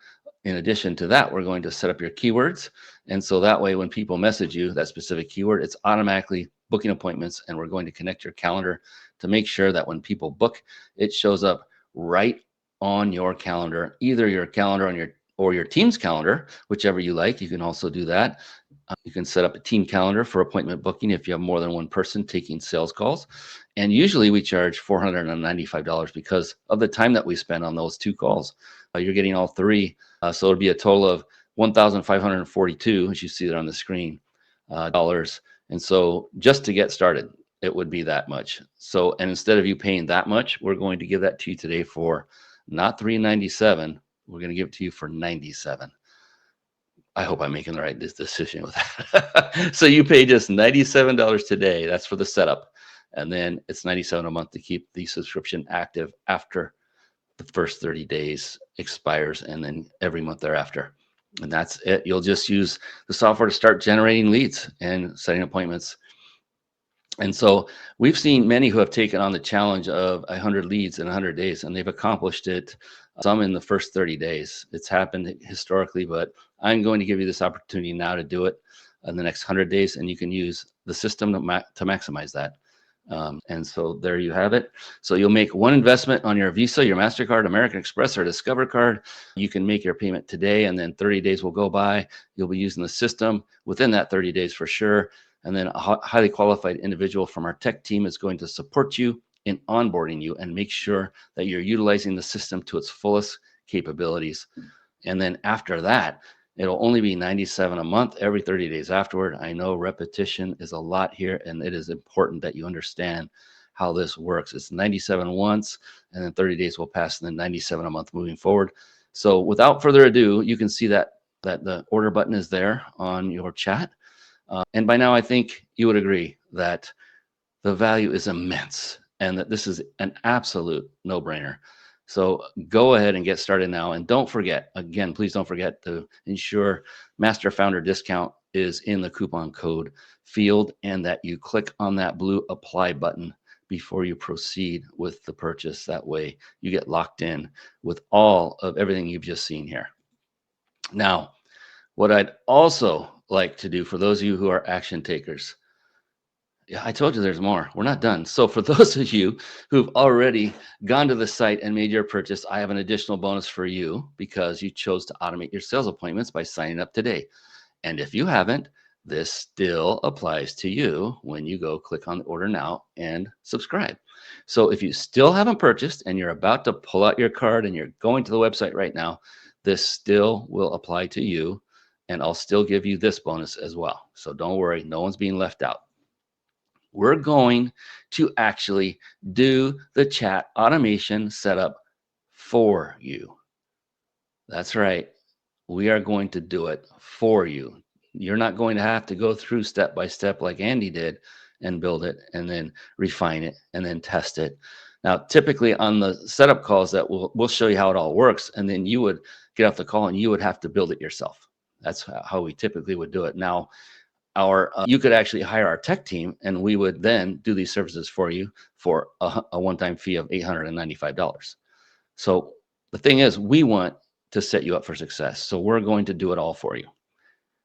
A: in addition to that, we're going to set up your keywords. And so that way, when people message you that specific keyword, it's automatically booking appointments. And we're going to connect your calendar to make sure that when people book, it shows up right on your calendar, either your calendar on your team's calendar, whichever you like. You can also do that. You can set up a team calendar for appointment booking if you have more than one person taking sales calls. And usually we charge $495 because of the time that we spend on those 2 calls. You're getting all 3. So it'll be a total of $1,542, as you see there on the screen, dollars. And so just to get started, it would be that much. So, and instead of you paying that much, we're going to give that to you today for not $397. We're going to give it to you for $97. I hope I'm making the right decision with that. So you pay just $97 today. That's for the setup. And then it's $97 a month to keep the subscription active after the first 30 days expires, and then every month thereafter. And that's it. You'll just use the software to start generating leads and setting appointments. And so we've seen many who have taken on the challenge of 100 leads in 100 days, and they've accomplished it, some in the first 30 days. It's happened historically, but I'm going to give you this opportunity now to do it in the next 100 days, and you can use the system to maximize that. And so there you have it. So you'll make one investment on your Visa, your MasterCard, American Express, or Discover card. You can make your payment today, and then 30 days will go by. You'll be using the system within that 30 days for sure. And then a highly qualified individual from our tech team is going to support you in onboarding you and make sure that you're utilizing the system to its fullest capabilities. And then after that, it'll only be $97 a month every 30 days afterward. I know repetition is a lot here, and it is important that you understand how this works. It's $97 once, and then 30 days will pass, and then $97 a month moving forward. So without further ado, you can see that the order button is there on your chat. And by now, I think you would agree that the value is immense and that this is an absolute no-brainer. So go ahead and get started now. And don't forget, again, please don't forget to ensure Master Founder discount is in the coupon code field and that you click on that blue apply button before you proceed with the purchase. That way you get locked in with all of everything you've just seen here. Now, what I'd also like to do for those of you who are action takers, yeah, I told you there's more. We're not done. So for those of you who've already gone to the site and made your purchase, I have an additional bonus for you because you chose to automate your sales appointments by signing up today. And if you haven't, this still applies to you when you go click on the order now and subscribe. So if you still haven't purchased and you're about to pull out your card and you're going to the website right now, this still will apply to you. And I'll still give you this bonus as well. So don't worry, no one's being left out. We're going to actually do the chat automation setup for you. That's right. We are going to do it for you. You're not going to have to go through step by step like Andy did and build it and then refine it and then test it. Now, typically on the setup calls that we'll show you how it all works, and then you would get off the call and you would have to build it yourself. That's how we typically would do it. Now, you could actually hire our tech team, and we would then do these services for you for a one-time fee of $895. So the thing is, we want to set you up for success. So we're going to do it all for you.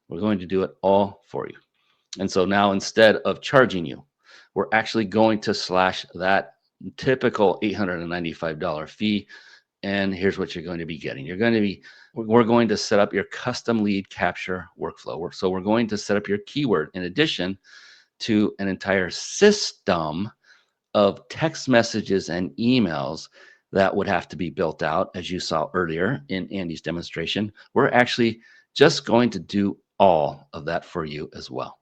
A: We're going to do it all for you. And so now, instead of charging you, we're actually going to slash that typical $895 fee. And here's what you're going to be getting. We're going to set up your custom lead capture workflow. So we're going to set up your keyword in addition to an entire system of text messages and emails that would have to be built out, as you saw earlier in Andy's demonstration. We're actually just going to do all of that for you as well.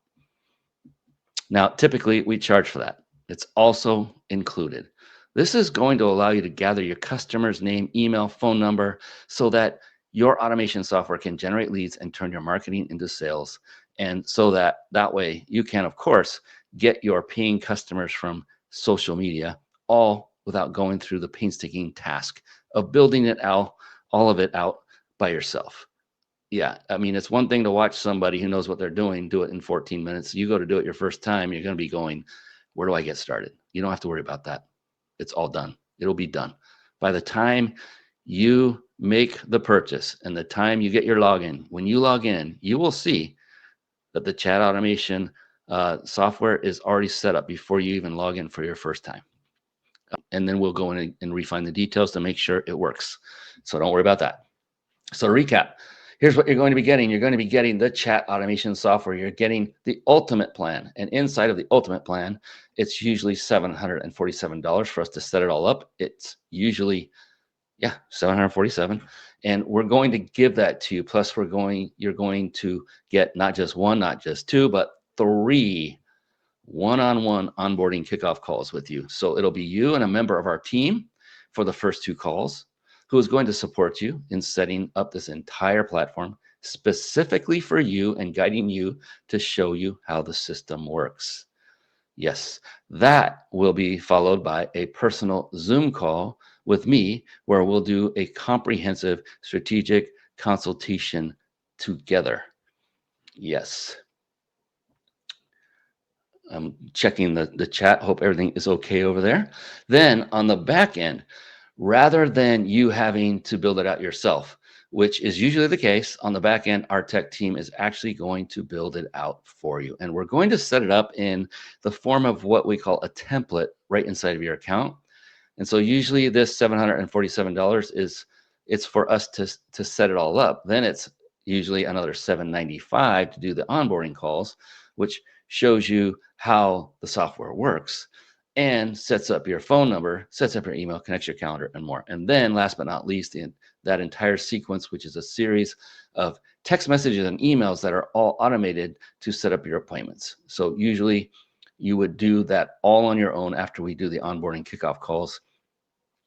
A: Now, typically we charge for that. It's also included. This is going to allow you to gather your customer's name, email, phone number, so that your automation software can generate leads and turn your marketing into sales. And so that way you can, of course, get your paying customers from social media, all without going through the painstaking task of building it out, all of it out by yourself. Yeah, I mean, it's one thing to watch somebody who knows what they're doing do it in 14 minutes. You go to do it your first time, you're going to be going, where do I get started? You don't have to worry about that. It's all done. It'll be done. By the time you make the purchase and the time you get your login, when you log in, you will see that the chat automation software is already set up before you even log in for your first time. And then we'll go in and refine the details to make sure it works. So don't worry about that. So to recap, here's what you're going to be getting. You're going to be getting the chat automation software. You're getting the ultimate plan. And inside of the ultimate plan, it's usually $747 for us to set it all up. It's usually, yeah, $747. And we're going to give that to you. Plus, you're going to get not just one, not just two, but 3 one-on-one onboarding kickoff calls with you. So it'll be you and a member of our team for the first 2 calls, who is going to support you in setting up this entire platform specifically for you and guiding you to show you how the system works. Yes, that will be followed by a personal Zoom call with me, where we'll do a comprehensive strategic consultation together. Yes. I'm checking the chat. Hope everything is okay over there. Then on the back end, rather than you having to build it out yourself, which is usually the case, on the back end, our tech team is actually going to build it out for you. And we're going to set it up in the form of what we call a template right inside of your account. And so usually this $747 it's for us to set it all up. Then it's usually another $795 to do the onboarding calls, which shows you how the software works and sets up your phone number, sets up your email, connects your calendar, and more. And then last but not least, in that entire sequence, which is a series of text messages and emails that are all automated to set up your appointments. So usually you would do that all on your own after we do the onboarding kickoff calls.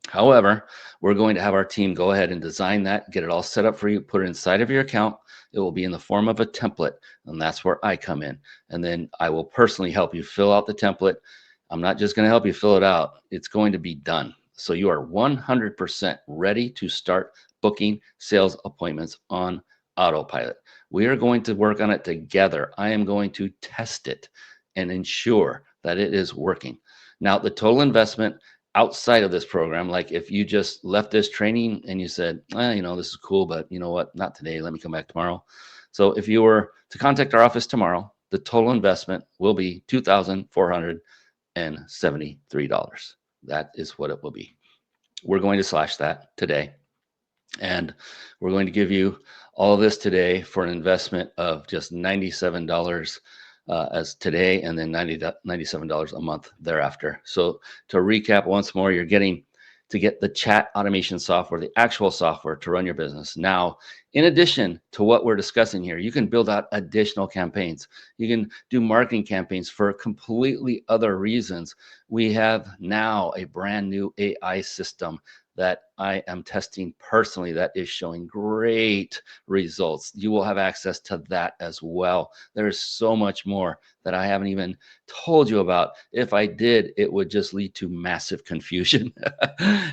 A: However, we're going to have our team go ahead and design that, get it all set up for you, put it inside of your account. It will be in the form of a template, and that's where I come in. And then I will personally help you fill out the template. I'm not just going to help you fill it out. It's going to be done. So you are 100% ready to start booking sales appointments on autopilot. We are going to work on it together. I am going to test it and ensure that it is working. Now, the total investment outside of this program, like if you just left this training and you said, this is cool, but you know what, not today, let me come back tomorrow. So if you were to contact our office tomorrow, the total investment will be $2,473. That is what it will be. We're going to slash that today. And we're going to give you all of this today for an investment of just $97 as today, and then $97 a month thereafter. So to recap once more, you're getting to get the chat automation software, the actual software to run your business. Now, in addition to what we're discussing here, you can build out additional campaigns. You can do marketing campaigns for completely other reasons. We have now a brand new AI system that I am testing personally that is showing great results. You will have access to that as well. There is so much more that I haven't even told you about. If I did, it would just lead to massive confusion.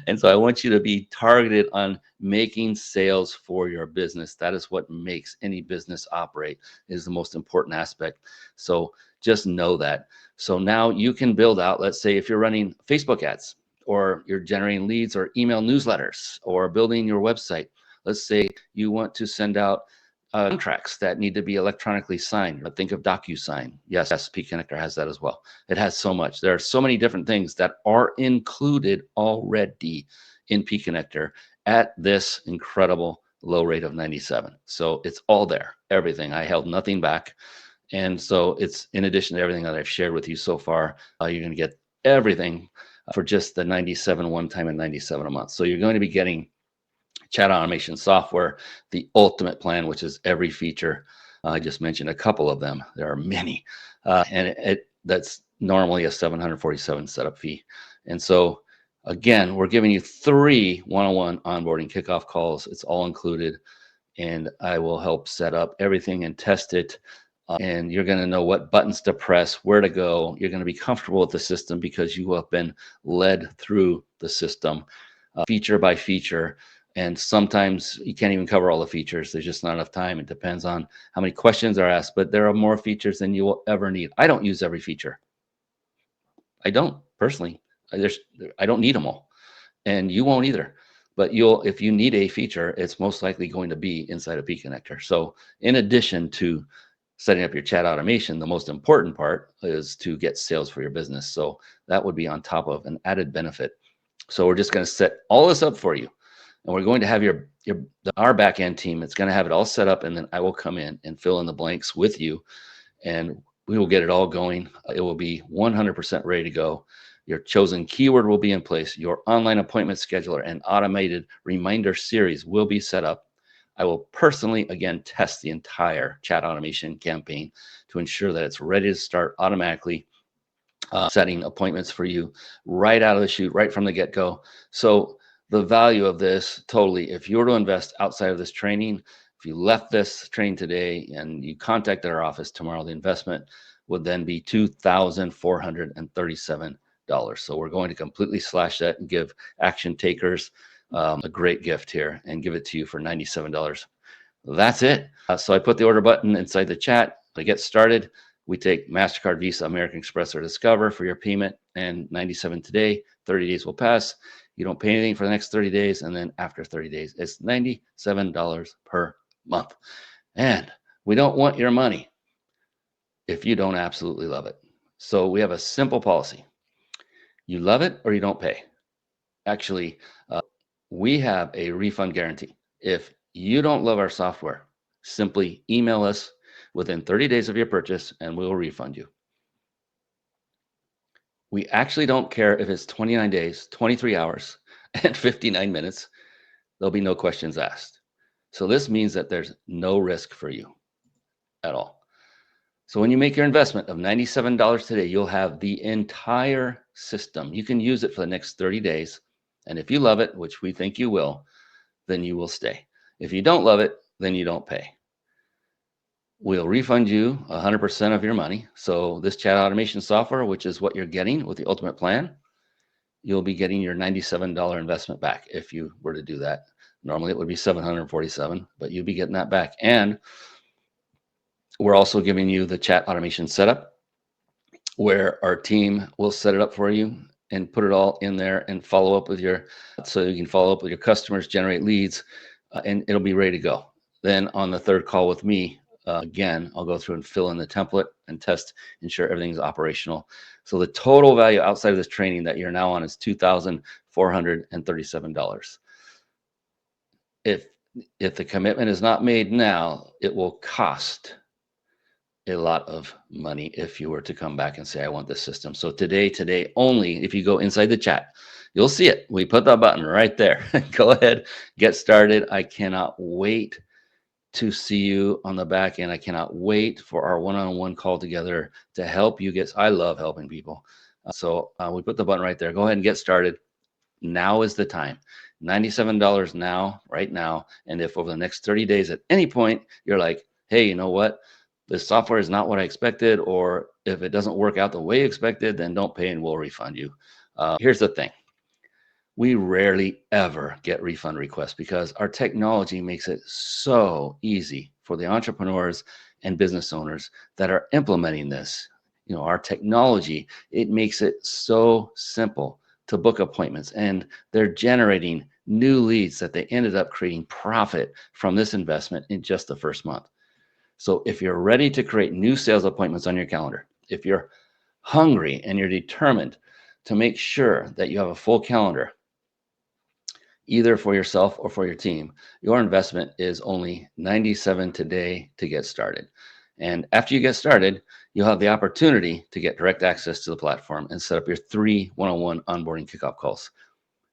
A: And so I want you to be targeted on making sales for your business. That is what makes any business operate, is the most important aspect. So just know that. So now you can build out, let's say if you're running Facebook ads, or you're generating leads or email newsletters, or building your website. Let's say you want to send out contracts that need to be electronically signed. Think of DocuSign. Yes, pConnector has that as well. It has so much. There are so many different things that are included already in pConnector at this incredible low rate of 97. So it's all there, everything. I held nothing back. And so it's in addition to everything that I've shared with you so far, you're going to get everything for just the 97 one time and 97 a month. So you're going to be getting chat automation software, the ultimate plan, which is every feature. I just mentioned a couple of them. There are many, and that's normally a $747 setup fee. And so again, we're giving you 3 one-on-one onboarding kickoff calls. It's all included, and I will help set up everything and test it. And you're going to know what buttons to press, where to go. You're going to be comfortable with the system because you have been led through the system feature by feature. And sometimes you can't even cover all the features. There's just not enough time. It depends on how many questions are asked, but there are more features than you will ever need. I don't use every feature. I don't personally. I don't need them all, and you won't either. But if you need a feature, it's most likely going to be inside a pConnector. So in addition to setting up your chat automation, the most important part is to get sales for your business. So that would be on top of an added benefit. So we're just going to set all this up for you, and we're going to have our back end team. It's going to have it all set up, and then I will come in and fill in the blanks with you, and we will get it all going. It will be 100% ready to go. Your chosen keyword will be in place. Your online appointment scheduler and automated reminder series will be set up. I will personally, again, test the entire chat automation campaign to ensure that it's ready to start automatically, setting appointments for you right out of the chute, right from the get-go. So the value of this, totally, if you were to invest outside of this training, if you left this training today and you contacted our office tomorrow, the investment would then be $2,437. So we're going to completely slash that and give action takers a great gift here and give it to you for $97. That's it. So I put the order button inside the chat. To get started, we take MasterCard, Visa, American Express, or Discover for your payment, and 97 today. 30 days will pass. You don't pay anything for the next 30 days, and then after 30 days, it's $97 per month. And we don't want your money if you don't absolutely love it. So we have a simple policy. You love it or you don't pay. Actually, we have a refund guarantee. If you don't love our software, simply email us within 30 days of your purchase and we will refund you. We actually don't care if it's 29 days, 23 hours, and 59 minutes. There'll be no questions asked. So this means that there's no risk for you at all. So when you make your investment of $97 today, you'll have the entire system. You can use it for the next 30 days. And if you love it, which we think you will, then you will stay. If you don't love it, then you don't pay. We'll refund you 100% of your money. So this chat automation software, which is what you're getting with the ultimate plan, you'll be getting your $97 investment back if you were to do that. Normally it would be $747, but you'll be getting that back. And we're also giving you the chat automation setup where our team will set it up for you and put it all in there and follow up with so you can follow up with your customers, generate leads, and it'll be ready to go. Then on the third call with me, again, I'll go through and fill in the template and test, ensure everything's operational. So the total value outside of this training that you're now on is $2,437. If the commitment is not made now, it will cost a lot of money if you were to come back and say, I want this system. So today only, if you go inside the chat, you'll see it. We put that button right there. Go ahead, get started. I cannot wait to see you on the back end. I cannot wait for our one-on-one call together to help you get. I love helping people. So we put the button right there. Go ahead and get started. Now is the time. $97 now, right now. And if over the next 30 days at any point, you're like, hey, you know what? This software is not what I expected, or if it doesn't work out the way you expected, then don't pay and we'll refund you. Here's the thing. We rarely ever get refund requests because our technology makes it so easy for the entrepreneurs and business owners that are implementing this. You know, our technology, it makes it so simple to book appointments, and they're generating new leads that they ended up creating profit from this investment in just the first month. So if you're ready to create new sales appointments on your calendar, if you're hungry and you're determined to make sure that you have a full calendar, either for yourself or for your team, your investment is only $97 today to get started. And after you get started, you'll have the opportunity to get direct access to the platform and set up your 3 one-on-one onboarding kickoff calls.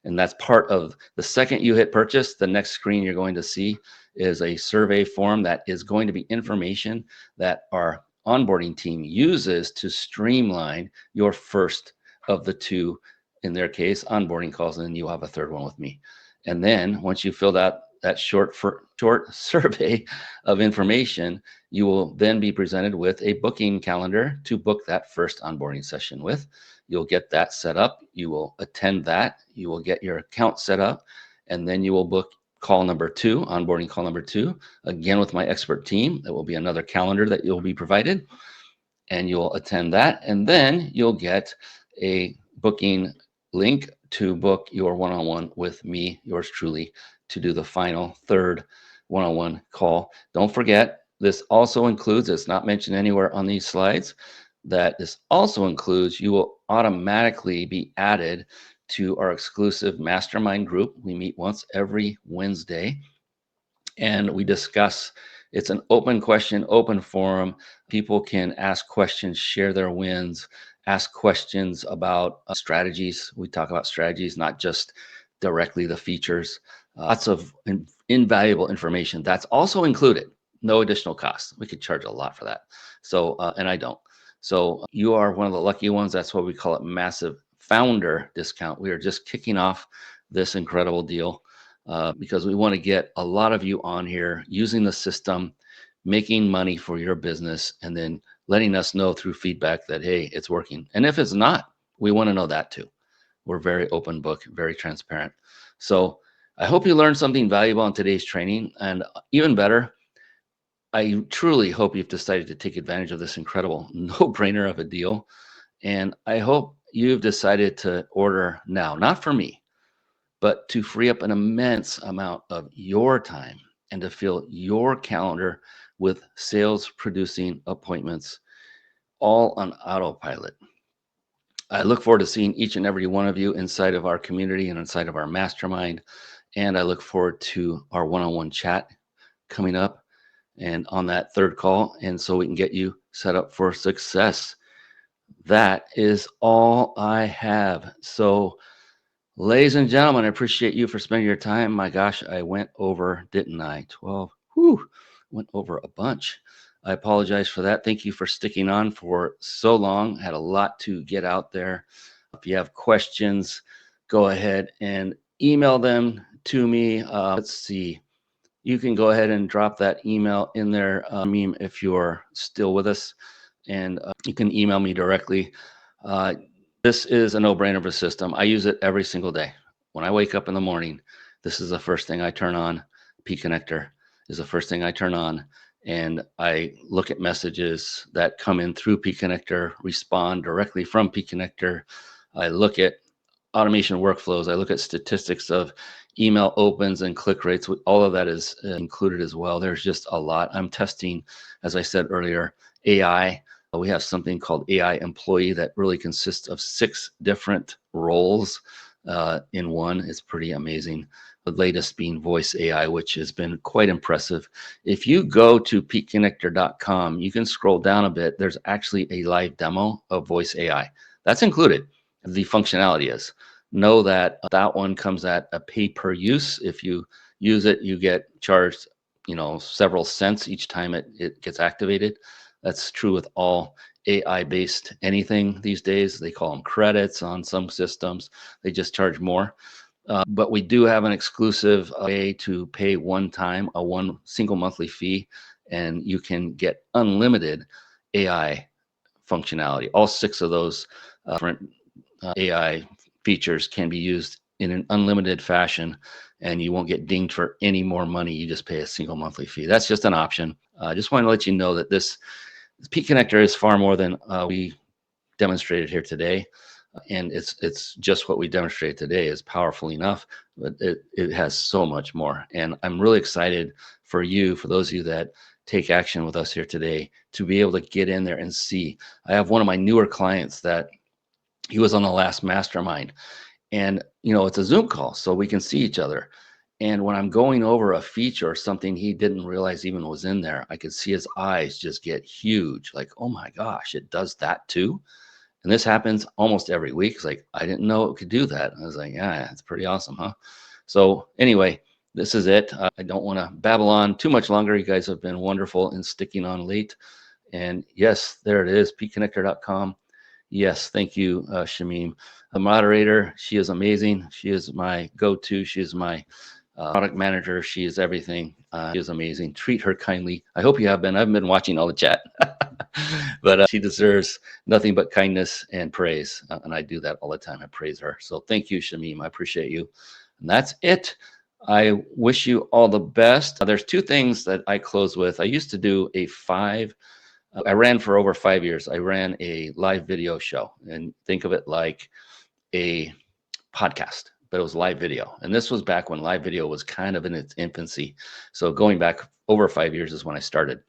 A: And that's part of the second you hit purchase, the next screen you're going to see is a survey form that is going to be information that our onboarding team uses to streamline your first of the 2, in their case, onboarding calls, and then you'll have a third one with me. And then once you fill out that short survey of information, you will then be presented with a booking calendar to book that first onboarding session with. You'll get that set up. You will attend that. You will get your account set up, and then you will book call number 2, onboarding call number 2, again with my expert team. There will be another calendar that you'll be provided, and you'll attend that, and then you'll get a booking link to book your one-on-one with me, yours truly, to do the final third one-on-one call. Don't forget, this also includes, it's not mentioned anywhere on these slides, that this also includes you will automatically be added to our exclusive mastermind group. We meet once every Wednesday and we discuss. It's an open question, open forum. People can ask questions, share their wins, ask questions about strategies. We talk about strategies, not just directly the features. Lots of invaluable information that's also included. No additional cost. We could charge a lot for that. So, and I don't. So you are one of the lucky ones. That's why we call it massive founder discount. We are just kicking off this incredible deal because we want to get a lot of you on here using the system, making money for your business, and then letting us know through feedback that, hey, it's working. And if it's not, we want to know that too. We're very open book, very transparent. So I hope you learned something valuable in today's training. And even better, I truly hope you've decided to take advantage of this incredible no-brainer of a deal. And I hope you've decided to order now, not for me, but to free up an immense amount of your time and to fill your calendar with sales producing appointments, all on autopilot. I look forward to seeing each and every one of you inside of our community and inside of our mastermind. And I look forward to our one-on-one chat coming up and on that third call. And so we can get you set up for success. That is all I have. So ladies and gentlemen, I appreciate you for spending your time. My gosh, I went over, didn't I? 12. Whew, went over a bunch. I apologize for that. Thank you for sticking on for so long. Had a lot to get out there. If you have questions, go ahead and email them to me. Let's see. You can go ahead and drop that email in there, meme, if you're still with us, and you can email me directly. This is a no-brainer of a system. I use it every single day. When I wake up in the morning, this is the first thing I turn on. P-Connector is the first thing I turn on, and I look at messages that come in through P-Connector, respond directly from P-Connector. I look at automation workflows. I look at statistics of email opens and click rates. All of that is included as well. There's just a lot. I'm testing, as I said earlier, AI. We have something called AI employee that really consists of 6 different roles in one. It's pretty amazing. The latest being voice AI, which has been quite impressive. If you go to peakconnector.com, you can scroll down a bit. There's actually a live demo of voice AI. That's included. The functionality is. Know that that one comes at a pay per use. If you use it, you get charged, several cents each time it gets activated. That's true with all AI based anything these days. They call them credits on some systems. They just charge more. But we do have an exclusive way to pay one time, a one single monthly fee, and you can get unlimited AI functionality. All 6 of those different AI features can be used in an unlimited fashion, and you won't get dinged for any more money. You just pay a single monthly fee. That's just an option. I just want to let you know that this Peak Connector is far more than we demonstrated here today. And it's just what we demonstrated today is powerful enough, but it has so much more. And I'm really excited for those of you that take action with us here today, to be able to get in there and see. I have one of my newer clients that he was on the last mastermind, and it's a Zoom call, so we can see each other. And when I'm going over a feature or something he didn't realize even was in there, I could see his eyes just get huge, like, oh my gosh, it does that too. And this happens almost every week. It's like, I didn't know it could do that. I was like, yeah, it's pretty awesome, huh? So anyway, this is it. I don't want to babble on too much longer. You guys have been wonderful in sticking on late. And yes, there it is, peakconnector.com. Yes, thank you, Shamim. The moderator, she is amazing. She is my go-to. She is my product manager. She is everything. She is amazing. Treat her kindly. I hope you have been. I've been watching all the chat. But she deserves nothing but kindness and praise. And I do that all the time. I praise her. So thank you, Shamim. I appreciate you. And that's it. I wish you all the best. There's 2 things that I close with. I used to do I ran for over 5 years. I ran a live video show, and think of it like a podcast, but it was live video. And this was back when live video was kind of in its infancy. So going back over 5 years is when I started.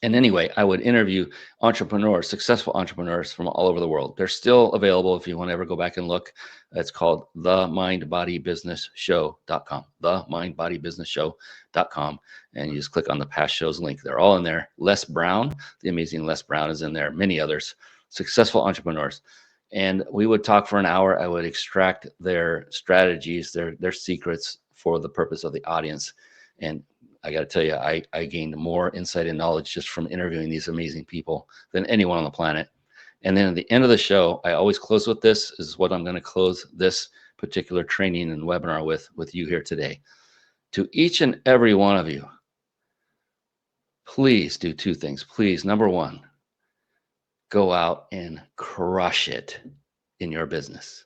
A: And anyway, I would interview entrepreneurs, successful entrepreneurs from all over the world. They're still available if you want to ever go back and look. It's called themindbodybusinessshow.com, themindbodybusinessshow.com. And you just click on the past shows link. They're all in there. Les Brown, the amazing Les Brown, is in there. Many others, successful entrepreneurs. And we would talk for an hour. I would extract their strategies, their secrets for the purpose of the audience. And I got to tell you, I gained more insight and knowledge just from interviewing these amazing people than anyone on the planet. And then at the end of the show, I always close with this. Is what I'm going to close this particular training and webinar with you here today. To each and every one of you, please do 2 things. Please, number 1, go out and crush it in your business.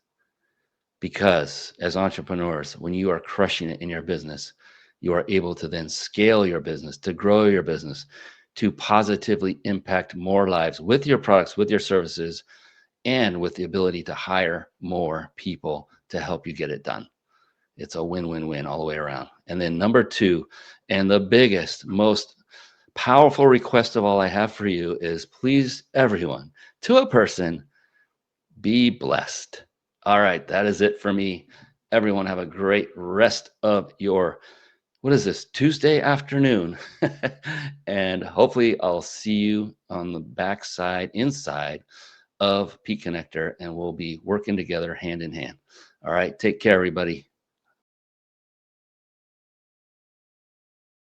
A: Because as entrepreneurs, when you are crushing it in your business, you are able to then scale your business, to grow your business, to positively impact more lives with your products, with your services, and with the ability to hire more people to help you get it done. It's a win-win-win all the way around. And then number 2, and the biggest, most powerful request of all I have for you is, please, everyone, to a person, be blessed. All right, that is it for me. Everyone have a great rest of your Tuesday afternoon. And hopefully I'll see you on the backside, inside of Peak Connector, and we'll be working together hand in hand. All right, take care, everybody.